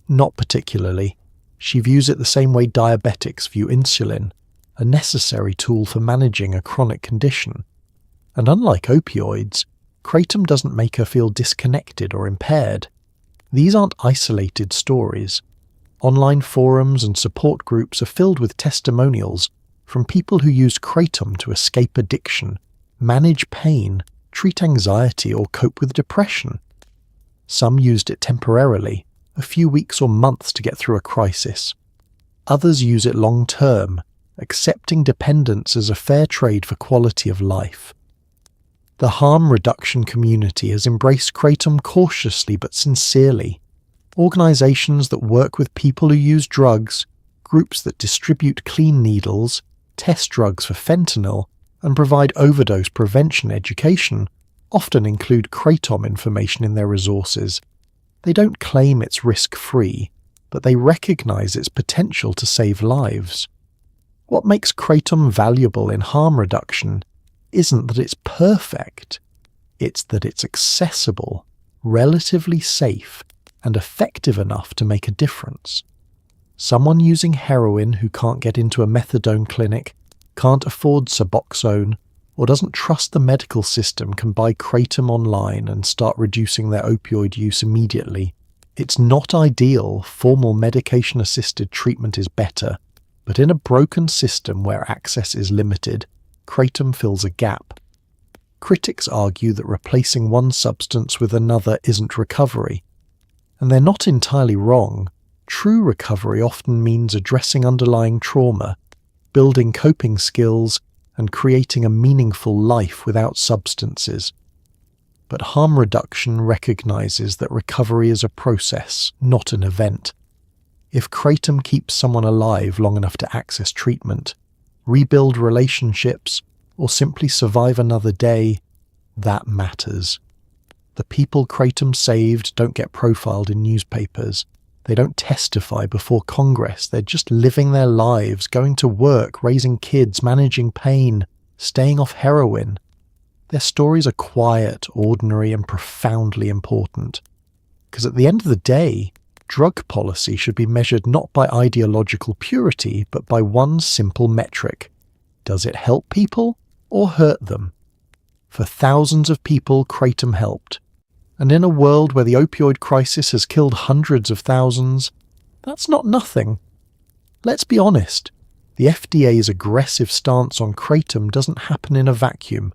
Not particularly. She views it the same way diabetics view insulin, a necessary tool for managing a chronic condition. And unlike opioids, Kratom doesn't make her feel disconnected or impaired. These aren't isolated stories. Online forums and support groups are filled with testimonials from people who used Kratom to escape addiction, manage pain, treat anxiety, or cope with depression. Some used it temporarily, a few weeks or months to get through a crisis. Others use it long-term, accepting dependence as a fair trade for quality of life. The harm reduction community has embraced Kratom cautiously but sincerely. Organizations that work with people who use drugs, groups that distribute clean needles, test drugs for fentanyl, and provide overdose prevention education often include Kratom information in their resources. They don't claim it's risk-free, but they recognize its potential to save lives. What makes Kratom valuable in harm reduction isn't that it's perfect, it's that it's accessible, relatively safe, and effective enough to make a difference. Someone using heroin who can't get into a methadone clinic, can't afford Suboxone, or doesn't trust the medical system can buy Kratom online and start reducing their opioid use immediately. It's not ideal, formal medication-assisted treatment is better, but in a broken system where access is limited, Kratom fills a gap. Critics argue that replacing one substance with another isn't recovery. And they're not entirely wrong. True recovery often means addressing underlying trauma, building coping skills, and creating a meaningful life without substances. But harm reduction recognizes that recovery is a process, not an event. If Kratom keeps someone alive long enough to access treatment, rebuild relationships, or simply survive another day, that matters. The people Kratom saved don't get profiled in newspapers. They don't testify before Congress. They're just living their lives, going to work, raising kids, managing pain, staying off heroin. Their stories are quiet, ordinary, and profoundly important. Because at the end of the day, drug policy should be measured not by ideological purity, but by one simple metric. Does it help people or hurt them? For thousands of people, Kratom helped. And in a world where the opioid crisis has killed hundreds of thousands, that's not nothing. Let's be honest, the FDA's aggressive stance on Kratom doesn't happen in a vacuum.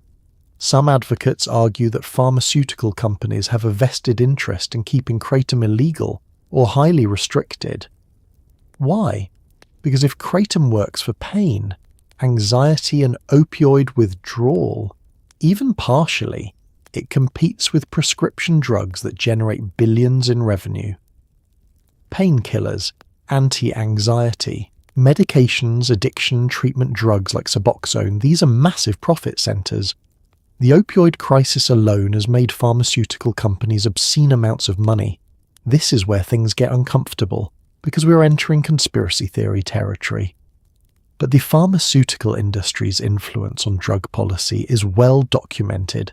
Some advocates argue that pharmaceutical companies have a vested interest in keeping Kratom illegal or highly restricted. Why? Because if Kratom works for pain, anxiety and opioid withdrawal, even partially, it competes with prescription drugs that generate billions in revenue. Painkillers, anti-anxiety, medications, addiction treatment drugs like Suboxone, these are massive profit centers. The opioid crisis alone has made pharmaceutical companies obscene amounts of money. This is where things get uncomfortable, because we're entering conspiracy theory territory. But the pharmaceutical industry's influence on drug policy is well documented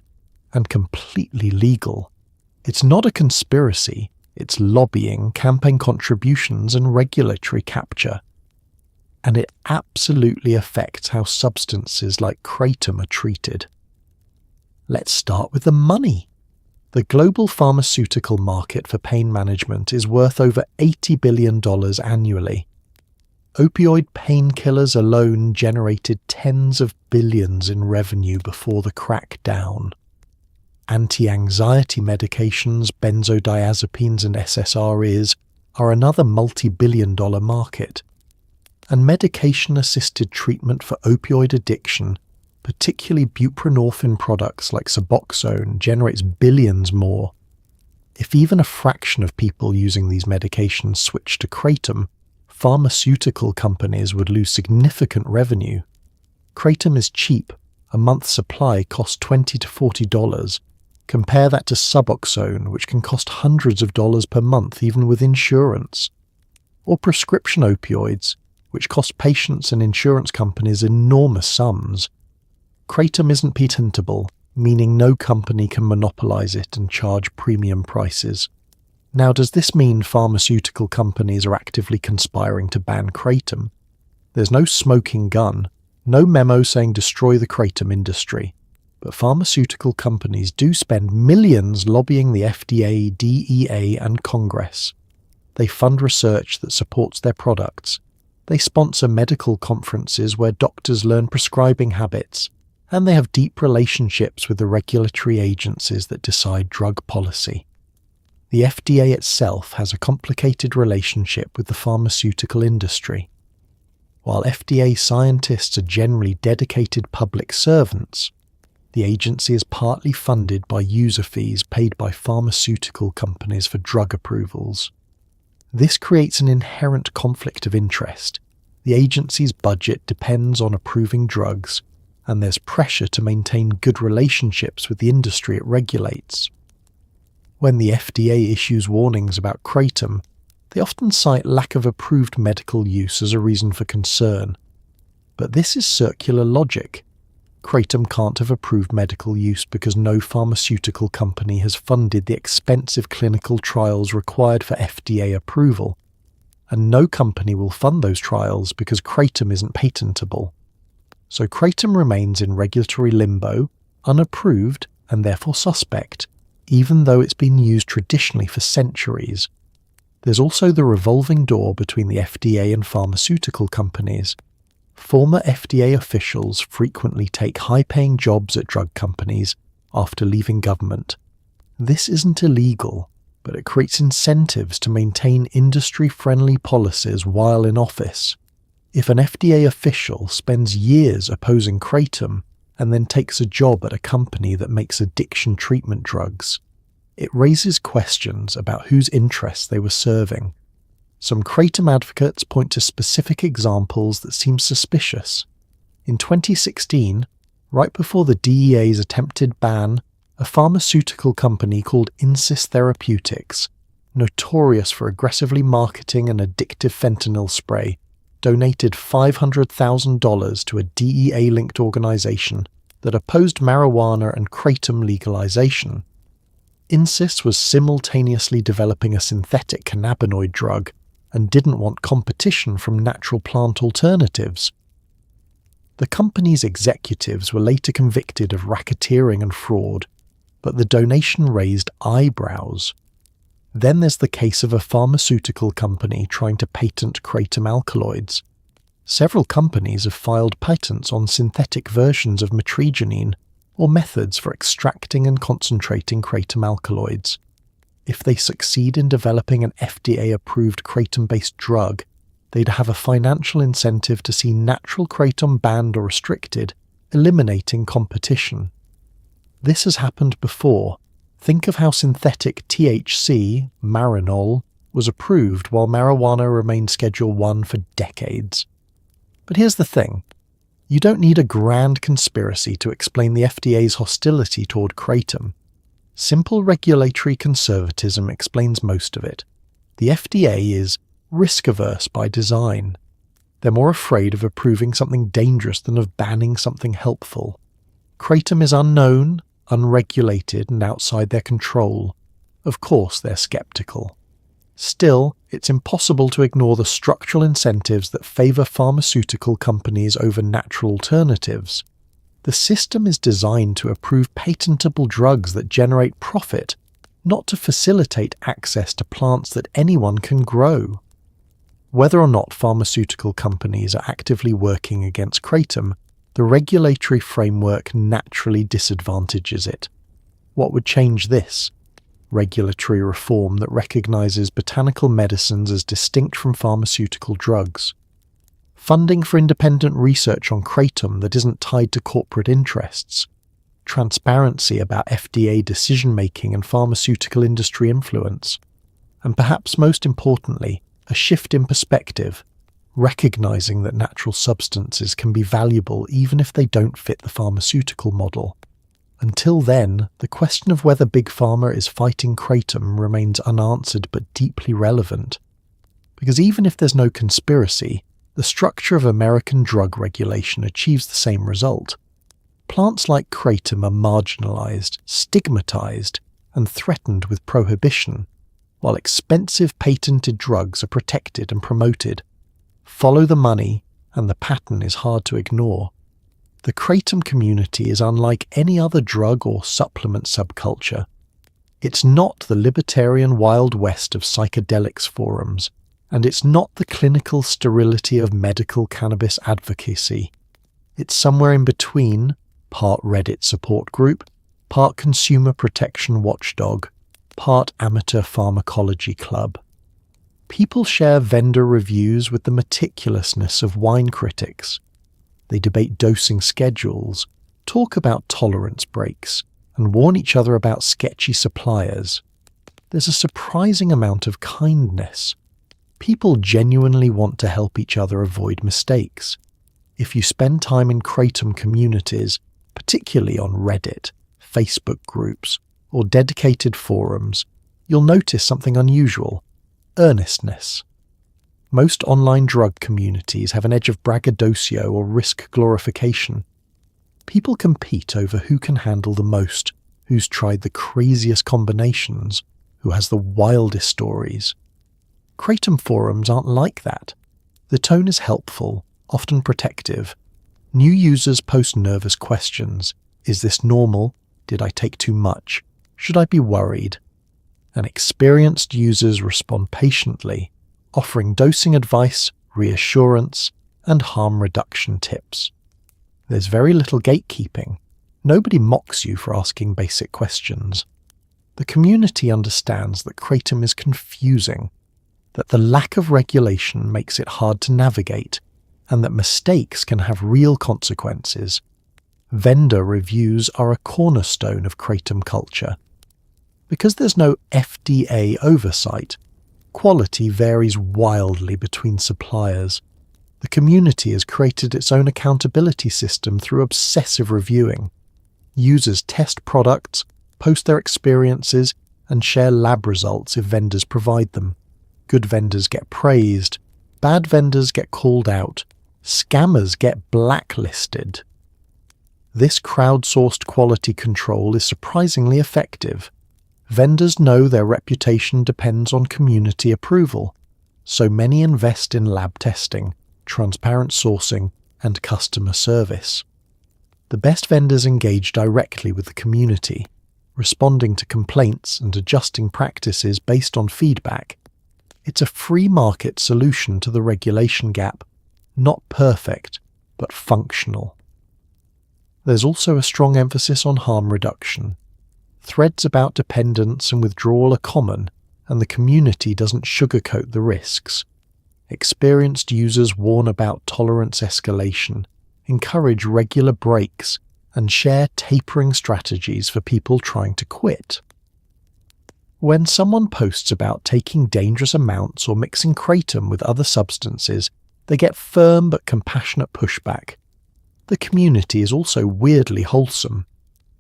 and completely legal. It's not a conspiracy, it's lobbying, campaign contributions, and regulatory capture. And it absolutely affects how substances like Kratom are treated. Let's start with the money. The global pharmaceutical market for pain management is worth over $80 billion annually. Opioid painkillers alone generated tens of billions in revenue before the crackdown. Anti-anxiety medications, benzodiazepines and SSRIs are another multi-billion-dollar market. And medication-assisted treatment for opioid addiction, particularly buprenorphine products like Suboxone, generates billions more. If even a fraction of people using these medications switch to Kratom, pharmaceutical companies would lose significant revenue. Kratom is cheap. A month's supply costs $20 to $40. Compare that to Suboxone, which can cost hundreds of dollars per month even with insurance. Or prescription opioids, which cost patients and insurance companies enormous sums. Kratom isn't patentable, meaning no company can monopolize it and charge premium prices. Now, does this mean pharmaceutical companies are actively conspiring to ban Kratom? There's no smoking gun, no memo saying destroy the Kratom industry. But pharmaceutical companies do spend millions lobbying the FDA, DEA, and Congress. They fund research that supports their products. They sponsor medical conferences where doctors learn prescribing habits. And they have deep relationships with the regulatory agencies that decide drug policy. The FDA itself has a complicated relationship with the pharmaceutical industry. While FDA scientists are generally dedicated public servants, the agency is partly funded by user fees paid by pharmaceutical companies for drug approvals. This creates an inherent conflict of interest. The agency's budget depends on approving drugs, and there's pressure to maintain good relationships with the industry it regulates. When the FDA issues warnings about Kratom, They often cite lack of approved medical use as a reason for concern. But this is circular logic. Kratom can't have approved medical use because no pharmaceutical company has funded the expensive clinical trials required for FDA approval. And no company will fund those trials because Kratom isn't patentable. So Kratom remains in regulatory limbo, unapproved and therefore suspect, even though it's been used traditionally for centuries. There's also the revolving door between the FDA and pharmaceutical companies. Former FDA officials frequently take high-paying jobs at drug companies after leaving government. This isn't illegal, but it creates incentives to maintain industry-friendly policies while in office. If an FDA official spends years opposing Kratom and then takes a job at a company that makes addiction treatment drugs, it raises questions about whose interests they were serving. Some Kratom advocates point to specific examples that seem suspicious. In 2016, right before the DEA's attempted ban, a pharmaceutical company called Insys Therapeutics, notorious for aggressively marketing an addictive fentanyl spray, donated $500,000 to a DEA-linked organization that opposed marijuana and Kratom legalization. Insys was simultaneously developing a synthetic cannabinoid drug and didn't want competition from natural plant alternatives. The company's executives were later convicted of racketeering and fraud, but the donation raised eyebrows. Then there's the case of a pharmaceutical company trying to patent Kratom alkaloids. Several companies have filed patents on synthetic versions of metrigenine or methods for extracting and concentrating Kratom alkaloids. If they succeed in developing an FDA-approved Kratom-based drug, they'd have a financial incentive to see natural Kratom banned or restricted, eliminating competition. This has happened before. Think of how synthetic THC, Marinol, was approved while marijuana remained Schedule 1 for decades. But here's the thing. You don't need a grand conspiracy to explain the FDA's hostility toward Kratom. Simple regulatory conservatism explains most of it. The FDA is risk-averse by design. They're more afraid of approving something dangerous than of banning something helpful. Kratom is unknown, unregulated, and outside their control. Of course they're skeptical. Still, it's impossible to ignore the structural incentives that favor pharmaceutical companies over natural alternatives. The system is designed to approve patentable drugs that generate profit, not to facilitate access to plants that anyone can grow. Whether or not pharmaceutical companies are actively working against Kratom, the regulatory framework naturally disadvantages it. What would change this? Regulatory reform that recognizes botanical medicines as distinct from pharmaceutical drugs. Funding for independent research on Kratom that isn't tied to corporate interests. Transparency about FDA decision-making and pharmaceutical industry influence. And perhaps most importantly, a shift in perspective, recognizing that natural substances can be valuable even if they don't fit the pharmaceutical model. Until then, the question of whether Big Pharma is fighting Kratom remains unanswered but deeply relevant. Because even if there's no conspiracy, the structure of American drug regulation achieves the same result. Plants like Kratom are marginalized, stigmatized, and threatened with prohibition, while expensive patented drugs are protected and promoted. Follow the money, and the pattern is hard to ignore. The Kratom community is unlike any other drug or supplement subculture. It's not the libertarian Wild West of psychedelics forums, and it's not the clinical sterility of medical cannabis advocacy. It's somewhere in between, part Reddit support group, part consumer protection watchdog, part amateur pharmacology club. People share vendor reviews with the meticulousness of wine critics. They debate dosing schedules, talk about tolerance breaks, and warn each other about sketchy suppliers. There's a surprising amount of kindness. People genuinely want to help each other avoid mistakes. If you spend time in Kratom communities, particularly on Reddit, Facebook groups, or dedicated forums, you'll notice something unusual. earnestness. Most online drug communities have an edge of braggadocio or risk glorification. People compete over who can handle the most, who's tried the craziest combinations, who has the wildest stories. Kratom forums aren't like that. The tone is helpful, often protective. New users post nervous questions. Is this normal? Did I take too much? Should I be worried? And experienced users respond patiently, offering dosing advice, reassurance, and harm reduction tips. There's very little gatekeeping. Nobody mocks you for asking basic questions. The community understands that Kratom is confusing, that the lack of regulation makes it hard to navigate, and that mistakes can have real consequences. Vendor reviews are a cornerstone of Kratom culture. Because there's no FDA oversight, quality varies wildly between suppliers. The community has created its own accountability system through obsessive reviewing. Users test products, post their experiences, and share lab results if vendors provide them. Good vendors get praised, bad vendors get called out, scammers get blacklisted. This crowdsourced quality control is surprisingly effective. Vendors know their reputation depends on community approval, so many invest in lab testing, transparent sourcing, and customer service. The best vendors engage directly with the community, responding to complaints and adjusting practices based on feedback. It's a free market solution to the regulation gap, not perfect, but functional. There's also a strong emphasis on harm reduction. Threads about dependence and withdrawal are common, and the community doesn't sugarcoat the risks. Experienced users warn about tolerance escalation, encourage regular breaks, and share tapering strategies for people trying to quit. When someone posts about taking dangerous amounts or mixing Kratom with other substances, they get firm but compassionate pushback. The community is also weirdly wholesome.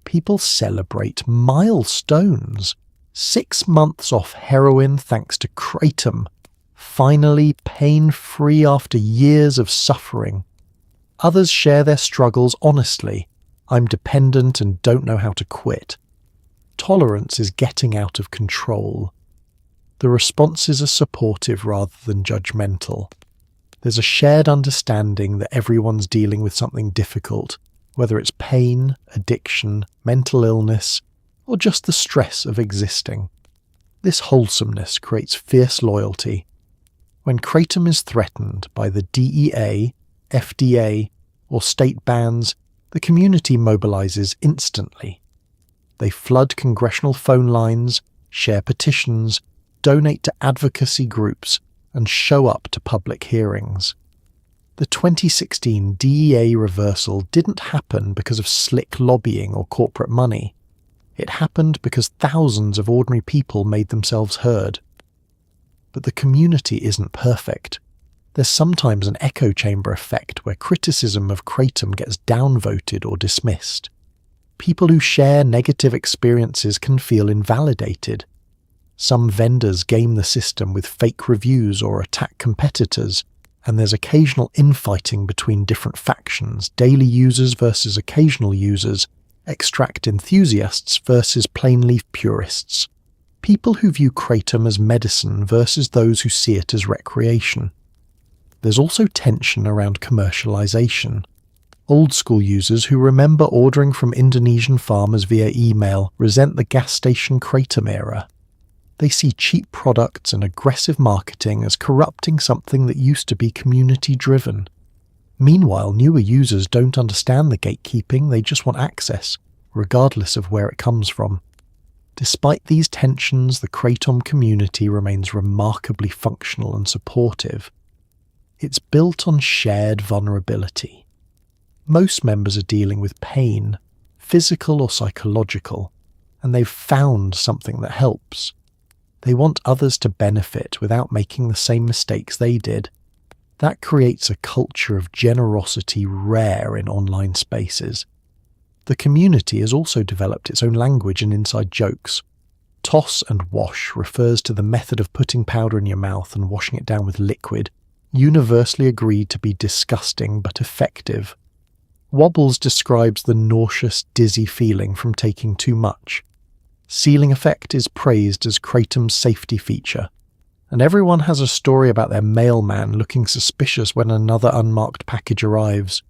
People celebrate milestones. 6 months off heroin thanks to Kratom. Finally pain-free after years of suffering. Others share their struggles honestly. I'm dependent and don't know how to quit. Tolerance is getting out of control. The responses are supportive rather than judgmental. There's a shared understanding that everyone's dealing with something difficult, whether it's pain, addiction, mental illness, or just the stress of existing. This wholesomeness creates fierce loyalty. When Kratom is threatened by the DEA, FDA, or state bans, the community mobilizes instantly. They flood congressional phone lines, share petitions, donate to advocacy groups, and show up to public hearings. The 2016 DEA reversal didn't happen because of slick lobbying or corporate money. It happened because thousands of ordinary people made themselves heard. But the community isn't perfect. There's sometimes an echo chamber effect where criticism of Kratom gets downvoted or dismissed. People who share negative experiences can feel invalidated. Some vendors game the system with fake reviews or attack competitors, and there's occasional infighting between different factions, daily users versus occasional users, extract enthusiasts versus plain leaf purists, people who view Kratom as medicine versus those who see it as recreation. There's also tension around commercialization. Old-school users who remember ordering from Indonesian farmers via email resent the gas station Kratom era. They see cheap products and aggressive marketing as corrupting something that used to be community-driven. Meanwhile, newer users don't understand the gatekeeping, they just want access, regardless of where it comes from. Despite these tensions, the Kratom community remains remarkably functional and supportive. It's built on shared vulnerability. Most members are dealing with pain, physical or psychological, and they've found something that helps. They want others to benefit without making the same mistakes they did. That creates a culture of generosity rare in online spaces. The community has also developed its own language and inside jokes. Toss and wash refers to the method of putting powder in your mouth and washing it down with liquid, universally agreed to be disgusting but effective. Wobbles describes the nauseous, dizzy feeling from taking too much. Sealing effect is praised as Kratom's safety feature, and everyone has a story about their mailman looking suspicious when another unmarked package arrives.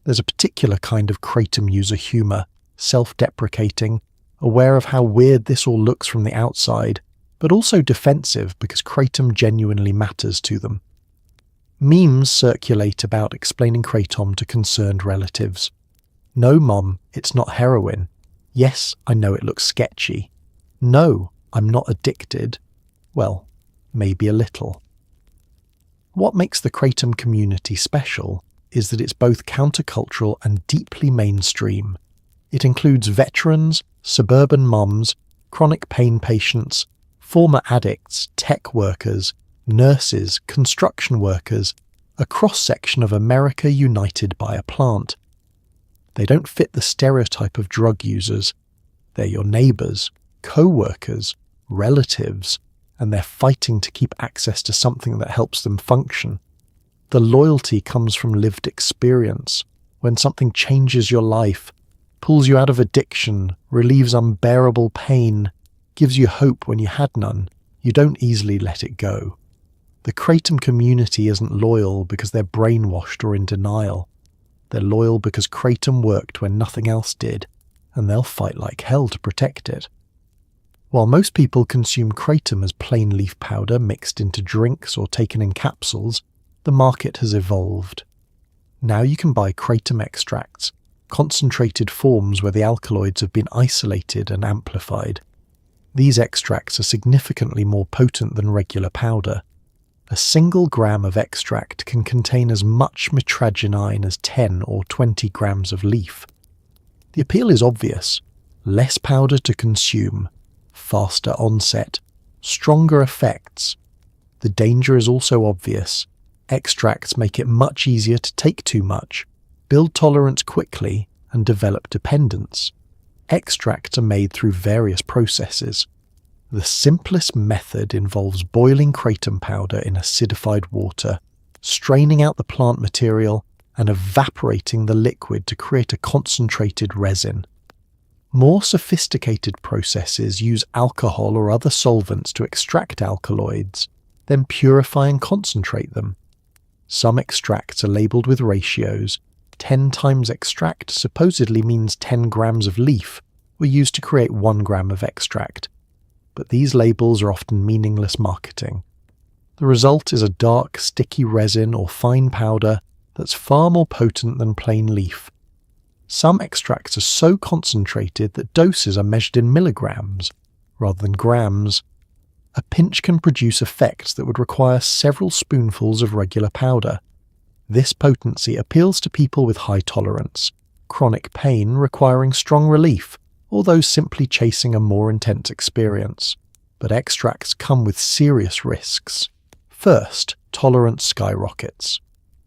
There's a particular kind of Kratom user humour, self-deprecating, aware of how weird this all looks from the outside, but also defensive because Kratom genuinely matters to them. Memes circulate about explaining Kratom to concerned relatives. No, Mom, it's not heroin. Yes, I know it looks sketchy. No, I'm not addicted. Well, maybe a little. What makes the Kratom community special is that it's both countercultural and deeply mainstream. It includes veterans, suburban moms, chronic pain patients, former addicts, tech workers, nurses, construction workers, a cross-section of America united by a plant. They don't fit the stereotype of drug users. They're your neighbours, co-workers, relatives, and they're fighting to keep access to something that helps them function. The loyalty comes from lived experience. When something changes your life, pulls you out of addiction, relieves unbearable pain, gives you hope when you had none, you don't easily let it go. The Kratom community isn't loyal because they're brainwashed or in denial. They're loyal because Kratom worked when nothing else did, and they'll fight like hell to protect it. While most people consume Kratom as plain leaf powder mixed into drinks or taken in capsules, the market has evolved. Now you can buy Kratom extracts, concentrated forms where the alkaloids have been isolated and amplified. These extracts are significantly more potent than regular powder. A single gram of extract can contain as much mitragynine as 10 or 20 grams of leaf. The appeal is obvious: less powder to consume, faster onset, stronger effects. The danger is also obvious. Extracts make it much easier to take too much, build tolerance quickly, and develop dependence. Extracts are made through various processes. The simplest method involves boiling Kratom powder in acidified water, straining out the plant material, and evaporating the liquid to create a concentrated resin. More sophisticated processes use alcohol or other solvents to extract alkaloids, then purify and concentrate them. Some extracts are labelled with ratios. 10 times extract supposedly means 10 grams of leaf were used to create 1 gram of extract. But these labels are often meaningless marketing. The result is a dark, sticky resin or fine powder that's far more potent than plain leaf. Some extracts are so concentrated that doses are measured in milligrams rather than grams. A pinch can produce effects that would require several spoonfuls of regular powder. This potency appeals to people with high tolerance, chronic pain requiring strong relief, or those simply chasing a more intense experience. But extracts come with serious risks. First, tolerance skyrockets.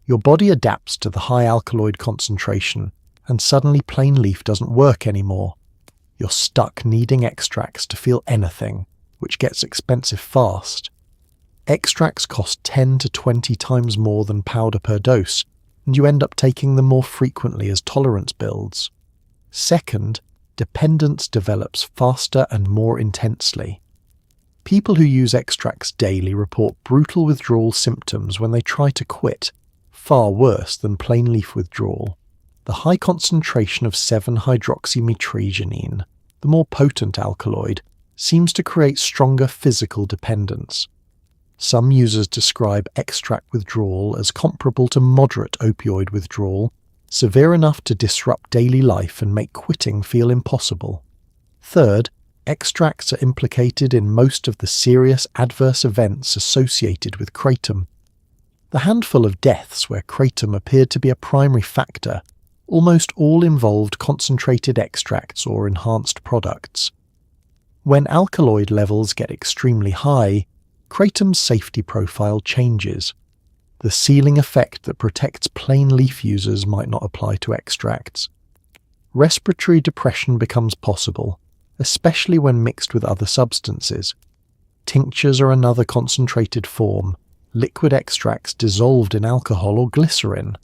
Your body adapts to the high alkaloid concentration, and suddenly plain leaf doesn't work anymore. You're stuck needing extracts to feel anything, which gets expensive fast. Extracts cost 10 to 20 times more than powder per dose, and you end up taking them more frequently as tolerance builds. Second, dependence develops faster and more intensely. People who use extracts daily report brutal withdrawal symptoms when they try to quit, far worse than plain leaf withdrawal. The high concentration of 7-hydroxymitragynine, the more potent alkaloid, seems to create stronger physical dependence. Some users describe extract withdrawal as comparable to moderate opioid withdrawal, severe enough to disrupt daily life and make quitting feel impossible. Third, extracts are implicated in most of the serious adverse events associated with Kratom. The handful of deaths where Kratom appeared to be a primary factor almost all involved concentrated extracts or enhanced products. When alkaloid levels get extremely high, Kratom's safety profile changes. The sealing effect that protects plain leaf users might not apply to extracts. Respiratory depression becomes possible, especially when mixed with other substances. Tinctures are another concentrated form, liquid extracts dissolved in alcohol or glycerin.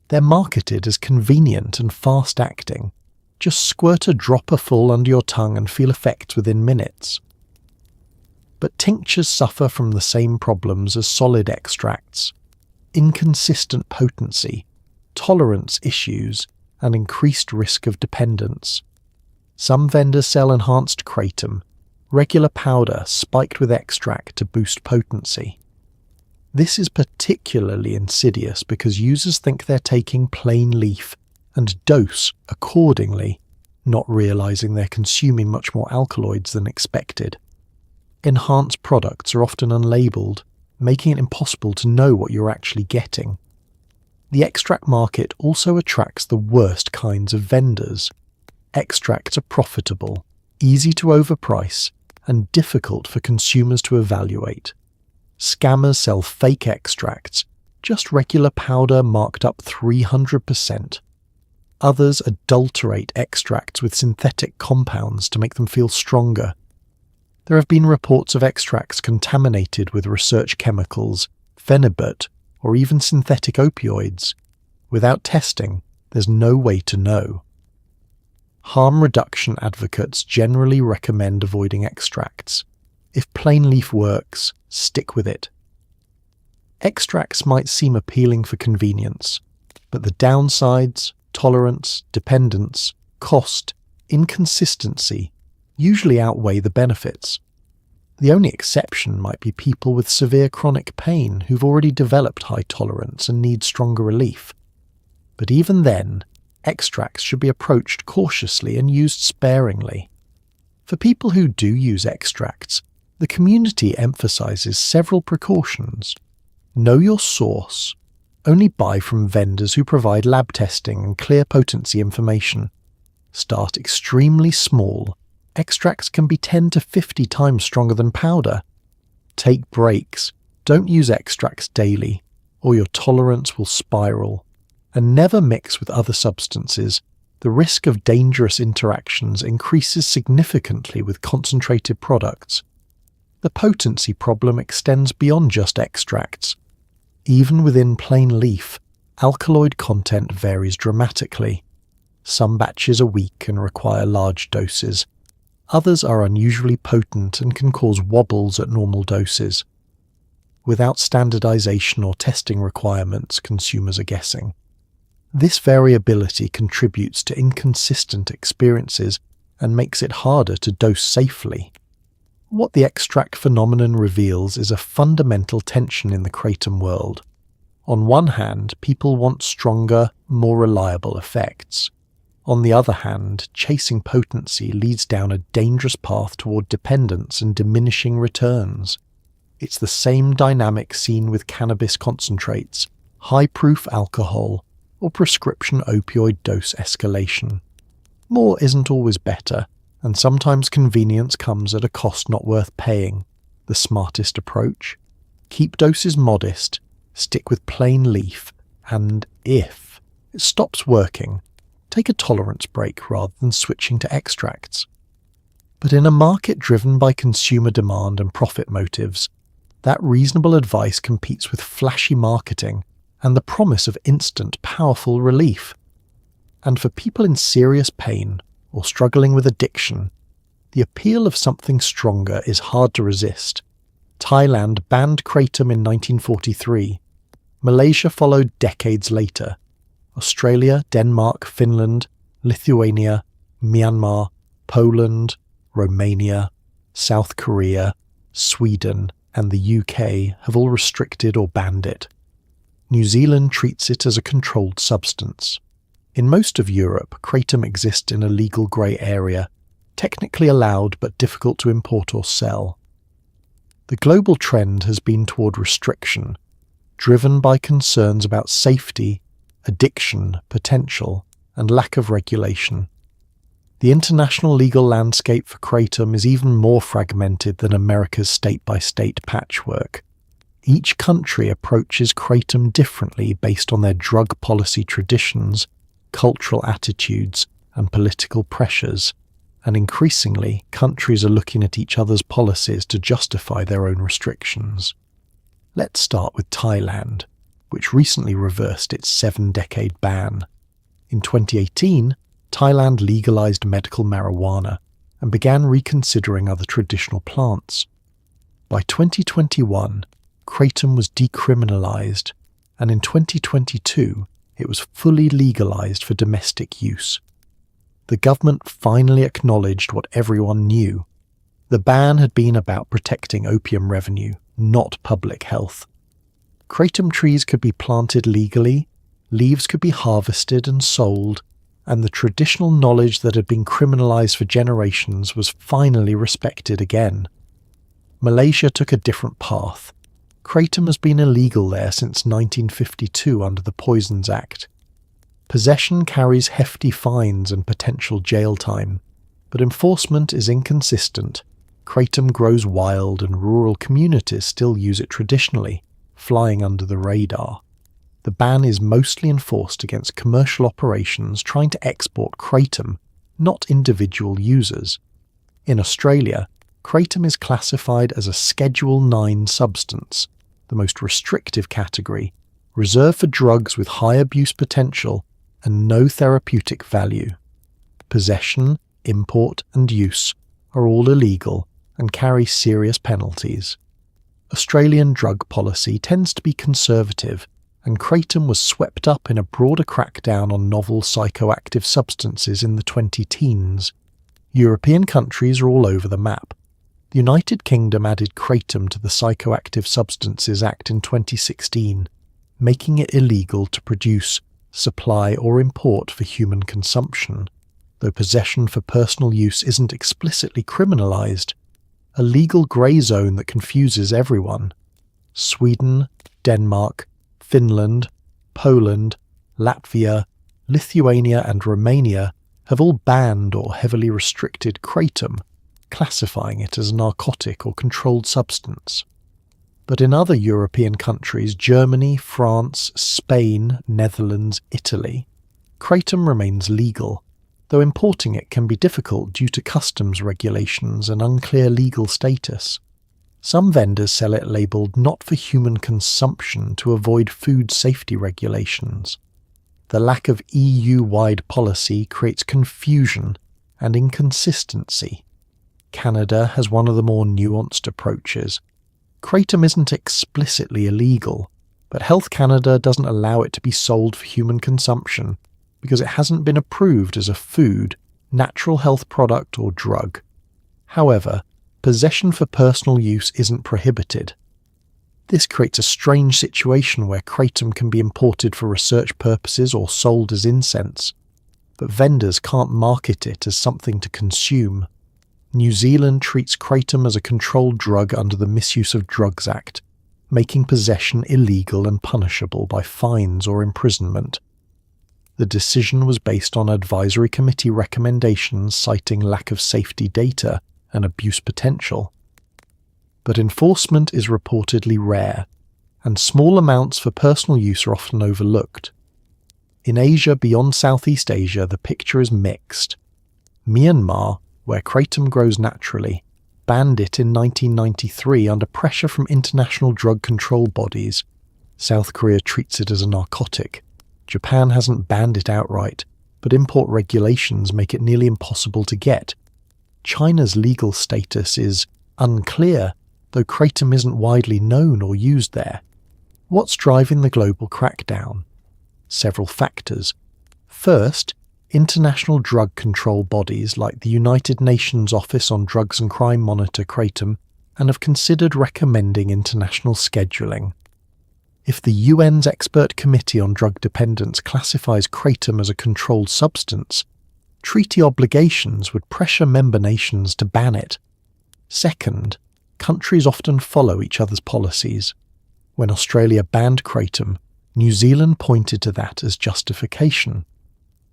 They're marketed as convenient and fast-acting. Just squirt a dropper full under your tongue and feel effects within minutes. But tinctures suffer from the same problems as solid extracts: inconsistent potency, tolerance issues, and increased risk of dependence. Some vendors sell enhanced kratom, regular powder spiked with extract to boost potency. This is particularly insidious because users think they're taking plain leaf and dose accordingly, not realizing they're consuming much more alkaloids than expected. Enhanced products are often unlabeled, making it impossible to know what you're actually getting. The extract market also attracts the worst kinds of vendors. Extracts are profitable, easy to overprice, and difficult for consumers to evaluate. Scammers sell fake extracts, just regular powder marked up 300%. Others adulterate extracts with synthetic compounds to make them feel stronger. There have been reports of extracts contaminated with research chemicals, phenibut, or even synthetic opioids. Without testing, there's no way to know. Harm reduction advocates generally recommend avoiding extracts. If plain leaf works, stick with it. Extracts might seem appealing for convenience, but the downsides, tolerance, dependence, cost, inconsistency usually outweigh the benefits. The only exception might be people with severe chronic pain who've already developed high tolerance and need stronger relief. But even then, extracts should be approached cautiously and used sparingly. For people who do use extracts, the community emphasizes several precautions. Know your source. Only buy from vendors who provide lab testing and clear potency information. Start extremely small. Extracts can be 10 to 50 times stronger than powder. Take breaks. Don't use extracts daily, or your tolerance will spiral. And never mix with other substances. The risk of dangerous interactions increases significantly with concentrated products. The potency problem extends beyond just extracts. Even within plain leaf, alkaloid content varies dramatically. Some batches are weak and require large doses. Others are unusually potent and can cause wobbles at normal doses. Without standardization or testing requirements, consumers are guessing. This variability contributes to inconsistent experiences and makes it harder to dose safely. What the extract phenomenon reveals is a fundamental tension in the kratom world. On one hand, people want stronger, more reliable effects. On the other hand, chasing potency leads down a dangerous path toward dependence and diminishing returns. It's the same dynamic seen with cannabis concentrates, high-proof alcohol, or prescription opioid dose escalation. More isn't always better, and sometimes convenience comes at a cost not worth paying. The smartest approach? Keep doses modest, stick with plain leaf, and if it stops working, take a tolerance break rather than switching to extracts. But in a market driven by consumer demand and profit motives, that reasonable advice competes with flashy marketing and the promise of instant, powerful relief. And for people in serious pain or struggling with addiction, the appeal of something stronger is hard to resist. Thailand banned kratom in 1943. Malaysia followed decades later. Australia, Denmark, Finland, Lithuania, Myanmar, Poland, Romania, South Korea, Sweden, and the UK have all restricted or banned it. New Zealand treats it as a controlled substance. In most of Europe, kratom exists in a legal grey area, technically allowed but difficult to import or sell. The global trend has been toward restriction, driven by concerns about safety, addiction, potential, and lack of regulation. The international legal landscape for kratom is even more fragmented than America's state-by-state patchwork. Each country approaches kratom differently based on their drug policy traditions, cultural attitudes, and political pressures, and increasingly countries are looking at each other's policies to justify their own restrictions. Let's start with Thailand, which recently reversed its 7-decade ban. In 2018, Thailand legalized medical marijuana and began reconsidering other traditional plants. By 2021, Kratom was decriminalized, and in 2022, it was fully legalized for domestic use. The government finally acknowledged what everyone knew. The ban had been about protecting opium revenue, not public health. Kratom trees could be planted legally, leaves could be harvested and sold, and the traditional knowledge that had been criminalized for generations was finally respected again. Malaysia took a different path. Kratom has been illegal there since 1952 under the Poisons Act. Possession carries hefty fines and potential jail time, but enforcement is inconsistent. Kratom grows wild and rural communities still use it traditionally, flying under the radar. The ban is mostly enforced against commercial operations trying to export Kratom, not individual users. In Australia, Kratom is classified as a Schedule 9 substance, the most restrictive category, reserved for drugs with high abuse potential and no therapeutic value. Possession, import, and use are all illegal and carry serious penalties. Australian drug policy tends to be conservative, and Kratom was swept up in a broader crackdown on novel psychoactive substances in the 20-teens. European countries are all over the map. The United Kingdom added Kratom to the Psychoactive Substances Act in 2016, making it illegal to produce, supply, or import for human consumption, though possession for personal use isn't explicitly criminalized, a legal grey zone that confuses everyone. Sweden, Denmark, Finland, Poland, Latvia, Lithuania and Romania have all banned or heavily restricted Kratom, classifying it as a narcotic or controlled substance. But in other European countries, Germany, France, Spain, Netherlands, Italy, Kratom remains legal, though importing it can be difficult due to customs regulations and unclear legal status. Some vendors sell it labelled not for human consumption to avoid food safety regulations. The lack of EU-wide policy creates confusion and inconsistency. Canada has one of the more nuanced approaches. Kratom isn't explicitly illegal, but Health Canada doesn't allow it to be sold for human consumption because it hasn't been approved as a food, natural health product or drug. However, possession for personal use isn't prohibited. This creates a strange situation where Kratom can be imported for research purposes or sold as incense, but vendors can't market it as something to consume. New Zealand treats Kratom as a controlled drug under the Misuse of Drugs Act, making possession illegal and punishable by fines or imprisonment. The decision was based on advisory committee recommendations citing lack of safety data and abuse potential. But enforcement is reportedly rare, and small amounts for personal use are often overlooked. In Asia beyond Southeast Asia, the picture is mixed. Myanmar, where Kratom grows naturally, banned it in 1993 under pressure from international drug control bodies. South Korea treats it as a narcotic. Japan hasn't banned it outright, but import regulations make it nearly impossible to get. China's legal status is unclear, though Kratom isn't widely known or used there. What's driving the global crackdown? Several factors. First, international drug control bodies like the United Nations Office on Drugs and Crime monitor Kratom and have considered recommending international scheduling. If the UN's Expert Committee on Drug Dependence classifies Kratom as a controlled substance, treaty obligations would pressure member nations to ban it. Second, countries often follow each other's policies. When Australia banned Kratom, New Zealand pointed to that as justification.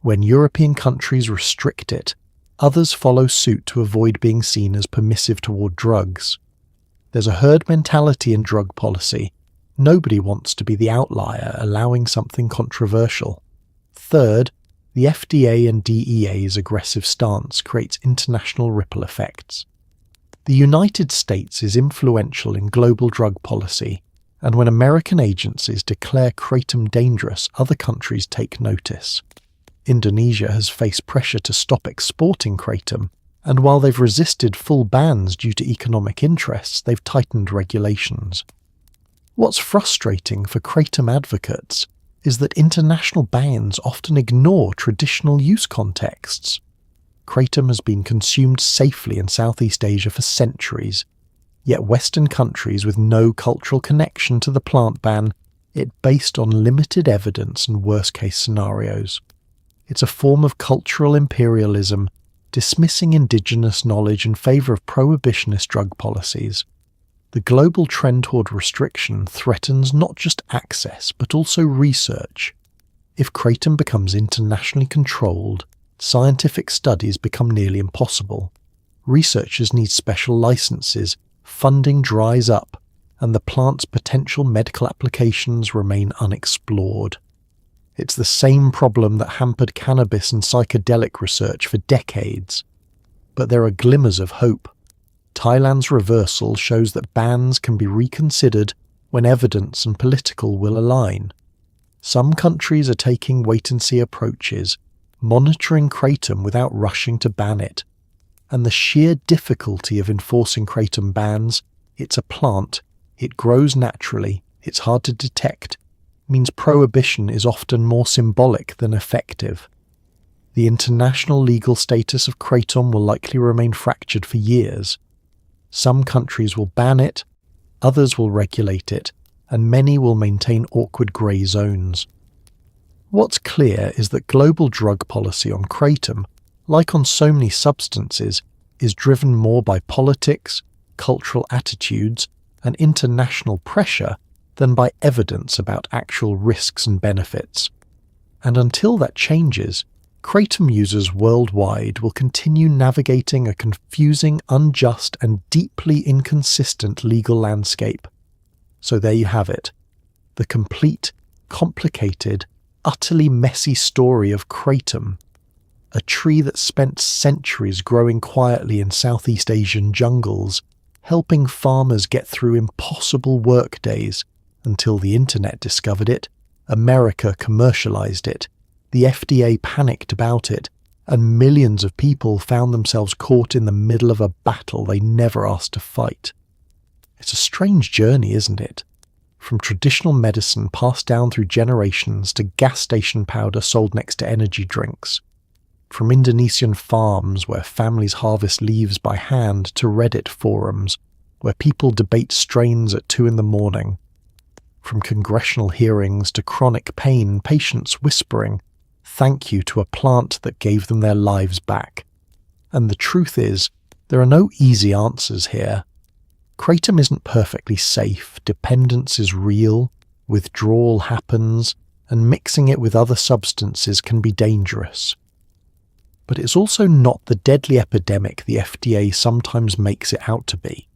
When European countries restrict it, others follow suit to avoid being seen as permissive toward drugs. There's a herd mentality in drug policy. Nobody wants to be the outlier allowing something controversial. Third, the FDA and DEA's aggressive stance creates international ripple effects. The United States is influential in global drug policy, and when American agencies declare kratom dangerous, other countries take notice. Indonesia has faced pressure to stop exporting kratom, and while they've resisted full bans due to economic interests, they've tightened regulations. What's frustrating for kratom advocates is that international bans often ignore traditional use contexts. Kratom has been consumed safely in Southeast Asia for centuries, yet Western countries with no cultural connection to the plant ban it based on limited evidence and worst-case scenarios. It's a form of cultural imperialism, dismissing indigenous knowledge in favour of prohibitionist drug policies. The global trend toward restriction threatens not just access, but also research. If kratom becomes internationally controlled, scientific studies become nearly impossible. Researchers need special licenses, funding dries up, and the plant's potential medical applications remain unexplored. It's the same problem that hampered cannabis and psychedelic research for decades. But there are glimmers of hope. Thailand's reversal shows that bans can be reconsidered when evidence and political will align. Some countries are taking wait-and-see approaches, monitoring kratom without rushing to ban it. And the sheer difficulty of enforcing kratom bans, it's a plant, it grows naturally, it's hard to detect, means prohibition is often more symbolic than effective. The international legal status of kratom will likely remain fractured for years. Some countries will ban it, others will regulate it, and many will maintain awkward grey zones. What's clear is that global drug policy on kratom, like on so many substances, is driven more by politics, cultural attitudes, and international pressure than by evidence about actual risks and benefits. And until that changes, kratom users worldwide will continue navigating a confusing, unjust, and deeply inconsistent legal landscape. So there you have it, the complete, complicated, utterly messy story of kratom, a tree that spent centuries growing quietly in Southeast Asian jungles, helping farmers get through impossible work days until the internet discovered it, America commercialized it, the FDA panicked about it, and millions of people found themselves caught in the middle of a battle they never asked to fight. It's a strange journey, isn't it? From traditional medicine passed down through generations to gas station powder sold next to energy drinks. From Indonesian farms where families harvest leaves by hand to Reddit forums where people debate strains at 2 a.m. From congressional hearings to chronic pain, patients whispering, "Thank you" to a plant that gave them their lives back. And the truth is, there are no easy answers here. Kratom isn't perfectly safe, dependence is real, withdrawal happens, and mixing it with other substances can be dangerous. But it's also not the deadly epidemic the FDA sometimes makes it out to be.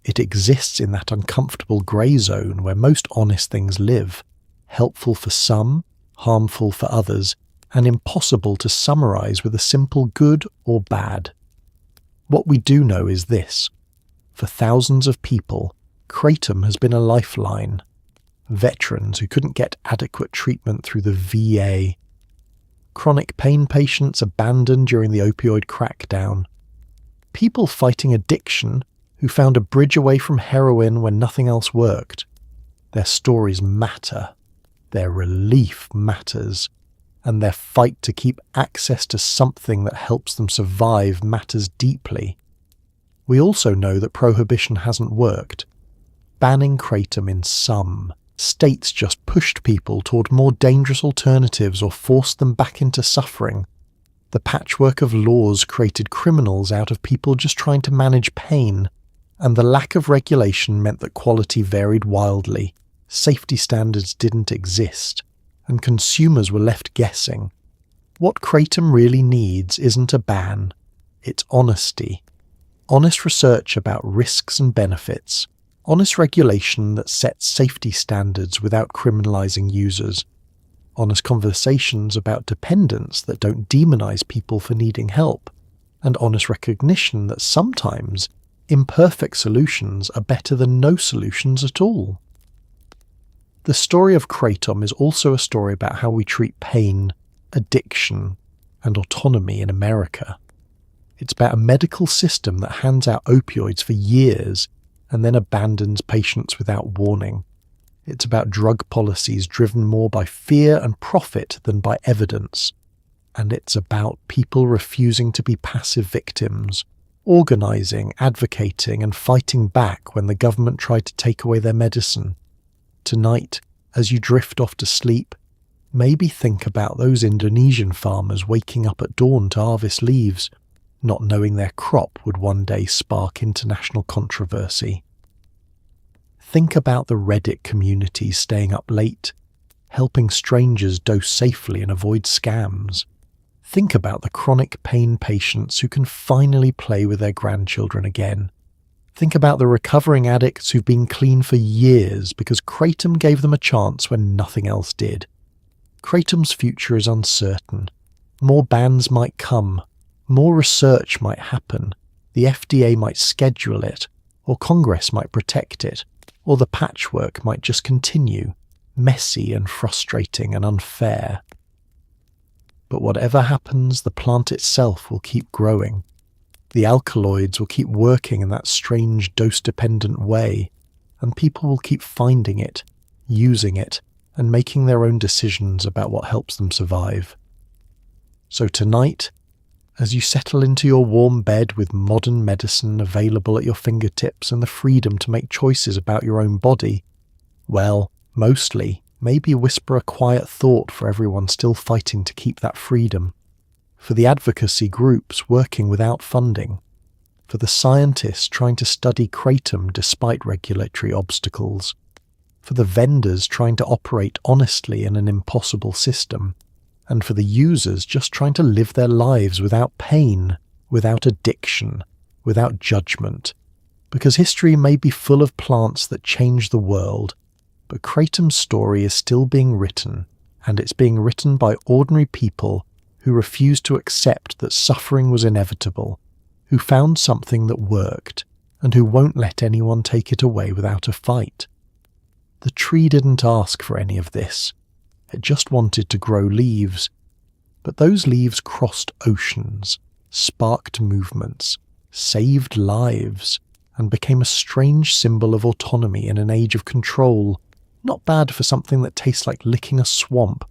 It exists in that uncomfortable grey zone where most honest things live, helpful for some, harmful for others, and impossible to summarize with a simple good or bad. What we do know is this. For thousands of people, kratom has been a lifeline. Veterans who couldn't get adequate treatment through the VA. Chronic pain patients abandoned during the opioid crackdown. People fighting addiction who found a bridge away from heroin when nothing else worked. Their stories matter. Their relief matters. And their fight to keep access to something that helps them survive matters deeply. We also know that prohibition hasn't worked. Banning kratom in some states just pushed people toward more dangerous alternatives or forced them back into suffering. The patchwork of laws created criminals out of people just trying to manage pain, and the lack of regulation meant that quality varied wildly, safety standards didn't exist, and consumers were left guessing. What kratom really needs isn't a ban, it's honesty. Honest research about risks and benefits, honest regulation that sets safety standards without criminalizing users, honest conversations about dependence that don't demonize people for needing help, and honest recognition that sometimes imperfect solutions are better than no solutions at all. The story of Kratom is also a story about how we treat pain, addiction, and autonomy in America. It's about a medical system that hands out opioids for years and then abandons patients without warning. It's about drug policies driven more by fear and profit than by evidence. And it's about people refusing to be passive victims, organising, advocating, and fighting back when the government tried to take away their medicine. Tonight, as you drift off to sleep, maybe think about those Indonesian farmers waking up at dawn to harvest leaves, not knowing their crop would one day spark international controversy. Think about the Reddit communities staying up late, helping strangers dose safely and avoid scams. Think about the chronic pain patients who can finally play with their grandchildren again. Think about the recovering addicts who've been clean for years because Kratom gave them a chance when nothing else did. Kratom's future is uncertain. More bans might come. More research might happen. The FDA might schedule it, or Congress might protect it, or the patchwork might just continue, messy and frustrating and unfair. But whatever happens, the plant itself will keep growing. The alkaloids will keep working in that strange dose-dependent way, and people will keep finding it, using it, and making their own decisions about what helps them survive. So tonight, as you settle into your warm bed with modern medicine available at your fingertips and the freedom to make choices about your own body, well, mostly, maybe whisper a quiet thought for everyone still fighting to keep that freedom, for the advocacy groups working without funding, for the scientists trying to study Kratom despite regulatory obstacles, for the vendors trying to operate honestly in an impossible system, and for the users just trying to live their lives without pain, without addiction, without judgment. Because history may be full of plants that change the world, but Kratom's story is still being written, and it's being written by ordinary people who refused to accept that suffering was inevitable, who found something that worked, and who won't let anyone take it away without a fight. The tree didn't ask for any of this. It just wanted to grow leaves. But those leaves crossed oceans, sparked movements, saved lives, and became a strange symbol of autonomy in an age of control. Not bad for something that tastes like licking a swamp.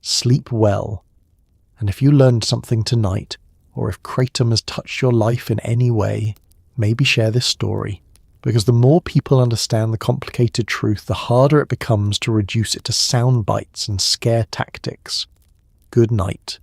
Sleep well. And if you learned something tonight, or if Kratom has touched your life in any way, maybe share this story. Because the more people understand the complicated truth, the harder it becomes to reduce it to sound bites and scare tactics. Good night.